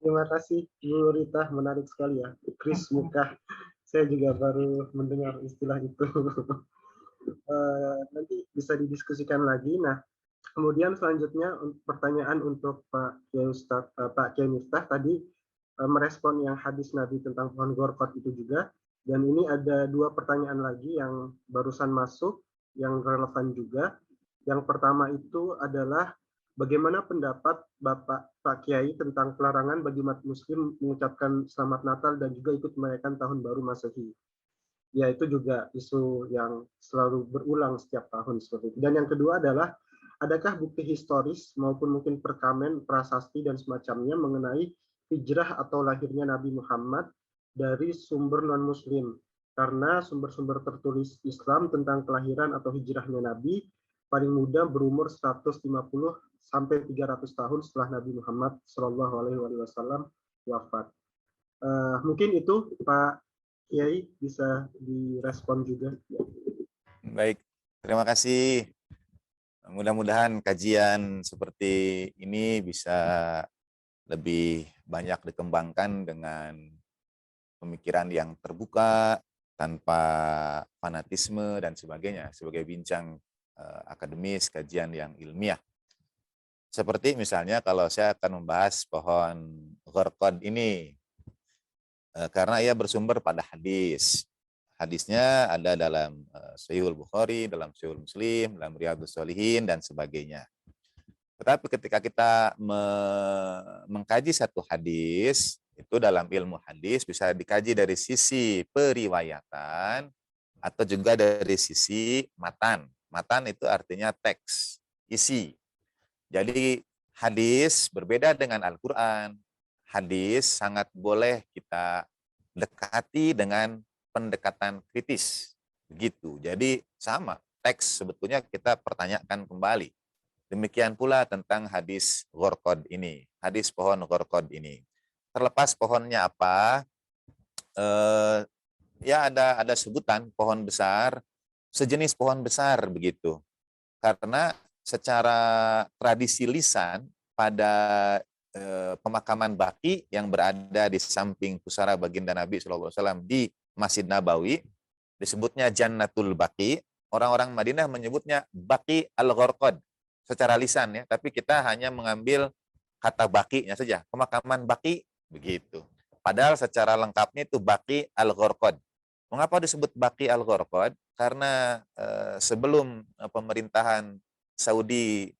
Terima kasih Bu Rita, menarik sekali ya, Krismukah. Saya juga baru mendengar istilah itu. Nanti bisa didiskusikan lagi. Nah, kemudian selanjutnya pertanyaan untuk Pak Kiai Miftah tadi merespon yang hadis Nabi tentang pohon gorkot itu juga. Dan ini ada 2 pertanyaan lagi yang barusan masuk, yang relevan juga. Yang pertama itu adalah Bagaimana pendapat Bapak Pak Kiai tentang pelarangan bagi umat Muslim mengucapkan Selamat Natal dan juga ikut merayakan Tahun Baru Masehi? Ya, itu juga isu yang selalu berulang setiap tahun seperti itu. Dan yang kedua adalah, adakah bukti historis maupun mungkin perkamen, prasasti, dan semacamnya mengenai hijrah atau lahirnya Nabi Muhammad dari sumber non-Muslim? Karena sumber-sumber tertulis Islam tentang kelahiran atau hijrahnya Nabi paling muda berumur 150 sampai 300 tahun setelah Nabi Muhammad SAW wafat. Mungkin itu Pak Kiai bisa direspon juga. Baik, terima kasih. Mudah-mudahan kajian seperti ini bisa lebih banyak dikembangkan dengan pemikiran yang terbuka, tanpa fanatisme dan sebagainya, sebagai bincang akademis, kajian yang ilmiah. Seperti misalnya kalau saya akan membahas pohon gharqad ini, karena ia bersumber pada hadis. Hadisnya ada dalam Sahihul Bukhari, dalam Sahihul Muslim, dalam Riyadhus Shalihin, dan sebagainya. Tetapi ketika kita mengkaji satu hadis, itu dalam ilmu hadis bisa dikaji dari sisi periwayatan atau juga dari sisi matan. Matan itu artinya teks, isi. Jadi hadis berbeda dengan Al-Quran. Hadis sangat boleh kita dekati dengan pendekatan kritis. Begitu. Jadi sama, teks sebetulnya kita pertanyakan kembali. Demikian pula tentang hadis gharqad ini, hadis pohon gharqad ini. Terlepas pohonnya apa, ya ada sebutan pohon besar, sejenis pohon besar begitu. Karena secara tradisi lisan pada pemakaman Baqi yang berada di samping pusara baginda Nabi SAW di Masjid Nabawi, disebutnya Jannatul Baqi. Orang-orang Madinah menyebutnya Baqi al-Gharqad secara lisan ya, tapi kita hanya mengambil kata Baqi-nya saja, pemakaman Baqi begitu. Padahal secara lengkapnya itu Baqi al-Gharqad. Mengapa disebut Baqi al-Gharqad? Karena sebelum pemerintahan Saudi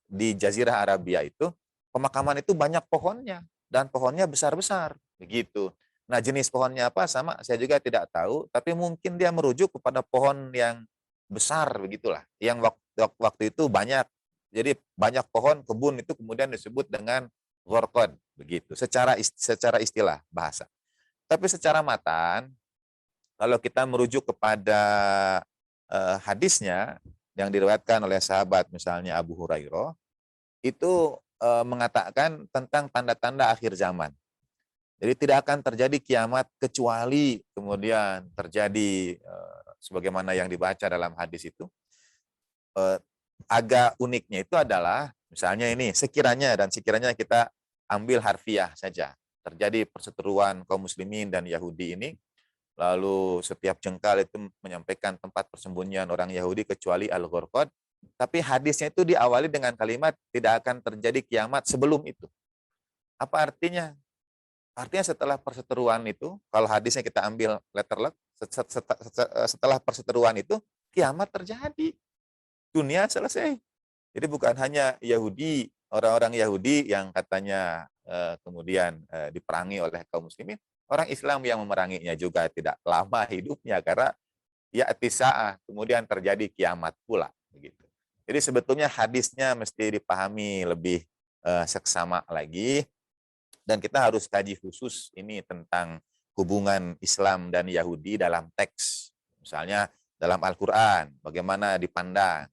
di Jazirah Arabia itu, pemakaman itu banyak pohonnya dan pohonnya besar-besar begitu. Nah, jenis pohonnya apa sama saya juga tidak tahu, tapi mungkin dia merujuk kepada pohon yang besar begitulah, yang waktu itu banyak. Jadi banyak pohon kebun itu kemudian disebut dengan gharqad begitu secara istilah bahasa. Tapi secara matan, kalau kita merujuk kepada hadisnya yang diriwayatkan oleh sahabat misalnya Abu Hurairah, itu mengatakan tentang tanda-tanda akhir zaman. Jadi tidak akan terjadi kiamat kecuali kemudian terjadi sebagaimana yang dibaca dalam hadis itu. Agak uniknya itu adalah misalnya ini sekiranya kita ambil harfiah saja. Terjadi perseteruan kaum muslimin dan Yahudi ini, lalu setiap jengkal itu menyampaikan tempat persembunyian orang Yahudi kecuali Al-Gharqad. Tapi hadisnya itu diawali dengan kalimat tidak akan terjadi kiamat sebelum itu. Apa artinya? Artinya setelah perseteruan itu, kalau hadisnya kita ambil letterlock, setelah perseteruan itu kiamat terjadi. Dunia selesai. Jadi bukan hanya Yahudi, orang-orang Yahudi yang katanya kemudian diperangi oleh kaum muslimin, orang Islam yang memeranginya juga tidak lama hidupnya karena ya tisa'ah, kemudian terjadi kiamat pula begitu. Jadi sebetulnya hadisnya mesti dipahami lebih seksama lagi, dan kita harus kaji khusus ini tentang hubungan Islam dan Yahudi dalam teks. Misalnya dalam Al-Quran, bagaimana dipandang.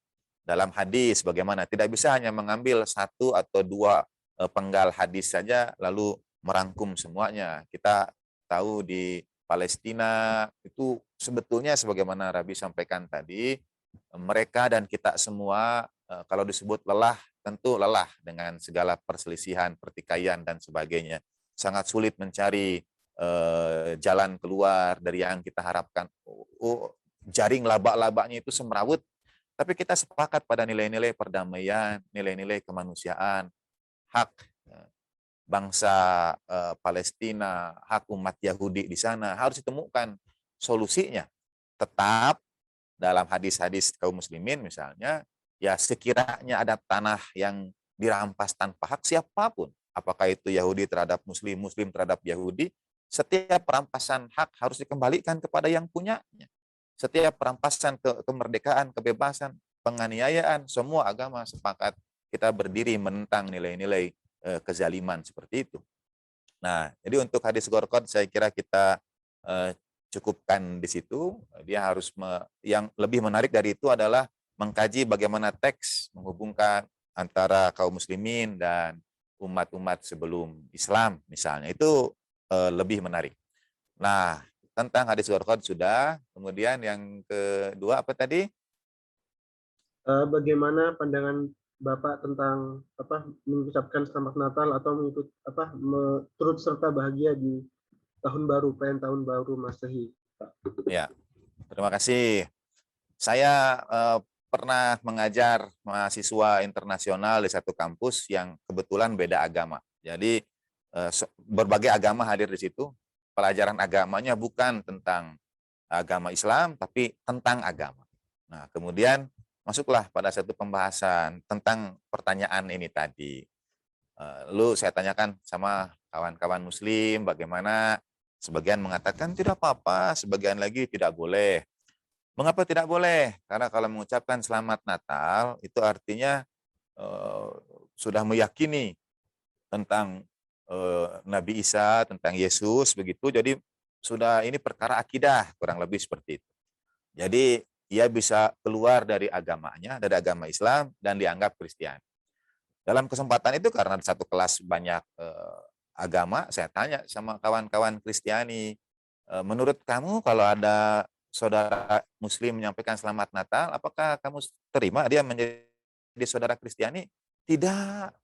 Dalam hadis, bagaimana. Tidak bisa hanya mengambil satu atau dua penggal hadis saja, lalu merangkum semuanya. Kita tahu di Palestina itu sebetulnya sebagaimana Rabi sampaikan tadi, mereka dan kita semua kalau disebut lelah, tentu lelah dengan segala perselisihan, pertikaian, dan sebagainya. Sangat sulit mencari jalan keluar dari yang kita harapkan. Jaring laba-labanya itu semrawut, tapi kita sepakat pada nilai-nilai perdamaian, nilai-nilai kemanusiaan, hak bangsa Palestina, hak umat Yahudi di sana, harus ditemukan solusinya. Tetap dalam hadis-hadis kaum muslimin misalnya, ya sekiranya ada tanah yang dirampas tanpa hak siapapun, apakah itu Yahudi terhadap Muslim, Muslim terhadap Yahudi, setiap perampasan hak harus dikembalikan kepada yang punyanya. Setiap perampasan kemerdekaan, kebebasan, penganiayaan, semua agama sepakat kita berdiri menentang nilai-nilai kezaliman seperti itu. Nah, jadi untuk hadis Gorkot saya kira kita cukupkan di situ. Dia harus yang lebih menarik dari itu adalah mengkaji bagaimana teks menghubungkan antara kaum muslimin dan umat-umat sebelum Islam misalnya. Itu lebih menarik. Nah, tentang hadis Gorkot sudah. Kemudian yang kedua apa tadi? Bagaimana pandangan Bapak tentang mengucapkan selamat Natal atau mengikut turut serta bahagia di tahun baru, perayaan tahun baru Masehi. Ya, terima kasih. Saya pernah mengajar mahasiswa internasional di satu kampus yang kebetulan beda agama. Jadi berbagai agama hadir di situ. Pelajaran agamanya bukan tentang agama Islam, tapi tentang agama. Nah, kemudian masuklah pada satu pembahasan tentang pertanyaan ini tadi. Lalu saya tanyakan sama kawan-kawan Muslim, bagaimana? Sebagian mengatakan tidak apa-apa, sebagian lagi tidak boleh. Mengapa tidak boleh? Karena kalau mengucapkan selamat Natal, itu artinya sudah meyakini tentang Nabi Isa, tentang Yesus, begitu. Jadi sudah ini perkara akidah, kurang lebih seperti itu. Jadi ia bisa keluar dari agamanya, dari agama Islam, dan dianggap Kristiani. Dalam kesempatan itu karena di satu kelas banyak agama, saya tanya sama kawan-kawan Kristiani, menurut kamu kalau ada saudara Muslim menyampaikan selamat Natal, apakah kamu terima dia menjadi saudara Kristiani? Tidak,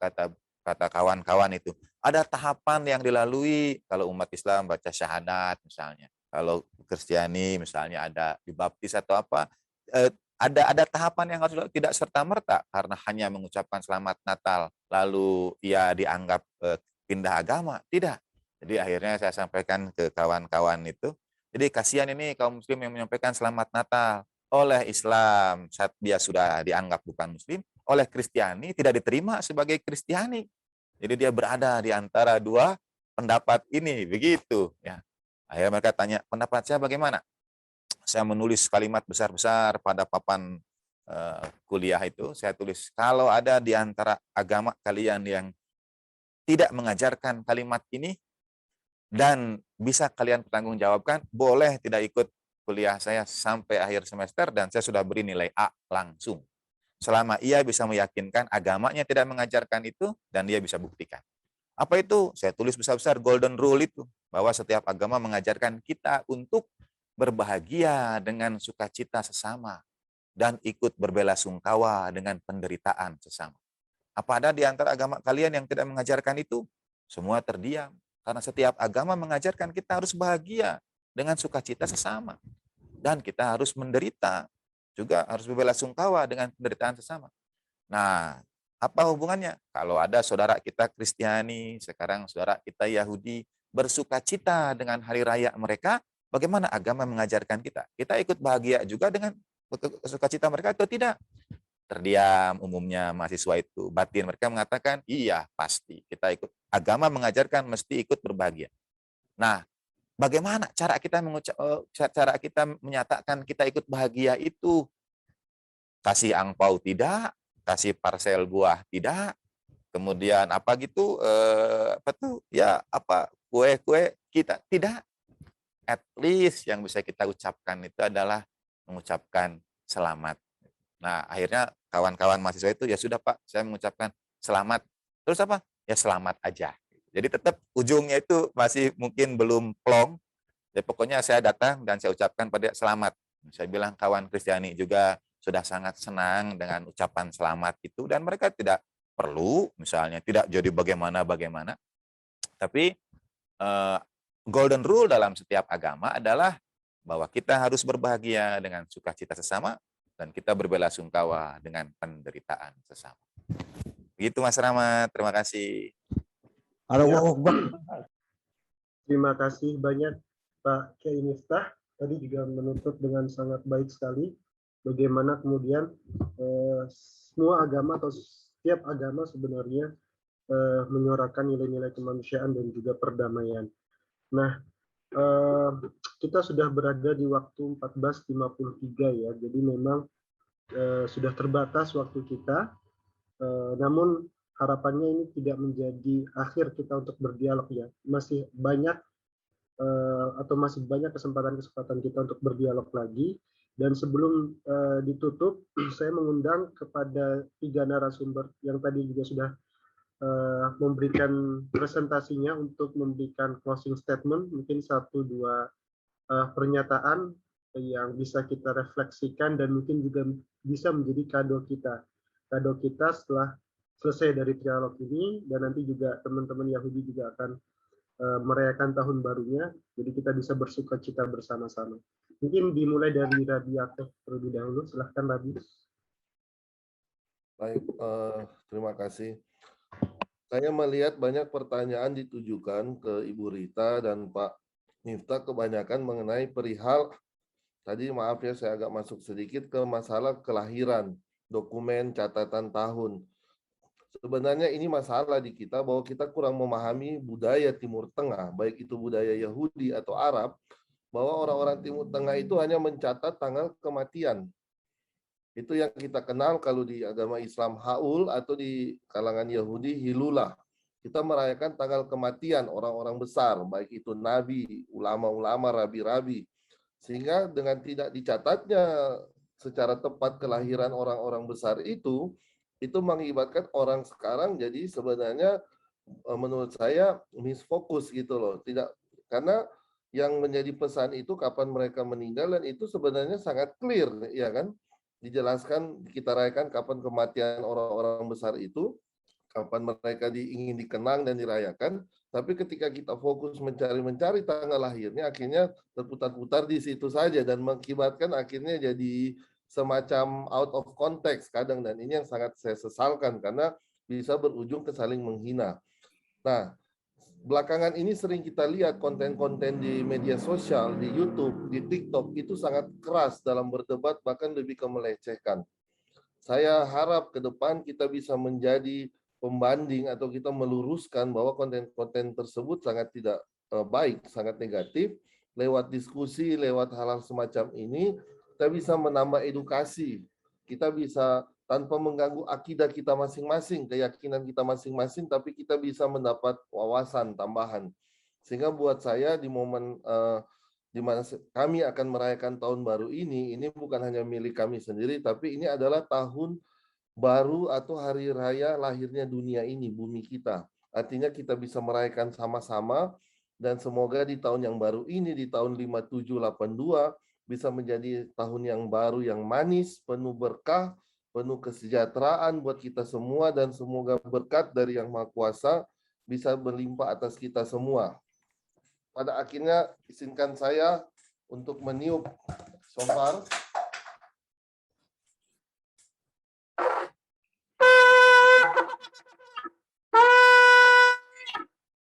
kata kawan-kawan itu. Ada tahapan yang dilalui kalau umat Islam baca syahadat misalnya. Kalau Kristiani misalnya ada dibaptis atau apa, ada tahapan yang harus tidak serta-merta karena hanya mengucapkan selamat Natal lalu ia dianggap pindah agama. Tidak. Jadi akhirnya saya sampaikan ke kawan-kawan itu. Jadi kasihan ini kaum muslim yang menyampaikan selamat Natal oleh Islam saat dia sudah dianggap bukan muslim, oleh Kristiani tidak diterima sebagai Kristiani. Jadi dia berada di antara dua pendapat ini, begitu ya. Akhirnya mereka tanya, pendapat saya bagaimana? Saya menulis kalimat besar-besar pada papan kuliah itu, saya tulis, kalau ada di antara agama kalian yang tidak mengajarkan kalimat ini, dan bisa kalian pertanggungjawabkan, boleh tidak ikut kuliah saya sampai akhir semester, dan saya sudah beri nilai A langsung. Selama ia bisa meyakinkan agamanya tidak mengajarkan itu, dan dia bisa buktikan. Apa itu? Saya tulis besar-besar golden rule itu, bahwa setiap agama mengajarkan kita untuk berbahagia dengan sukacita sesama dan ikut berbelasungkawa dengan penderitaan sesama. Apa ada di antara agama kalian yang tidak mengajarkan itu? Semua terdiam, karena setiap agama mengajarkan kita harus bahagia dengan sukacita sesama dan kita harus menderita, juga harus berbelasungkawa dengan penderitaan sesama. Nah, apa hubungannya? Kalau ada saudara kita Kristiani, sekarang saudara kita Yahudi, bersukacita dengan hari raya mereka, bagaimana agama mengajarkan kita? Kita ikut bahagia juga dengan sukacita mereka atau tidak? Terdiam umumnya mahasiswa itu. Batin mereka mengatakan, iya pasti. Kita ikut. Agama mengajarkan mesti ikut berbahagia. Nah, bagaimana cara kita menyatakan kita ikut bahagia itu? Kasih angpau tidak, kasih parsel buah tidak, kemudian apa gitu, kue-kue kita tidak. At least yang bisa kita ucapkan itu adalah mengucapkan selamat. Nah, akhirnya kawan-kawan mahasiswa itu, ya sudah Pak, saya mengucapkan selamat. Terus apa? Ya selamat aja. Jadi tetap ujungnya itu masih mungkin belum plong. Ya, pokoknya saya datang dan saya ucapkan pada selamat. Saya bilang kawan Kristiani juga sudah sangat senang dengan ucapan selamat itu, dan mereka tidak perlu misalnya tidak jadi bagaimana, tapi golden rule dalam setiap agama adalah bahwa kita harus berbahagia dengan sukacita sesama dan kita berbelasungkawa dengan penderitaan sesama. Begitu Mas Rahmat, terima kasih. Terima kasih banyak Pak Kiai Miftah, tadi juga menutup dengan sangat baik sekali. bagaimana kemudian semua agama atau setiap agama sebenarnya menyuarakan nilai-nilai kemanusiaan dan juga perdamaian. Nah, kita sudah berada di waktu 14.53 ya, jadi memang sudah terbatas waktu kita, namun harapannya ini tidak menjadi akhir kita untuk berdialog ya, masih banyak kesempatan-kesempatan kita untuk berdialog lagi. Dan sebelum ditutup, saya mengundang kepada 3 narasumber yang tadi juga sudah memberikan presentasinya untuk memberikan closing statement, mungkin 1-2 pernyataan yang bisa kita refleksikan dan mungkin juga bisa menjadi kado kita setelah selesai dari trialog ini, dan nanti juga teman-teman Yahudi juga akan merayakan tahun barunya, jadi kita bisa bersukacita bersama-sama. Mungkin dimulai dari Rabi Yakov terlebih dahulu, silahkan Rabi. Baik, terima kasih. Saya melihat banyak pertanyaan ditujukan ke Ibu Rita dan Pak Miftah, kebanyakan mengenai perihal, tadi maaf ya saya agak masuk sedikit ke masalah kelahiran, dokumen, catatan tahun. Sebenarnya ini masalah di kita bahwa kita kurang memahami budaya Timur Tengah, baik itu budaya Yahudi atau Arab, bahwa orang-orang Timur Tengah itu hanya mencatat tanggal kematian. Itu yang kita kenal kalau di agama Islam Haul, atau di kalangan Yahudi Hilulah. Kita merayakan tanggal kematian orang-orang besar, baik itu nabi, ulama-ulama, rabi-rabi. Sehingga dengan tidak dicatatnya secara tepat kelahiran orang-orang besar itu mengakibatkan orang sekarang jadi sebenarnya menurut saya misfokus gitu loh. Tidak, karena yang menjadi pesan itu kapan mereka meninggal, dan itu sebenarnya sangat clear ya kan, dijelaskan kita rayakan kapan kematian orang-orang besar itu, kapan mereka ingin dikenang dan dirayakan. Tapi ketika kita fokus mencari tanggal lahirnya, akhirnya terputar-putar di situ saja dan mengakibatkan akhirnya jadi semacam out of context kadang, dan ini yang sangat saya sesalkan karena bisa berujung ke saling menghina. Nah, belakangan ini sering kita lihat konten-konten di media sosial, di YouTube, di TikTok itu sangat keras dalam berdebat, bahkan lebih ke melecehkan. Saya harap ke depan kita bisa menjadi pembanding atau kita meluruskan bahwa konten-konten tersebut sangat tidak baik, sangat negatif. Lewat diskusi, lewat hal-hal semacam ini, kita bisa menambah edukasi. Kita bisa tanpa mengganggu akidah kita masing-masing, keyakinan kita masing-masing, tapi kita bisa mendapat wawasan tambahan. Sehingga buat saya di momen di mana kami akan merayakan tahun baru ini bukan hanya milik kami sendiri, tapi ini adalah tahun baru atau hari raya lahirnya dunia ini, bumi kita. Artinya kita bisa merayakan sama-sama, dan semoga di tahun yang baru ini, di tahun 5782, bisa menjadi tahun yang baru yang manis, penuh berkah, penuh kesejahteraan buat kita semua, dan semoga berkat dari Yang Maha Kuasa bisa berlimpah atas kita semua. Pada akhirnya izinkan saya untuk meniup shofar.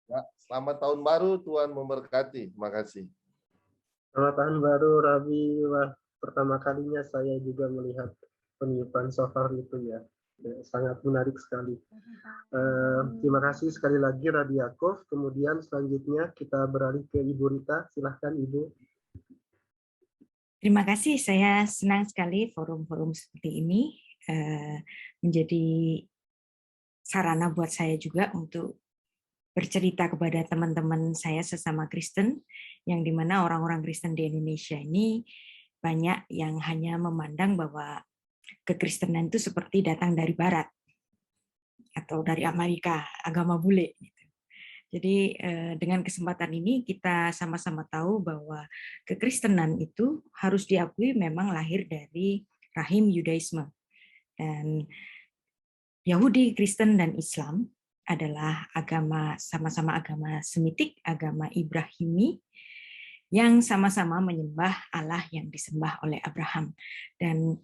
Ya, selamat tahun baru, Tuhan memberkati. Terima kasih. Selamat tahun baru Rabi. Wah, pertama kalinya saya juga melihat peniupan shofar itu ya. Sangat menarik sekali. Terima kasih sekali lagi Rabi Yakov. Kemudian selanjutnya kita beralih ke Ibu Rita. Silahkan Ibu. Terima kasih, saya senang sekali forum-forum seperti ini menjadi sarana buat saya juga untuk bercerita kepada teman-teman saya sesama Kristen, yang dimana orang-orang Kristen di Indonesia ini banyak yang hanya memandang bahwa kekristenan itu seperti datang dari Barat atau dari Amerika, agama bule. Jadi dengan kesempatan ini kita sama-sama tahu bahwa kekristenan itu harus diakui memang lahir dari rahim Yudaisme. Dan Yahudi, Kristen, dan Islam adalah agama, sama-sama agama Semitik, agama Ibrahimi, yang sama-sama menyembah Allah yang disembah oleh Abraham. Dan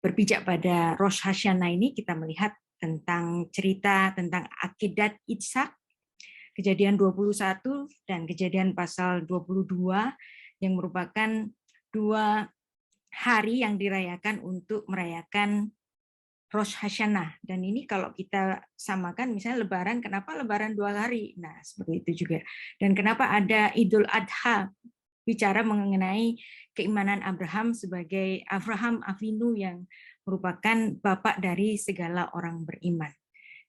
berpijak pada Rosh Hashanah ini kita melihat tentang cerita tentang akidat Ishak, Kejadian 21 dan Kejadian pasal 22, yang merupakan dua hari yang dirayakan untuk merayakan Rosh Hashanah. Dan ini kalau kita samakan misalnya Lebaran, kenapa Lebaran 2 hari? Nah, seperti itu juga. Dan kenapa ada Idul Adha, bicara mengenai keimanan Abraham sebagai Abraham Avinu yang merupakan bapak dari segala orang beriman.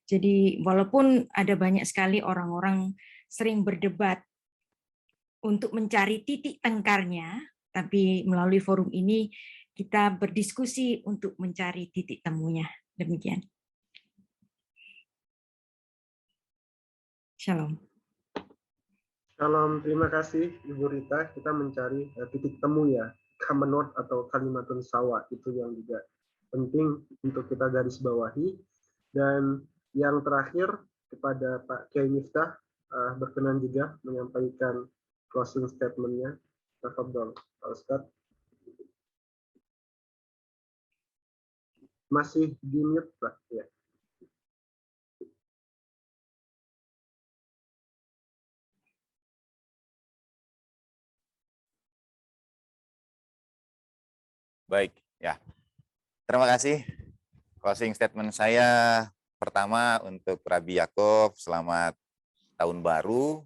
Jadi walaupun ada banyak sekali orang-orang sering berdebat untuk mencari titik tengkarnya, tapi melalui forum ini kita berdiskusi untuk mencari titik temunya. Demikian. Shalom. Shalom, terima kasih Ibu Rita. Kita mencari titik temu ya, common word atau kalimatun sawa, itu yang juga penting untuk kita garis bawahi. Dan yang terakhir kepada Pak Kiai Miftah, berkenan juga menyampaikan closing statement-nya. Tafadhol, Pak Ustadz. Masih di mute, Pak. Ya. Baik, ya. Terima kasih. Closing statement saya pertama untuk Rabi Yakob, selamat tahun baru.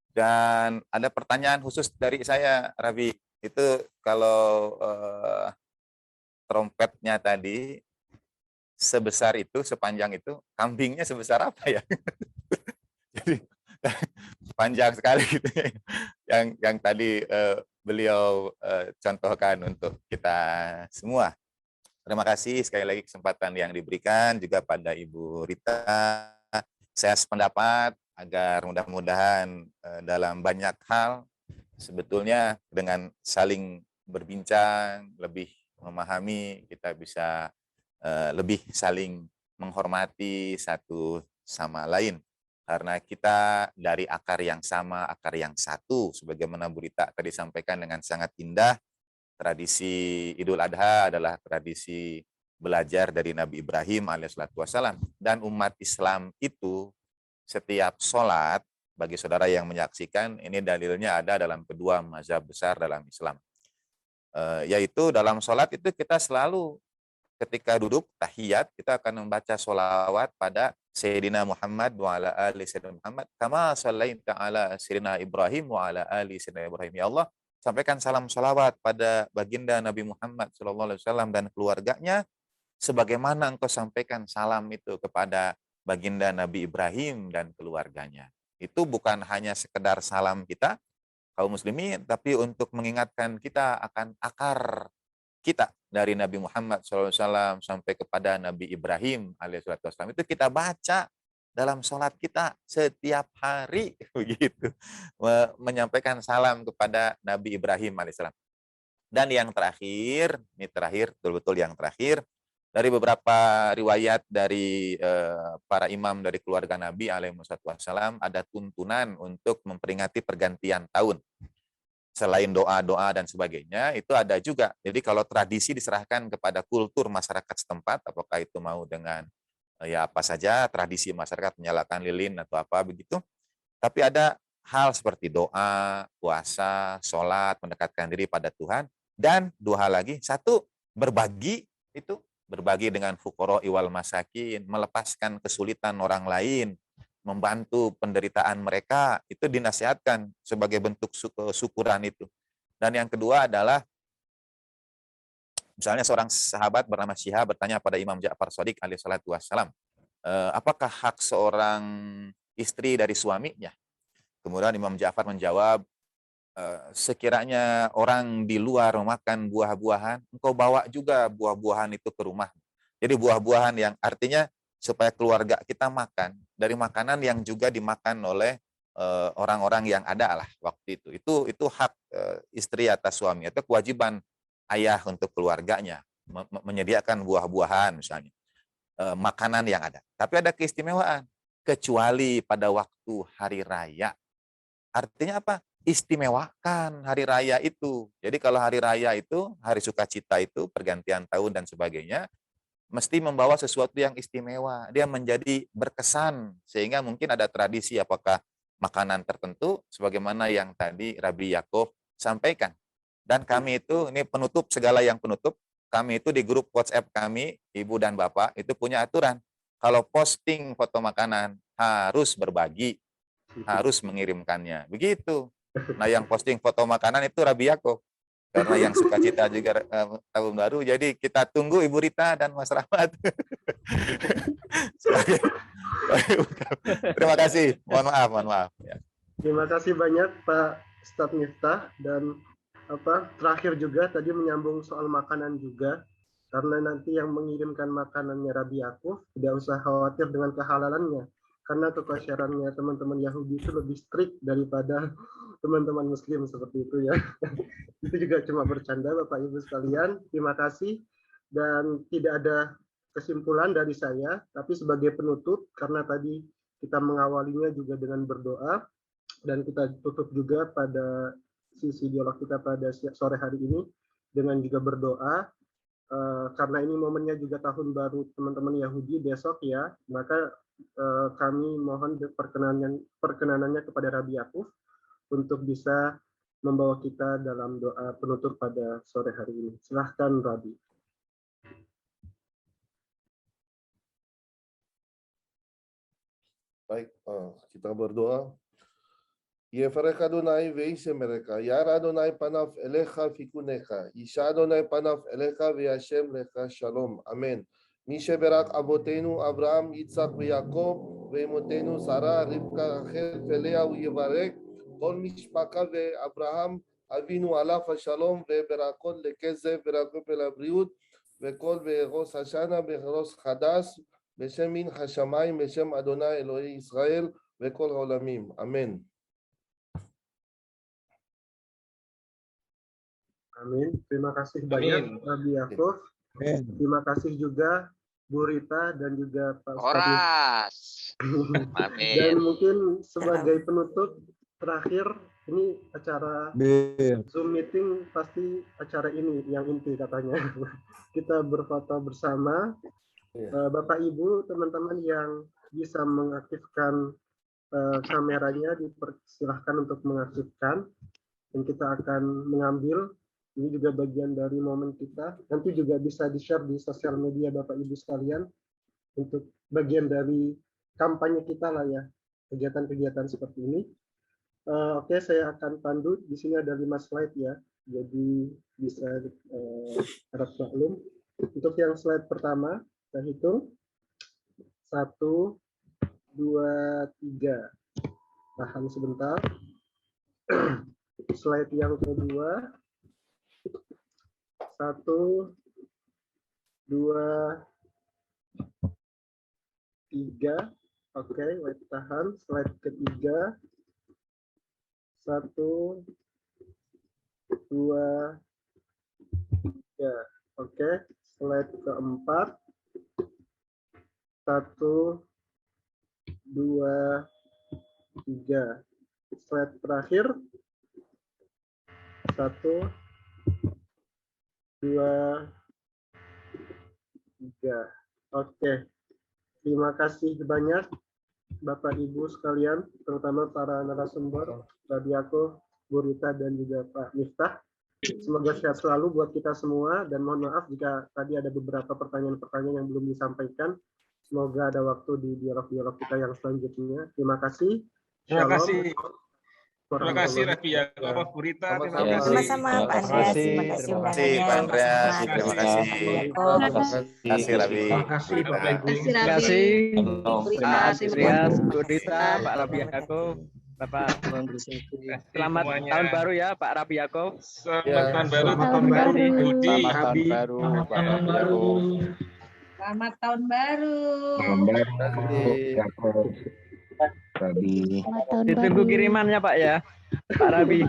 Dan ada pertanyaan khusus dari saya, Rabi. Itu kalau trompetnya tadi sebesar itu, sepanjang itu, kambingnya sebesar apa ya? Jadi panjang sekali gitu yang tadi beliau contohkan untuk kita semua. Terima kasih sekali lagi kesempatan yang diberikan juga pada Ibu Rita. Saya sependapat agar mudah-mudahan dalam banyak hal sebetulnya dengan saling berbincang, lebih memahami, kita bisa lebih saling menghormati satu sama lain. Karena kita dari akar yang sama, akar yang satu, sebagaimana Bu Rita tadi sampaikan dengan sangat indah. Tradisi Idul Adha adalah tradisi belajar dari Nabi Ibrahim alaihissalam. Dan umat Islam itu setiap sholat, bagi saudara yang menyaksikan, ini dalilnya ada dalam kedua mazhab besar dalam Islam. Yaitu dalam sholat itu kita selalu ketika duduk tahiyat, kita akan membaca sholawat pada Sayyidina Muhammad wa ala ali Sayyidina Muhammad. Kama shallaita ala Sayyidina Ibrahim wa ala ali Sayyidina Ibrahim. Ya Allah, sampaikan salam sholawat pada baginda Nabi Muhammad SAW dan keluarganya, sebagaimana engkau sampaikan salam itu kepada baginda Nabi Ibrahim dan keluarganya. Itu bukan hanya sekedar salam kita, kaum muslimin, tapi untuk mengingatkan kita akan akar kita dari Nabi Muhammad SAW sampai kepada Nabi Ibrahim alaihissalam, itu kita baca dalam sholat kita setiap hari begitu, menyampaikan salam kepada Nabi Ibrahim alaihissalam. Dan yang terakhir, ini terakhir, betul-betul yang terakhir, dari beberapa riwayat dari para imam dari keluarga Nabi alaihissalam, ada tuntunan untuk memperingati pergantian tahun. Selain doa-doa dan sebagainya, itu ada juga. Jadi kalau tradisi diserahkan kepada kultur masyarakat setempat, apakah itu mau dengan ya apa saja, tradisi masyarakat menyalakan lilin atau apa begitu. Tapi ada hal seperti doa, puasa, sholat, mendekatkan diri pada Tuhan. Dan dua hal lagi, satu, berbagi, itu berbagi dengan fuqara wal masakin, melepaskan kesulitan orang lain, membantu penderitaan mereka, itu dinasihatkan sebagai bentuk syukuran itu. Dan yang kedua adalah, misalnya seorang sahabat bernama Syihab bertanya pada Imam Ja'far Shadiq alaihissalatu wassalam, apakah hak seorang istri dari suaminya? Kemudian Imam Ja'far menjawab, sekiranya orang di luar memakan buah-buahan, engkau bawa juga buah-buahan itu ke rumah. Jadi buah-buahan yang artinya supaya keluarga kita makan dari makanan yang juga dimakan oleh orang-orang yang ada lah waktu itu. Itu hak istri atas suami, atau kewajiban ayah untuk keluarganya menyediakan buah-buahan misalnya, makanan yang ada. Tapi ada keistimewaan, kecuali pada waktu hari raya. Artinya apa? Istimewakan hari raya itu. Jadi kalau hari raya itu, hari sukacita itu, pergantian tahun dan sebagainya, mesti membawa sesuatu yang istimewa. Dia menjadi berkesan, sehingga mungkin ada tradisi apakah makanan tertentu, sebagaimana yang tadi Rabi Yakob sampaikan. Dan kami itu, ini penutup, segala yang penutup, kami itu di grup WhatsApp kami, Ibu dan Bapak, itu punya aturan. Kalau posting foto makanan, harus berbagi, harus mengirimkannya. Begitu. Nah, yang posting foto makanan itu Rabi Yakob. Karena yang sukacita juga tahun baru, jadi kita tunggu Ibu Rita dan Mas Rahmat. Terima kasih. Mohon maaf. Ya. Terima kasih banyak Pak Ustadz Miftah, dan terakhir juga tadi menyambung soal makanan juga, karena nanti yang mengirimkan makanannya Rabi Yakob tidak usah khawatir dengan kehalalannya, karena kekosyarannya teman-teman Yahudi itu lebih strict daripada teman-teman Muslim, seperti itu ya. Itu juga cuma bercanda Bapak Ibu sekalian. Terima kasih, dan tidak ada kesimpulan dari saya, tapi sebagai penutup, karena tadi kita mengawalinya juga dengan berdoa, dan kita tutup juga pada sisi dialog kita pada sore hari ini dengan juga berdoa, karena ini momennya juga tahun baru teman-teman Yahudi besok ya, maka kami mohon perkenanannya kepada Rabi Yakob untuk bisa membawa kita dalam doa penutup pada sore hari ini. Silahkan Rabi. Baik, kita berdoa. Yefarech Adonai ve'ise mereka, Yar Adonai panav elecha fikunecha, Yisha Adonai panav elecha ve'Hashem lecha shalom. Amen. Mishe berak avotenu Abraham, Yitzhak ve'Yaakov, ve'emotenu Sarah, Rivka, Rachel, ve'Lea u'yevarek, Kol mishpaka ve'Abraham, Avinu alaf shalom ve'berakot lekezeh ve'rakot ve'labriut, ve'kol ve'eros Hashana ve'eros Chadas, Beshem min hashamayim, Beshem Adonai Elohei Israel, ve'kol ha'olamim. Amen. Amin. Terima kasih banyak Rabi Yakob. Terima kasih juga Bu Rita dan juga Pak Ustadz. Dan mungkin sebagai penutup terakhir, ini acara Zoom meeting, pasti acara ini yang inti katanya. Kita berfoto bersama. Bapak Ibu, teman-teman yang bisa mengaktifkan kameranya, dipersilahkan untuk mengaktifkan. Dan kita akan mengambil, ini juga bagian dari momen kita. Nanti juga bisa di-share di sosial media Bapak Ibu sekalian, untuk bagian dari kampanye kita lah ya, kegiatan-kegiatan seperti ini. Oke, saya akan pandu. Di sini ada 5 slide ya, jadi bisa harap maklum. Untuk yang slide pertama, kita hitung 1, 2, 3. Tahan sebentar. Slide yang kedua, 1, 2, 3. Oke, wait, tahan. Slide ketiga, 1, 2, 3. Oke, slide keempat, 1, 2, 3. Slide terakhir, 1, 2, 3. Oke, terima kasih banyak Bapak Ibu sekalian, terutama para narasumber, Rabi Yakob, Bu Rita, dan juga Pak Miftah. Semoga sehat selalu buat kita semua, dan mohon maaf jika tadi ada beberapa pertanyaan-pertanyaan yang belum disampaikan. Semoga ada waktu di dialog-dialog kita yang selanjutnya. Terima kasih. Terima Shalom. kasih. Terima kasih Rabi Yakob, Bu Rita. Terima kasih. Sama-sama Pak Andreas. Terima kasih undangannya. Pak Andreas. Terima kasih. Terima kasih Rabi. Terima kasih Bapak Ibu. Terima kasih. Terima kasih Andreas, Bu Rita, Pak Rabi Yakob, Bapak. Selamat tahun baru ya Pak Rabi Yakob. Selamat tahun baru. Selamat Budi. tahun baru Pak Rabi Yakob. Selamat tahun baru. Ditunggu kirimannya Pak ya, Pak Rabi.